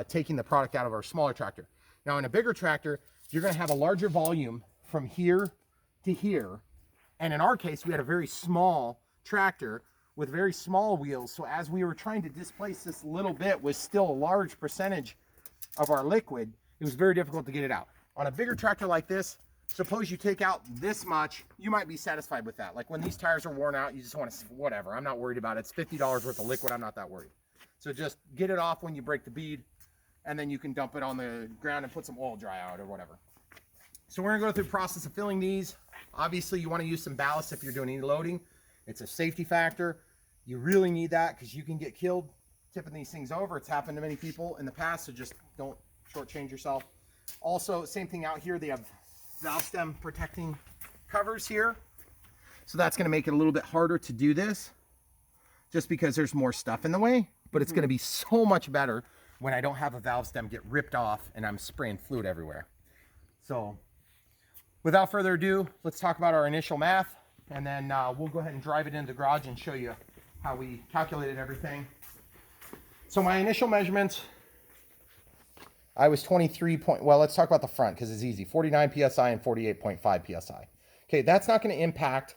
taking the product out of our smaller tractor. Now, in a bigger tractor, you're going to have a larger volume from here to here. And in our case, we had a very small tractor with very small wheels. So as we were trying to displace this little bit with still a large percentage of our liquid, it was very difficult to get it out. On a bigger tractor like this, suppose you take out this much, you might be satisfied with that. Like when these tires are worn out, you just want to, whatever, I'm not worried about it. It's $50 worth of liquid, I'm not that worried. So just get it off when you break the bead, and then you can dump it on the ground and put some oil dry out or whatever. So we're gonna go through the process of filling these. Obviously you wanna use some ballast if you're doing any loading. It's a safety factor. You really need that because you can get killed tipping these things over. It's happened to many people in the past, so just don't shortchange yourself. Also, same thing out here. They have valve stem protecting covers here. So that's gonna make it a little bit harder to do this just because there's more stuff in the way, but it's gonna be so much better when I don't have a valve stem get ripped off and I'm spraying fluid everywhere. So without further ado, let's talk about our initial math, and then we'll go ahead and drive it into the garage and show you how we calculated everything. So my initial measurements, I was 23 point, well, let's talk about the front because it's easy, 49 PSI and 48.5 PSI. Okay, that's not gonna impact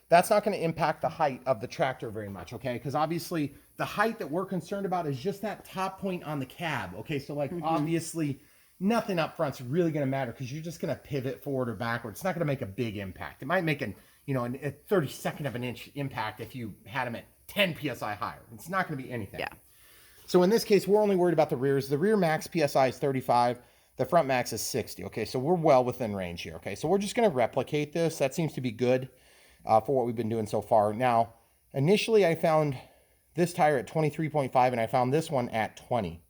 the height of the tractor very much, okay? Because obviously the height that we're concerned about is just that top point on the cab, okay? So like obviously nothing up front's really gonna matter because you're just gonna pivot forward or backward. It's not gonna make a big impact. It might make a 32nd of an inch impact if you had them at 10 PSI higher. It's not gonna be anything. Yeah. So in this case, we're only worried about the rears. The rear max PSI is 35. The front max is 60. Okay, so we're well within range here. Okay, so we're just gonna replicate this. That seems to be good for what we've been doing so far. Now, initially I found this tire at 23.5 and I found this one at 20.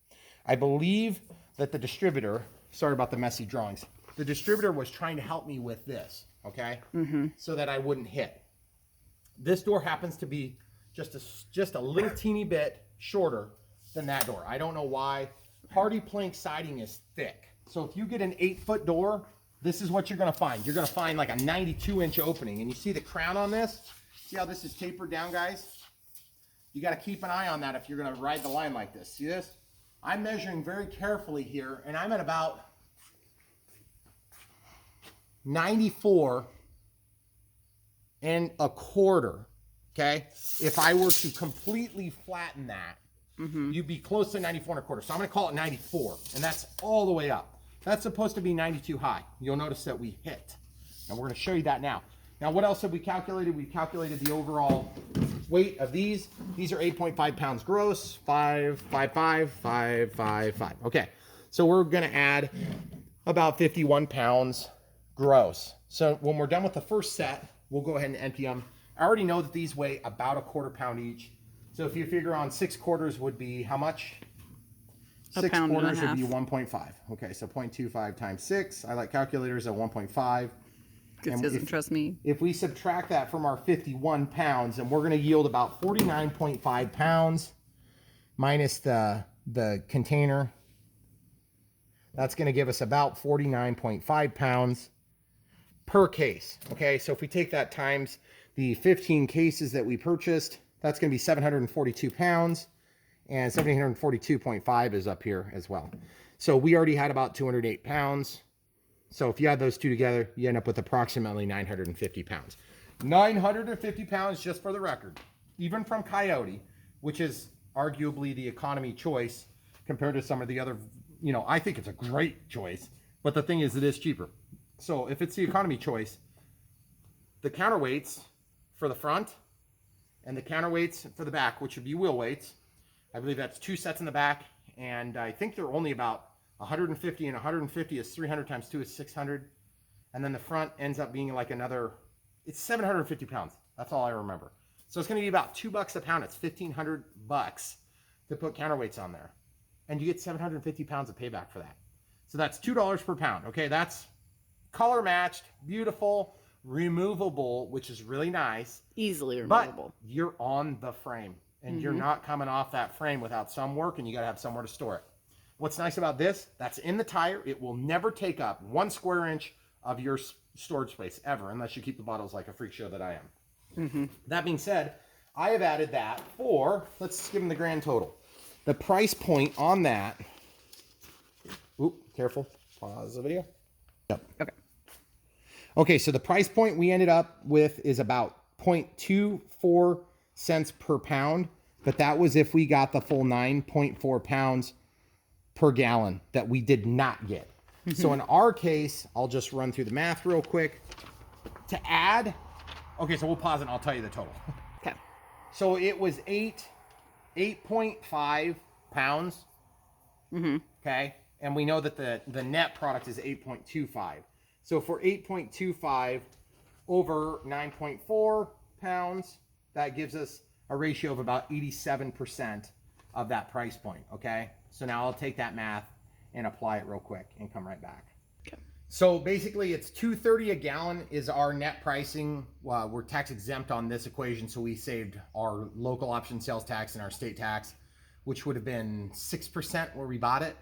I believe that the distributor, sorry about the messy drawings, the distributor was trying to help me with this, okay? So that I wouldn't hit. This door happens to be just a little teeny bit shorter than that door. I don't know why. Hardy plank siding is thick. So if you get an 8-foot door, this is what you're gonna find. You're gonna find like a 92-inch opening, and you see the crown on this? See how this is tapered down, guys? You gotta keep an eye on that if you're gonna ride the line like this. See this? I'm measuring very carefully here, and I'm at about 94 1/4, okay? If I were to completely flatten that, you'd be close to 94 1/4. So I'm gonna call it 94, and that's all the way up. That's supposed to be 92 high. You'll notice that we hit. And we're gonna show you that now. Now, what else have we calculated? We calculated the overall weight of these. These are 8.5 pounds gross, 555, 555. Okay, so we're gonna add about 51 pounds gross. So when we're done with the first set, we'll go ahead and empty them. I already know that these weigh about 1/4 pound each. So if you figure on 6 quarters would be how much? 6 quarters would be 1.5. Okay, so 0.25 times 6. I like calculators at 1.5. It doesn't trust me. If we subtract that from our 51 pounds, and we're going to yield about 49.5 pounds minus the container, that's going to give us about 49.5 pounds per case. Okay, so if we take that times the 15 cases that we purchased, that's going to be 742 pounds, and 742.5 is up here as well. So we already had about 208 pounds. So if you add those two together, you end up with approximately 950 pounds. 950 pounds, just for the record, even from Kioti, which is arguably the economy choice compared to some of the other, you know, I think it's a great choice, but the thing is, it is cheaper. So if it's the economy choice, the counterweights for the front and the counterweights for the back, which would be wheel weights, I believe that's 2 sets in the back, and I think they're only about 150, and 150 is 300 times 2 is 600. And then the front ends up being like another, it's 750 pounds. That's all I remember. So it's going to be about $2 a pound. It's $1,500 to put counterweights on there. And you get 750 pounds of payback for that. So that's $2 per pound. Okay, that's color matched, beautiful, removable, which is really nice. Easily removable. But you're on the frame, and you're not coming off that frame without some work, and you got to have somewhere to store it. What's nice about this, that's in the tire. It will never take up 1 square inch of your storage space ever, unless you keep the bottles like a freak show that I am. That being said, I have added that for, let's give them the grand total. The price point on that, oop, careful, pause the video. Yep. Okay. Okay, so the price point we ended up with is about 0.24 cents per pound, but that was if we got the full 9.4 pounds per gallon that we did not get. So in our case, I'll just run through the math real quick. To add, okay, so we'll pause it and I'll tell you the total. Okay. So it was 8.5 pounds. Okay, and we know that the net product is 8.25. So for 8.25 over 9.4 pounds, that gives us a ratio of about 87% of that price point. Okay, so now I'll take that math and apply it real quick and come right back. Okay. So basically it's $2.30 a gallon is our net pricing. We're tax exempt on this equation, so we saved our local option sales tax and our state tax, which would have been 6% where we bought it.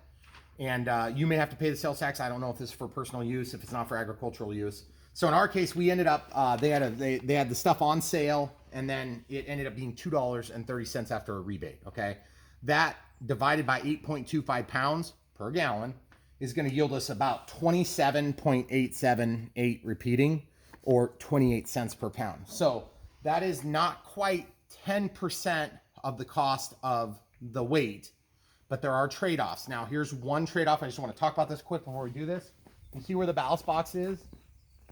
And you may have to pay the sales tax. I don't know if this is for personal use, if it's not for agricultural use. So in our case, we ended up, they had the stuff on sale, and then it ended up being $2.30 after a rebate, okay? That divided by 8.25 pounds per gallon is going to yield us about 27.878 repeating, or 28 cents per pound. So that is not quite 10% of the cost of the weight, but there are trade-offs. Now here's one trade-off. I just want to talk about this quick before we do this. You see where the ballast box is?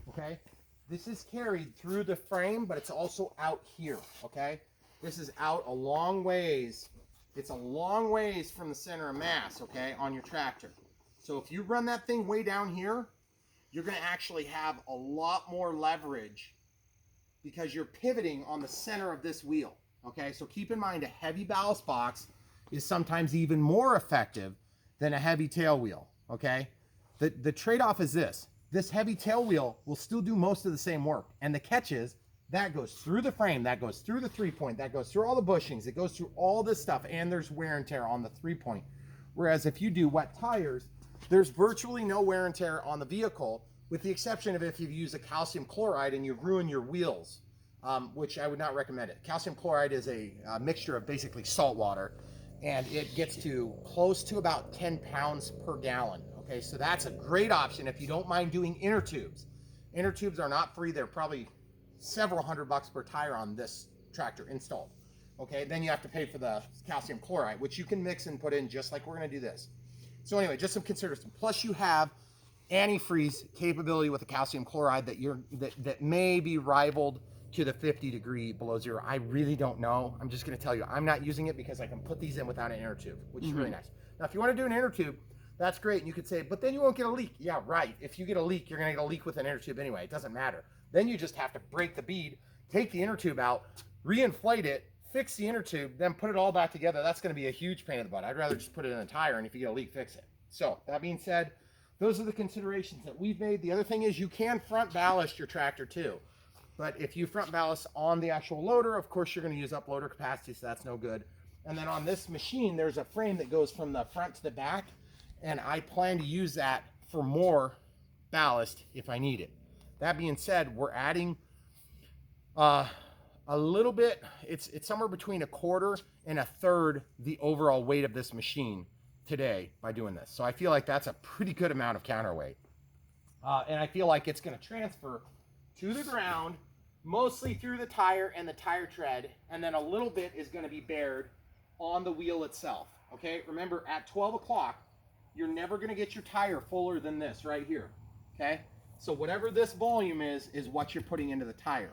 Okay. This is carried through the frame, but it's also out here, okay? This is out a long ways. It's a long ways from the center of mass, okay, on your tractor. So if you run that thing way down here, you're going to actually have a lot more leverage because you're pivoting on the center of this wheel, okay? So keep in mind, a heavy ballast box is sometimes even more effective than a heavy tail wheel, okay? The trade-off is this. This heavy tail wheel will still do most of the same work. And the catch is, that goes through the frame, that goes through the 3-point, that goes through all the bushings, it goes through all this stuff, and there's wear and tear on the 3-point. Whereas if you do wet tires, there's virtually no wear and tear on the vehicle, with the exception of if you use a calcium chloride and you ruin your wheels, which I would not recommend it. Calcium chloride is a mixture of basically salt water, and it gets to close to about 10 pounds per gallon. Okay, so that's a great option if you don't mind doing inner tubes. Inner tubes are not free. They're probably several $100 per tire on this tractor installed. Okay, then you have to pay for the calcium chloride, which you can mix and put in just like we're going to do this. So anyway, just some consideration. Plus you have antifreeze capability with the calcium chloride that may be rivaled to the 50 degree below zero. I really don't know. I'm just going to tell you, I'm not using it because I can put these in without an inner tube, which is really nice. Now, if you want to do an inner tube, that's great. And you could say, but then you won't get a leak. Yeah, right. If you get a leak, you're going to get a leak with an inner tube anyway. It doesn't matter. Then you just have to break the bead, take the inner tube out, reinflate it, fix the inner tube, then put it all back together. That's going to be a huge pain in the butt. I'd rather just put it in a tire, and if you get a leak, fix it. So that being said, those are the considerations that we've made. The other thing is you can front ballast your tractor too. But if you front ballast on the actual loader, of course, you're going to use up loader capacity, so that's no good. And then on this machine, there's a frame that goes from the front to the back, and I plan to use that for more ballast if I need it. That being said, we're adding a little bit. It's somewhere between 1/4 and 1/3 the overall weight of this machine today by doing this. So I feel like that's a pretty good amount of counterweight. And I feel like it's going to transfer to the ground, mostly through the tire and the tire tread, and then a little bit is going to be bared on the wheel itself. Okay, remember at 12 o'clock, you're never going to get your tire fuller than this right here. Okay, so whatever this volume is what you're putting into the tire.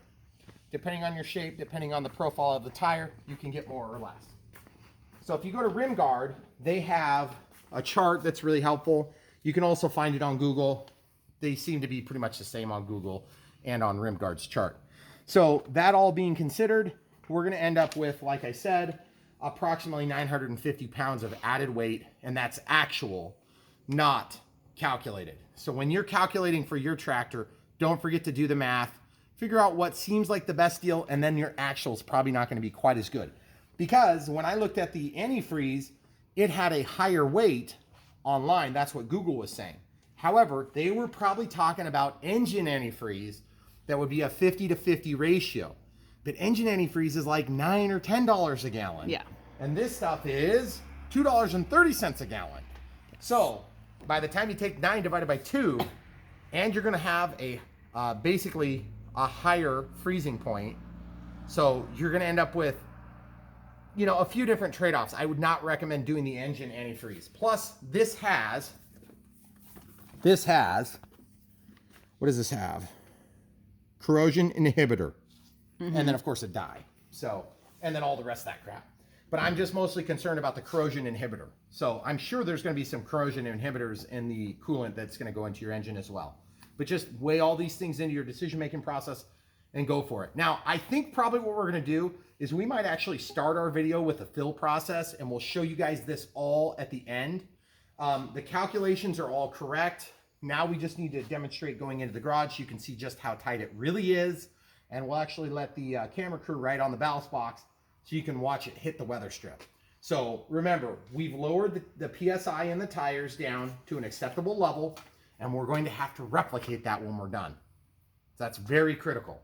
Depending on your shape, depending on the profile of the tire, you can get more or less. So if you go to RimGuard, they have a chart that's really helpful. You can also find it on Google. They seem to be pretty much the same on Google and on RimGuard's chart. So that all being considered, we're going to end up with, like I said, approximately 950 pounds of added weight, and that's actual, not calculated. So when you're calculating for your tractor, don't forget to do the math, figure out what seems like the best deal, and then your actual is probably not going to be quite as good. Because when I looked at the Antifreeze, it had a higher weight online. That's what Google was saying. However, they were probably talking about engine antifreeze that would be a 50-50 ratio. But engine antifreeze is like $9 or $10 a gallon. Yeah. And this stuff is $2.30 a gallon. So by the time you take 9 divided by 2, and you're going to have a basically a higher freezing point, so you're going to end up with, you know, a few different trade-offs. I would not recommend doing the engine antifreeze. Plus, this has, what does this have? Corrosion inhibitor. And then, of course, a dye. So, and then all the rest of that crap. But I'm just mostly concerned about the corrosion inhibitor. So I'm sure there's going to be some corrosion inhibitors in the coolant that's going to go into your engine as well. But just weigh all these things into your decision-making process and go for it. Now, I think probably what we're going to do is we might actually start our video with a fill process, and we'll show you guys this all at the end. The calculations are all correct. Now we just need to demonstrate going into the garage so you can see just how tight it really is. And we'll actually let the camera crew ride on the ballast box so you can watch it hit the weather strip. So remember, we've lowered the PSI in the tires down to an acceptable level, and we're going to have to replicate that when we're done. That's very critical.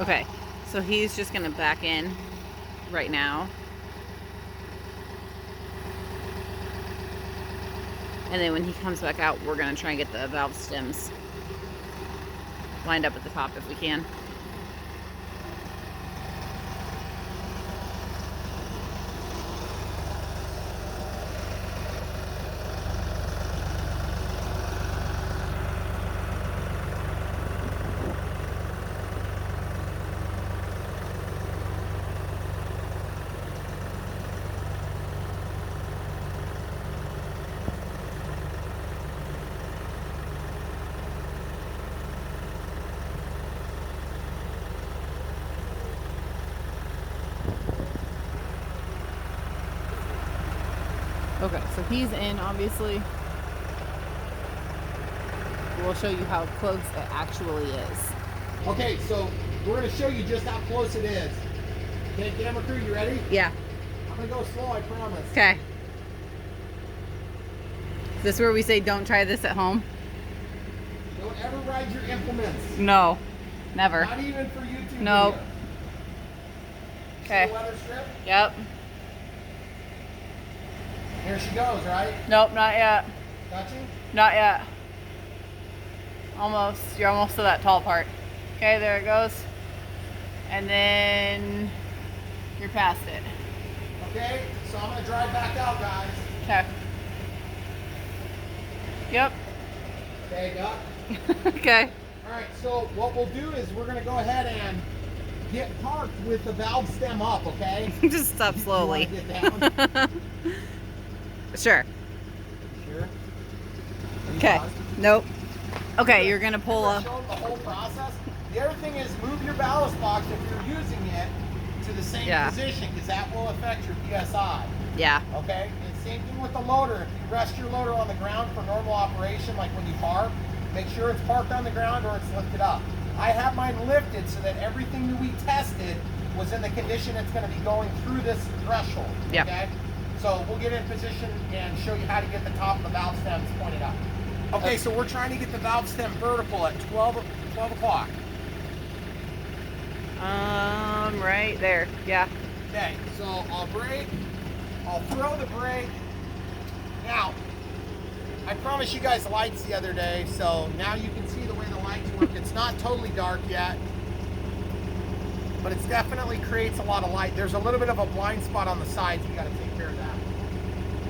Okay, so he's just gonna back in right now. And then when he comes back out, we're gonna try and get the valve stems lined up at the top if we can. Okay, so he's in, obviously. We'll show you how close it actually is. Okay, so we're going to show you just how close it is. Okay, camera crew, you ready? Yeah. I'm going to go slow, I promise. Okay. This is where we say don't try this at home? Don't ever ride your implements. No, never. Not even for YouTube. Nope. Okay. See the weather strip? Yep. Here she goes, right? Nope, not yet. Touching? Not yet. Almost. You're almost to that tall part. Okay, there it goes. And then you're past it. Okay, so I'm going to drive back out, guys. Okay. Yep. Okay, duck. Okay. All right, so what we'll do is we're going to go ahead and get parked with the valve stem up, okay? Just stop slowly. You wanna get down? Sure. Sure. Okay. Nope. Okay, you're gonna pull up. Show them the whole process. The other thing is move your ballast box if you're using it to the same position, because that will affect your PSI. Yeah. Okay. And same thing with the loader. If you rest your loader on the ground for normal operation, like when you park, make sure it's parked on the ground or it's lifted up. I have mine lifted so that everything that we tested was in the condition it's going to be going through this threshold. Yep. Okay. So we'll get in position and show you how to get the top of the valve stems pointed up. Okay, so we're trying to get the valve stem vertical at 12 o'clock. Right there. Yeah. Okay, so I'll brake. I'll throw the brake. Now, I promised you guys lights the other day, so now you can see the way the lights work. It's not totally dark yet, but it definitely creates a lot of light. There's a little bit of a blind spot on the sides. You got to take care of that.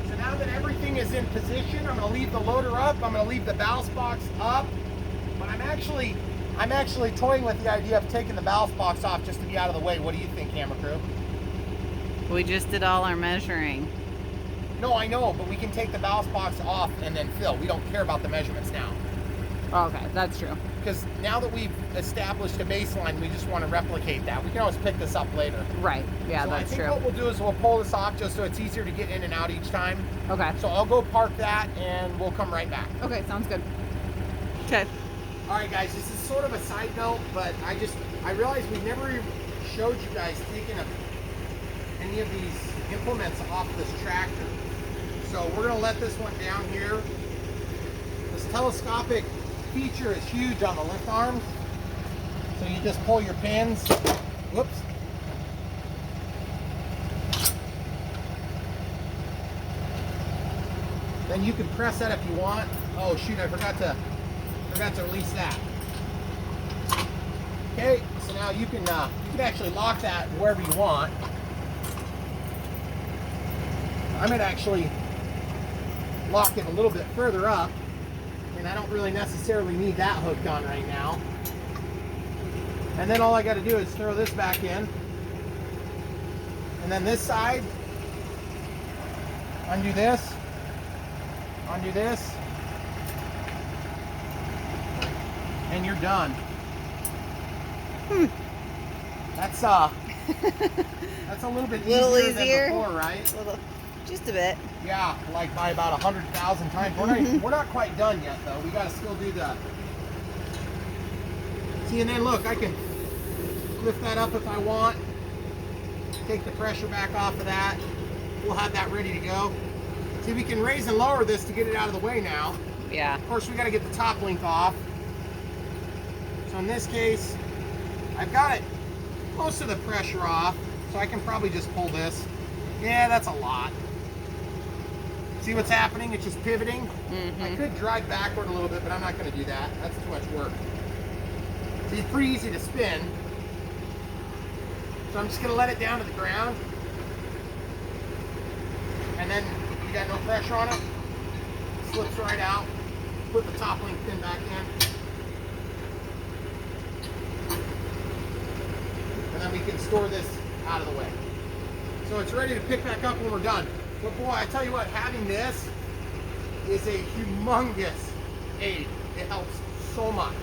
So now that everything is in position, I'm going to leave the loader up. I'm going to leave the ballast box up, but I'm actually toying with the idea of taking the ballast box off just to be out of the way. What do you think, camera crew? We just did all our measuring. No, I know, but we can take the ballast box off and then fill. We don't care about the measurements now. Okay, that's true. Because now that we've established a baseline, we just want to replicate that. We can always pick this up later. Right, yeah, so that's I think true. what we'll do is we'll pull this off just so it's easier to get in and out each time. Okay. So I'll go park that and we'll come right back. Okay, sounds good. Okay. All right, guys, this is sort of a side note, but I realized we've never even showed you guys taking any of these implements off this tractor. So we're going to let this one down here. This telescopic feature is huge on the lift arms. So you just pull your pins. Whoops. Then you can press that if you want. Oh shoot, I forgot to release that. Okay, so now you can actually lock that wherever you want. I'm going to actually lock it a little bit further up, and I don't really necessarily need that hooked on right now. And then all I got to do is throw this back in, and then this side, undo this, and you're done. That's that's a little bit easier than before, right? Just a bit. Yeah, like by about 100,000 times. We're not quite done yet, though. We got to still do the. See, and then look, I can lift that up if I want. Take the pressure back off of that. We'll have that ready to go. See, we can raise and lower this to get it out of the way now. Yeah. Of course, we got to get the top link off. So in this case, I've got it most of the pressure off, so I can probably just pull this. Yeah, that's a lot. See what's happening? It's just pivoting. I could drive backward a little bit, but I'm not going to do that. That's too much work. See, it's pretty easy to spin. So I'm just going to let it down to the ground. And then you got no pressure on it. Slips right out. Put the top link pin back in. And then we can store this out of the way. So it's ready to pick back up when we're done. But boy, I tell you what, having this is a humongous aid. It helps so much.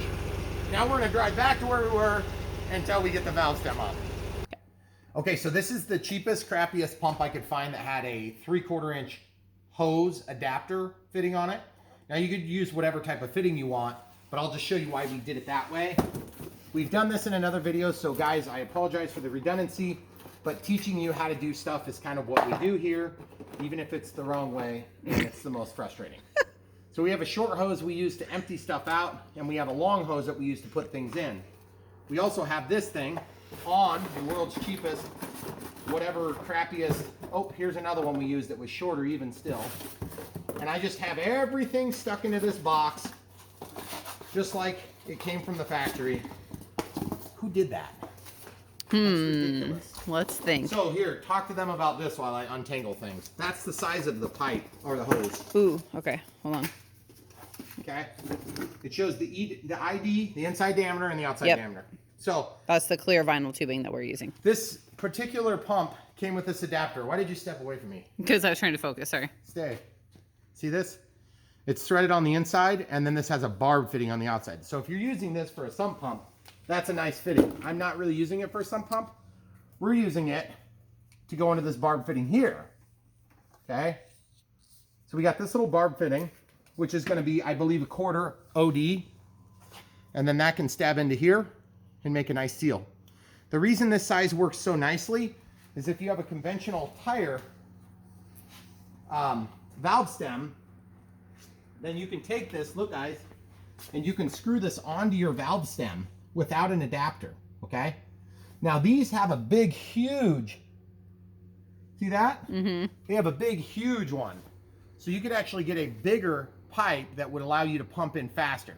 Now we're going to drive back to where we were until we get the valve stem up. Okay, so this is the cheapest, crappiest pump I could find that had a 3/4 inch hose adapter fitting on it. Now you could use whatever type of fitting you want, but I'll just show you why we did it that way. We've done this in another video, so guys, I apologize for the redundancy, but teaching you how to do stuff is kind of what we do here, even if it's the wrong way, and it's the most frustrating. So we have a short hose we use to empty stuff out, and we have a long hose that we use to put things in. We also have this thing on the world's cheapest, whatever crappiest. Oh, here's another one we used that was shorter even still. And I just have everything stuck into this box, just like it came from the factory. Who did that? That's ridiculous. Let's think. So here, talk to them about this while I untangle things. That's the size of the pipe, or the hose. Ooh, okay, hold on. Okay? It shows the ID, the inside diameter, and the outside diameter. So that's the clear vinyl tubing that we're using. this particular pump came with this adapter. Why did you step away from me? Because I was trying to focus, sorry. Stay. See this? It's threaded on the inside, and then this has a barb fitting on the outside. So if you're using this for a sump pump, that's a nice fitting. I'm not really using it for a sump pump. We're using it to go into this barb fitting here. Okay? So we got this little barb fitting, which is going to be, I believe, a 1/4 OD. And then that can stab into here and make a nice seal. The reason this size works so nicely is if you have a conventional tire valve stem, then you can take this, look guys, and you can screw this onto your valve stem without an adapter, okay? Now these have a big, huge, see that? Mm-hmm. They have a big, huge one. So you could actually get a bigger pipe that would allow you to pump in faster.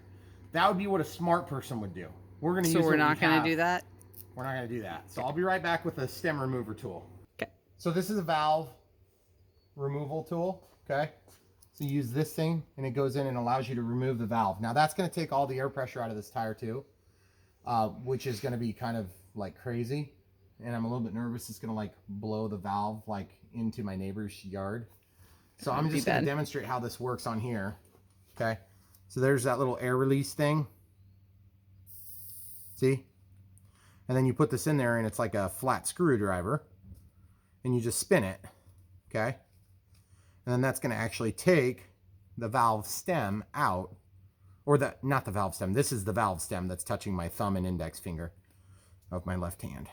That would be what a smart person would do. We're gonna use. So we're not gonna do that? We're not gonna do that. So I'll be right back with a stem remover tool. Okay. So this is a valve removal tool, okay? So you use this thing and it goes in and allows you to remove the valve. Now that's gonna take all the air pressure out of this tire too, which is gonna be kind of like crazy. And I'm a little bit nervous it's gonna like blow the valve like into my neighbor's yard. So I'm just gonna demonstrate how this works on here, okay? So there's that little air release thing. See? And then you put this in there and it's like a flat screwdriver and you just spin it, okay? And then that's gonna actually take the valve stem out, or not the valve stem, this is the valve stem that's touching my thumb and index finger of my left hand.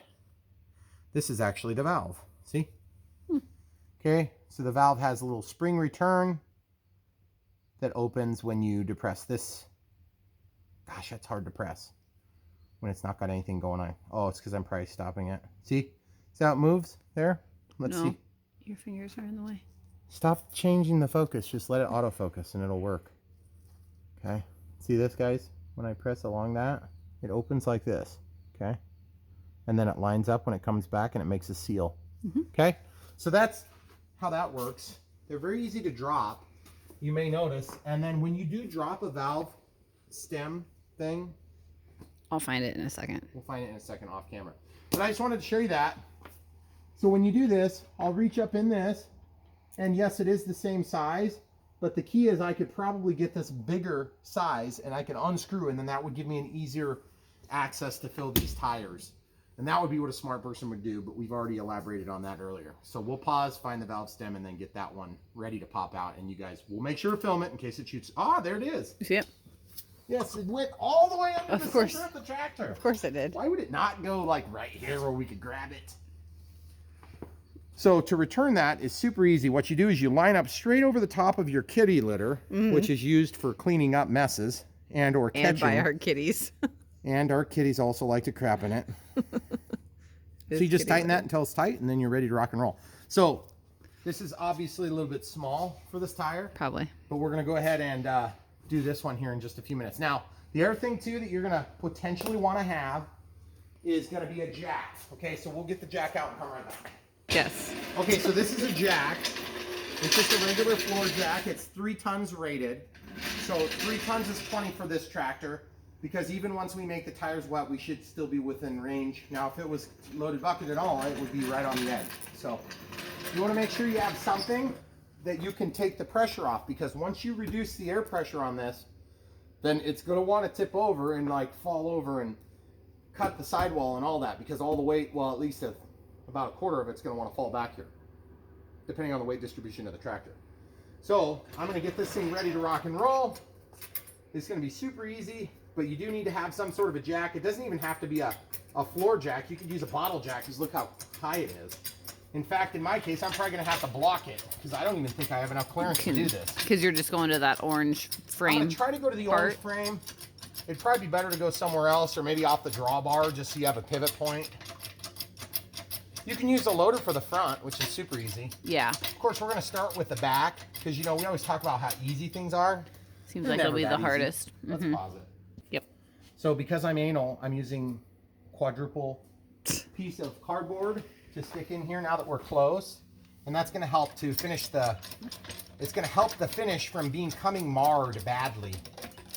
This is actually the valve, see? Okay, so the valve has a little spring return that opens when you depress this. Gosh, that's hard to press when it's not got anything going on. Oh, it's because I'm probably stopping it. See how it moves there? Let's see. Your fingers are in the way. Stop changing the focus. Just let it autofocus and it'll work. Okay. See this, guys? When I press along that, it opens like this. Okay. And then it lines up when it comes back and it makes a seal. Okay. So that's how that works. They're very easy to drop, you may notice. And then when you do drop a valve stem thing, I'll find it in a second. we'll find it in a second off camera. But I just wanted to show you that. So when you do this, I'll reach up in this, and yes, it is the same size, but the key is I could probably get this bigger size and I can unscrew, and then that would give me an easier access to fill these tires. And that would be what a smart person would do, but we've already elaborated on that earlier. So we'll pause, find the valve stem, and then get that one ready to pop out. And you guys, we'll make sure to film it in case it shoots. Ah, there it is. Yep. Yes, it went all the way under the course. center of the tractor. Of course it did. Why would it not go like right here where we could grab it? So to return that is super easy. What you do is you line up straight over the top of your kitty litter, which is used for cleaning up messes and or catching. And by our kitties. And our kitties also like to crap in it. So you just tighten that until it's tight, and then you're ready to rock and roll. So this is obviously a little bit small for this tire. Probably. But we're going to go ahead and do this one here in just a few minutes. Now, the other thing too that you're going to potentially want to have is going to be a jack. Okay, so we'll get the jack out and come right back. Yes. Okay, so this is a jack. It's just a regular floor jack. It's 3 tons rated. So 3 tons is plenty for this tractor, because even once we make the tires wet, we should still be within range. Now, if it was loaded bucket at all, it would be right on the edge. So you want to make sure you have something that you can take the pressure off, because once you reduce the air pressure on this, then it's going to want to tip over and like fall over and cut the sidewall and all that, because all the weight, well, at least about 1/4 of it's going to want to fall back here, depending on the weight distribution of the tractor. So I'm going to get this thing ready to rock and roll. It's going to be super easy, but you do need to have some sort of a jack. It doesn't even have to be a floor jack. You could use a bottle jack, because look how high it is. In fact, in my case, I'm probably going to have to block it because I don't even think I have enough clearance to do this. Because you're just going to that orange frame. I'm going to try to go to the orange frame. It'd probably be better to go somewhere else or maybe off the drawbar just so you have a pivot point. You can use the loader for the front, which is super easy. Yeah. Of course, we're going to start with the back because, you know, we always talk about how easy things are. Seems like it'll be the hardest. Let's pause it. Yep. So because I'm anal, I'm using quadruple piece of cardboard to stick in here now that we're close. And that's going to help to finish it's going to help the finish from becoming marred badly.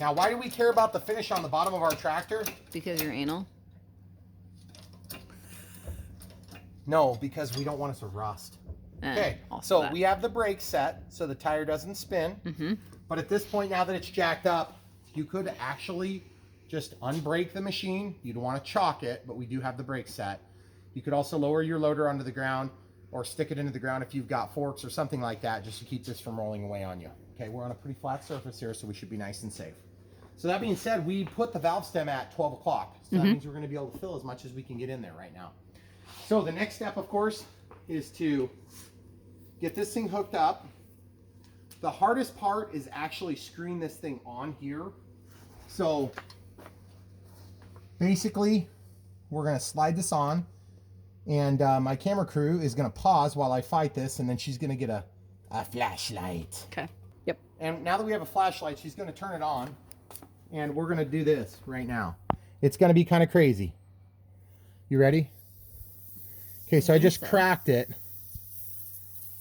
Now, why do we care about the finish on the bottom of our tractor? Because you're anal? No, because we don't want it to rust. Okay, so we have the brakes set so the tire doesn't spin. But at this point, now that it's jacked up, you could actually just unbrake the machine. You'd want to chalk it, but we do have the brakes set. You could also lower your loader onto the ground or stick it into the ground if you've got forks or something like that, just to keep this from rolling away on you. Okay, we're on a pretty flat surface here, so we should be nice and safe. So that being said, we put the valve stem at 12 o'clock. So that means we're going to be able to fill as much as we can get in there right now. So the next step, of course, is to get this thing hooked up. The hardest part is actually screwing this thing on here. So basically, we're going to slide this on. And my camera crew is going to pause while I fight this, and then she's going to get a flashlight. Okay. Yep. And now that we have a flashlight, she's going to turn it on, and we're going to do this right now. It's going to be kind of crazy. You ready? Okay, so I just cracked it,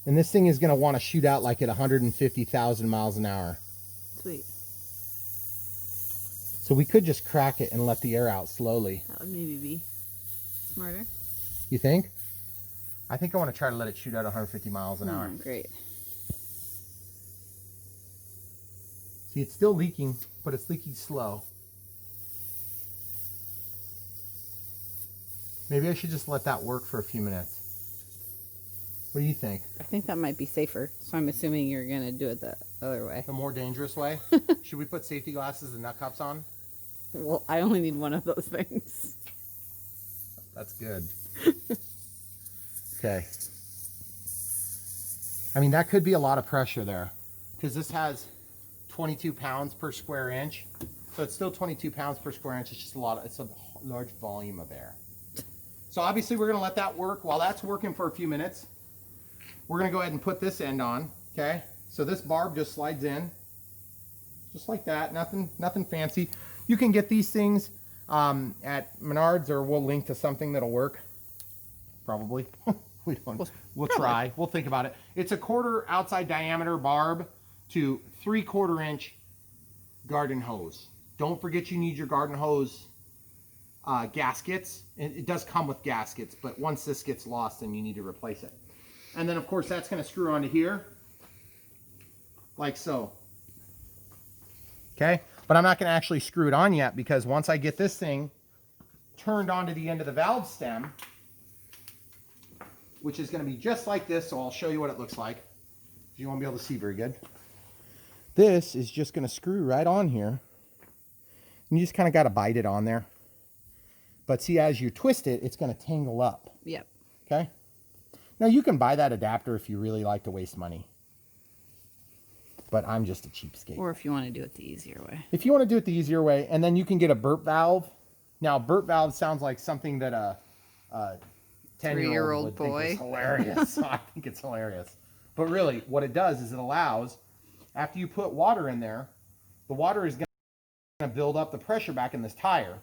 and this thing is going to want to shoot out like at 150,000 miles an hour. Sweet. So we could just crack it and let the air out slowly. That would maybe be smarter. You think? I think I want to try to let it shoot out 150 miles an hour. Great. See, it's still leaking, but it's leaking slow. Maybe I should just let that work for a few minutes. What do you think? I think that might be safer. So I'm assuming you're going to do it the other way. The more dangerous way? Should we put safety glasses and nut cups on? Well, I only need one of those things. That's good. Okay. I mean, that could be a lot of pressure there because this has 22 pounds per square inch. So it's still 22 pounds per square inch. It's just it's a large volume of air. So obviously we're going to let that work. While that's working for a few minutes, we're going to go ahead and put this end on. Okay. So this barb just slides in just like that. Nothing fancy. You can get these things at Menards, or we'll link to something that'll work. Probably. We'll try. We'll think about it. It's a 1/4 outside diameter barb to 3/4 inch garden hose. Don't forget you need your garden hose gaskets. It does come with gaskets, but once this gets lost, then you need to replace it. And then, of course, that's going to screw onto here, like so. Okay? But I'm not going to actually screw it on yet, because once I get this thing turned onto the end of the valve stem, which is going to be just like this, so I'll show you what it looks like. You won't be able to see very good. This is just going to screw right on here. And you just kind of got to bite it on there. But see, as you twist it, it's going to tangle up. Yep. Okay? Now, you can buy that adapter if you really like to waste money. But I'm just a cheapskate. Or if you want to do it the easier way. If you want to do it the easier way, and then you can get a burp valve. Now, burp valve sounds like something that a 10-year-old boy think is hilarious. I think it's hilarious. But really, what it does is it allows, after you put water in there, the water is going to build up the pressure back in this tire.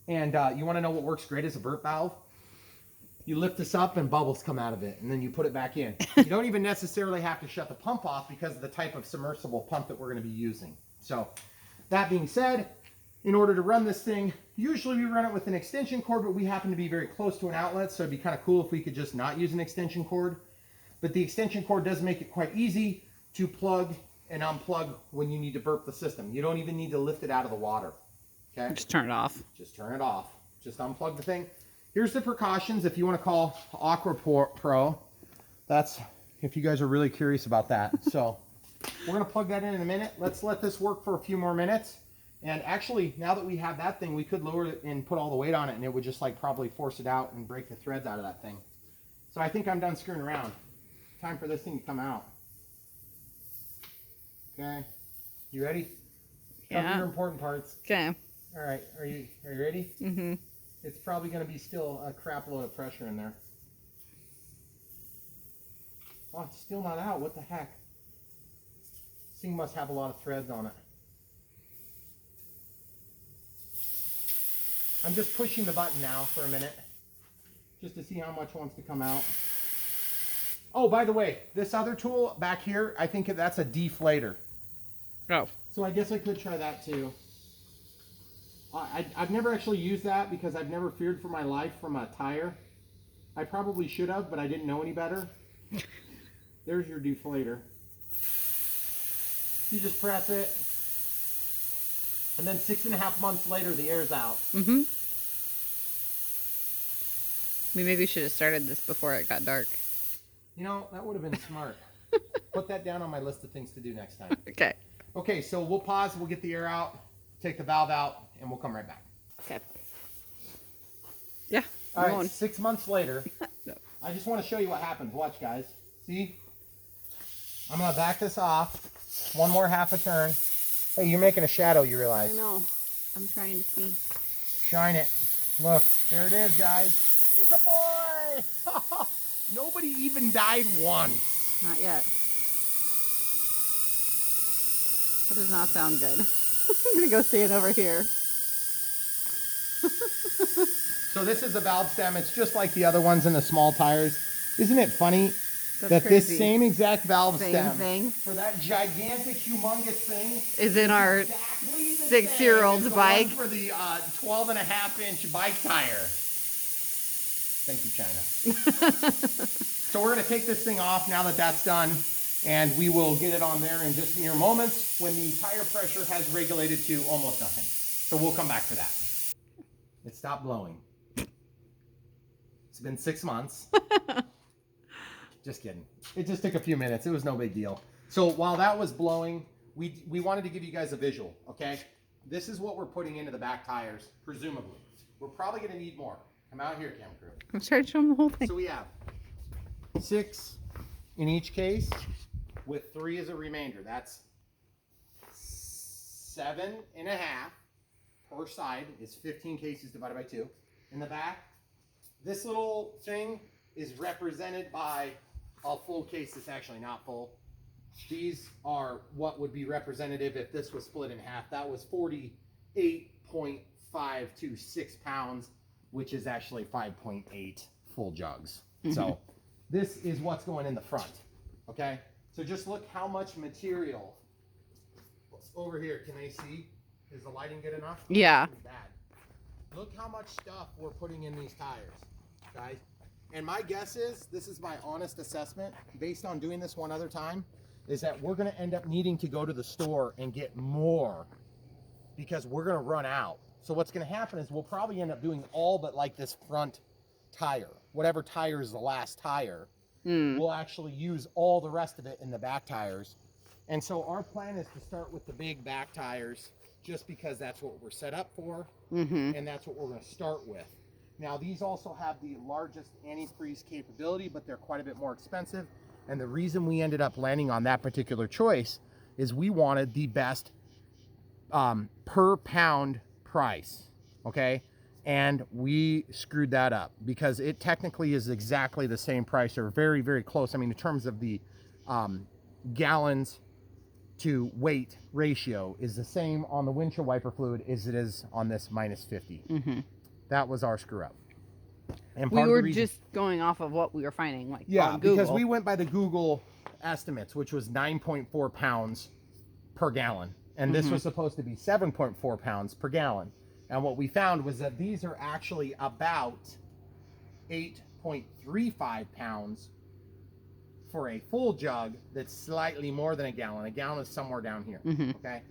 And you want to know what works great as a burp valve? You lift this up and bubbles come out of it, and then you put it back in. You don't even necessarily have to shut the pump off because of the type of submersible pump that we're going to be using. So, that being said, in order to run this thing, usually we run it with an extension cord, but we happen to be very close to an outlet, so it'd be kind of cool if we could just not use an extension cord. But the extension cord does make it quite easy to plug and unplug when you need to burp the system. You don't even need to lift it out of the water. Okay? Just turn it off. Just turn it off. Just unplug the thing. Here's the precautions if you want to call Aqua Pro. That's if you guys are really curious about that. So we're going to plug that in a minute. Let's let this work for a few more minutes. And actually, now that we have that thing, we could lower it and put all the weight on it, and it would just like probably force it out and break the threads out of that thing. So I think I'm done screwing around. Time for this thing to come out. Okay. You ready? Cover your important parts. Okay. All right. Are you ready? Mm-hmm. It's probably going to be still a crap load of pressure in there. Oh, it's still not out. What the heck? This thing must have a lot of threads on it. I'm just pushing the button now for a minute, just to see how much wants to come out. Oh, by the way, this other tool back here, I think that's a deflator. Oh. So I guess I could try that too. I've never actually used that because I've never feared for my life from a tire. I probably should have, but I didn't know any better. There's your deflator. You just press it, and then 6.5 months later, the air's out. Mm-hmm. We maybe should have started this before it got dark. You know, that would have been smart. Put that down on my list of things to do next time. Okay. Okay, so we'll pause, we'll get the air out, take the valve out, and we'll come right back. Okay. Yeah. All right, going. 6 months later, No. I just want to show you what happened. Watch, guys. See? I'm going to back this off. One more half a turn. Hey, you're making a shadow, you realize. I know. I'm trying to see. Shine it. Look, there it is, guys. It's a boy! Nobody even died once. Not yet. That does not sound good. I'm gonna go stand over here. So this is a valve stem. It's just like the other ones in the small tires. Isn't it funny that crazy. this same exact valve Same stem thing. for that gigantic, humongous thing Is in our exactly the 6-year-old's same as the bike. one for the 12.5-inch bike tire. Thank you, China. So we're going to take this thing off now that that's done, and we will get it on there in just mere moments when the tire pressure has regulated to almost nothing. So we'll come back to that. It stopped blowing. It's been 6 months. Just kidding. It just took a few minutes. It was no big deal. So while that was blowing, we wanted to give you guys a visual, okay? This is what we're putting into the back tires, presumably. We're probably going to need more. Come out here, cam crew. I'm trying to show them the whole thing. So we have 6 in each case with 3 as a remainder. That's 7.5 per side. Is 15 cases divided by 2. In the back, this little thing is represented by a full case. It's actually not full. These are what would be representative if this was split in half. That was 48.526 pounds, which is actually 5.8 full jugs. Mm-hmm. So this is what's going in the front, okay? So just look how much material over here. Can they see? Is the lighting good enough? Yeah. Bad. Look how much stuff we're putting in these tires, guys. And my guess is, this is my honest assessment, based on doing this one other time, is that we're going to end up needing to go to the store and get more because we're going to run out. So what's going to happen is we'll probably end up doing all but like this front tire. Whatever tire is the last tire, we'll actually use all the rest of it in the back tires. And so our plan is to start with the big back tires just because that's what we're set up for, and that's what we're going to start with. Now, these also have the largest antifreeze capability, but they're quite a bit more expensive. And the reason we ended up landing on that particular choice is we wanted the best per pound price, okay? And we screwed that up because it technically is exactly the same price or very, very close. I mean, in terms of the gallons to weight ratio is the same on the windshield wiper fluid as it is on this -50. That was our screw up. And we were just going off of what we were finding, like on Google. Because we went by the Google estimates, which was 9.4 pounds per gallon. And this was supposed to be 7.4 pounds per gallon. And what we found was that these are actually about 8.35 pounds for a full jug that's slightly more than a gallon. A gallon is somewhere down here, okay?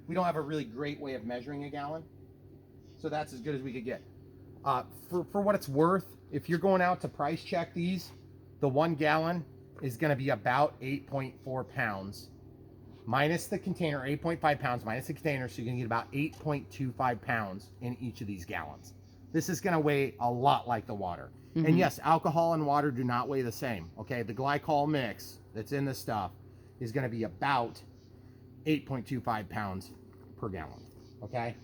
We don't have a really great way of measuring a gallon, so that's as good as we could get. For what it's worth, if you're going out to price check these, the 1 gallon is going to be about 8.4 pounds minus the container, 8.5 pounds minus the container, so you're going to get about 8.25 pounds in each of these gallons. This is going to weigh a lot like the water. And yes, alcohol and water do not weigh the same. Okay, the glycol mix that's in this stuff is going to be about 8.25 pounds per gallon. Okay,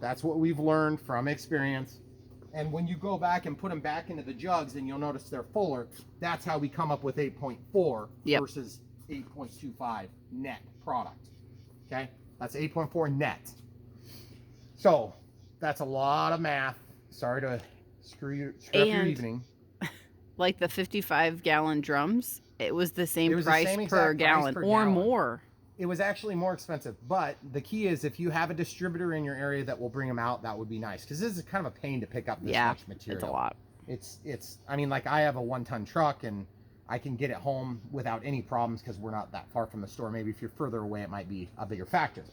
that's what we've learned from experience. And when you go back and put them back into the jugs, and you'll notice they're fuller, that's how we come up with 8.4 versus 8.25 net product. Okay, that's 8.4 net. So that's a lot of math. Sorry to screw up your evening. Like the 55-gallon drums, it was the same It was price the same per exact gallon price per or gallon. more. It was actually more expensive, but the key is if you have a distributor in your area that will bring them out, that would be nice, because this is kind of a pain to pick up this much material. It's a lot. It's I mean, like, I have a 1-ton truck and I can get it home without any problems because we're not that far from the store. Maybe if you're further away, it might be a bigger factor.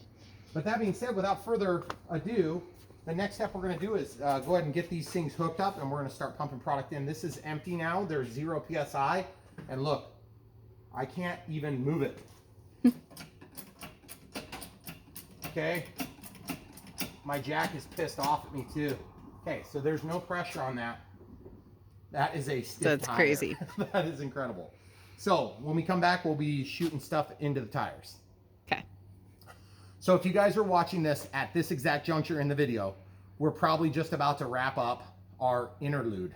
But that being said, without further ado, the next step we're going to do is go ahead and get these things hooked up, and we're going to start pumping product in. This is empty now. There's 0 PSI, and look, I can't even move it. Okay, my jack is pissed off at me too. Okay, so there's no pressure on that. That is a stiff That's tire. crazy. That is incredible. So when we come back, we'll be shooting stuff into the tires. Okay. So if you guys are watching this at this exact juncture in the video, we're probably just about to wrap up our interlude,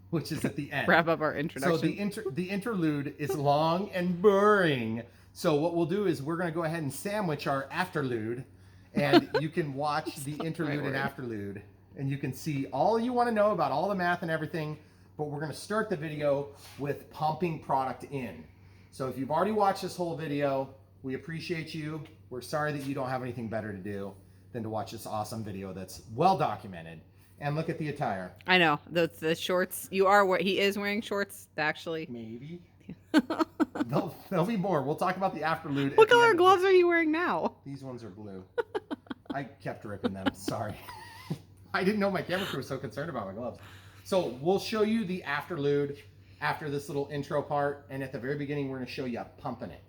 which is at the end. Wrap up our introduction. So the interlude is long and boring. So what we'll do is we're going to go ahead and sandwich our afterlude, and you can watch the interlude and afterlude, and you can see all you want to know about all the math and everything. But we're going to start the video with pumping product in. So if you've already watched this whole video, we appreciate you. We're sorry that you don't have anything better to do than to watch this awesome video that's well documented. And look at the attire. I know the shorts. He is wearing shorts actually. Maybe. There'll be more. We'll talk about the afterlude. What color gloves are you wearing now? These ones are blue. I kept ripping them. Sorry. I didn't know my camera crew was so concerned about my gloves. So we'll show you the afterlude after this little intro part. And at the very beginning, we're going to show you pumping it.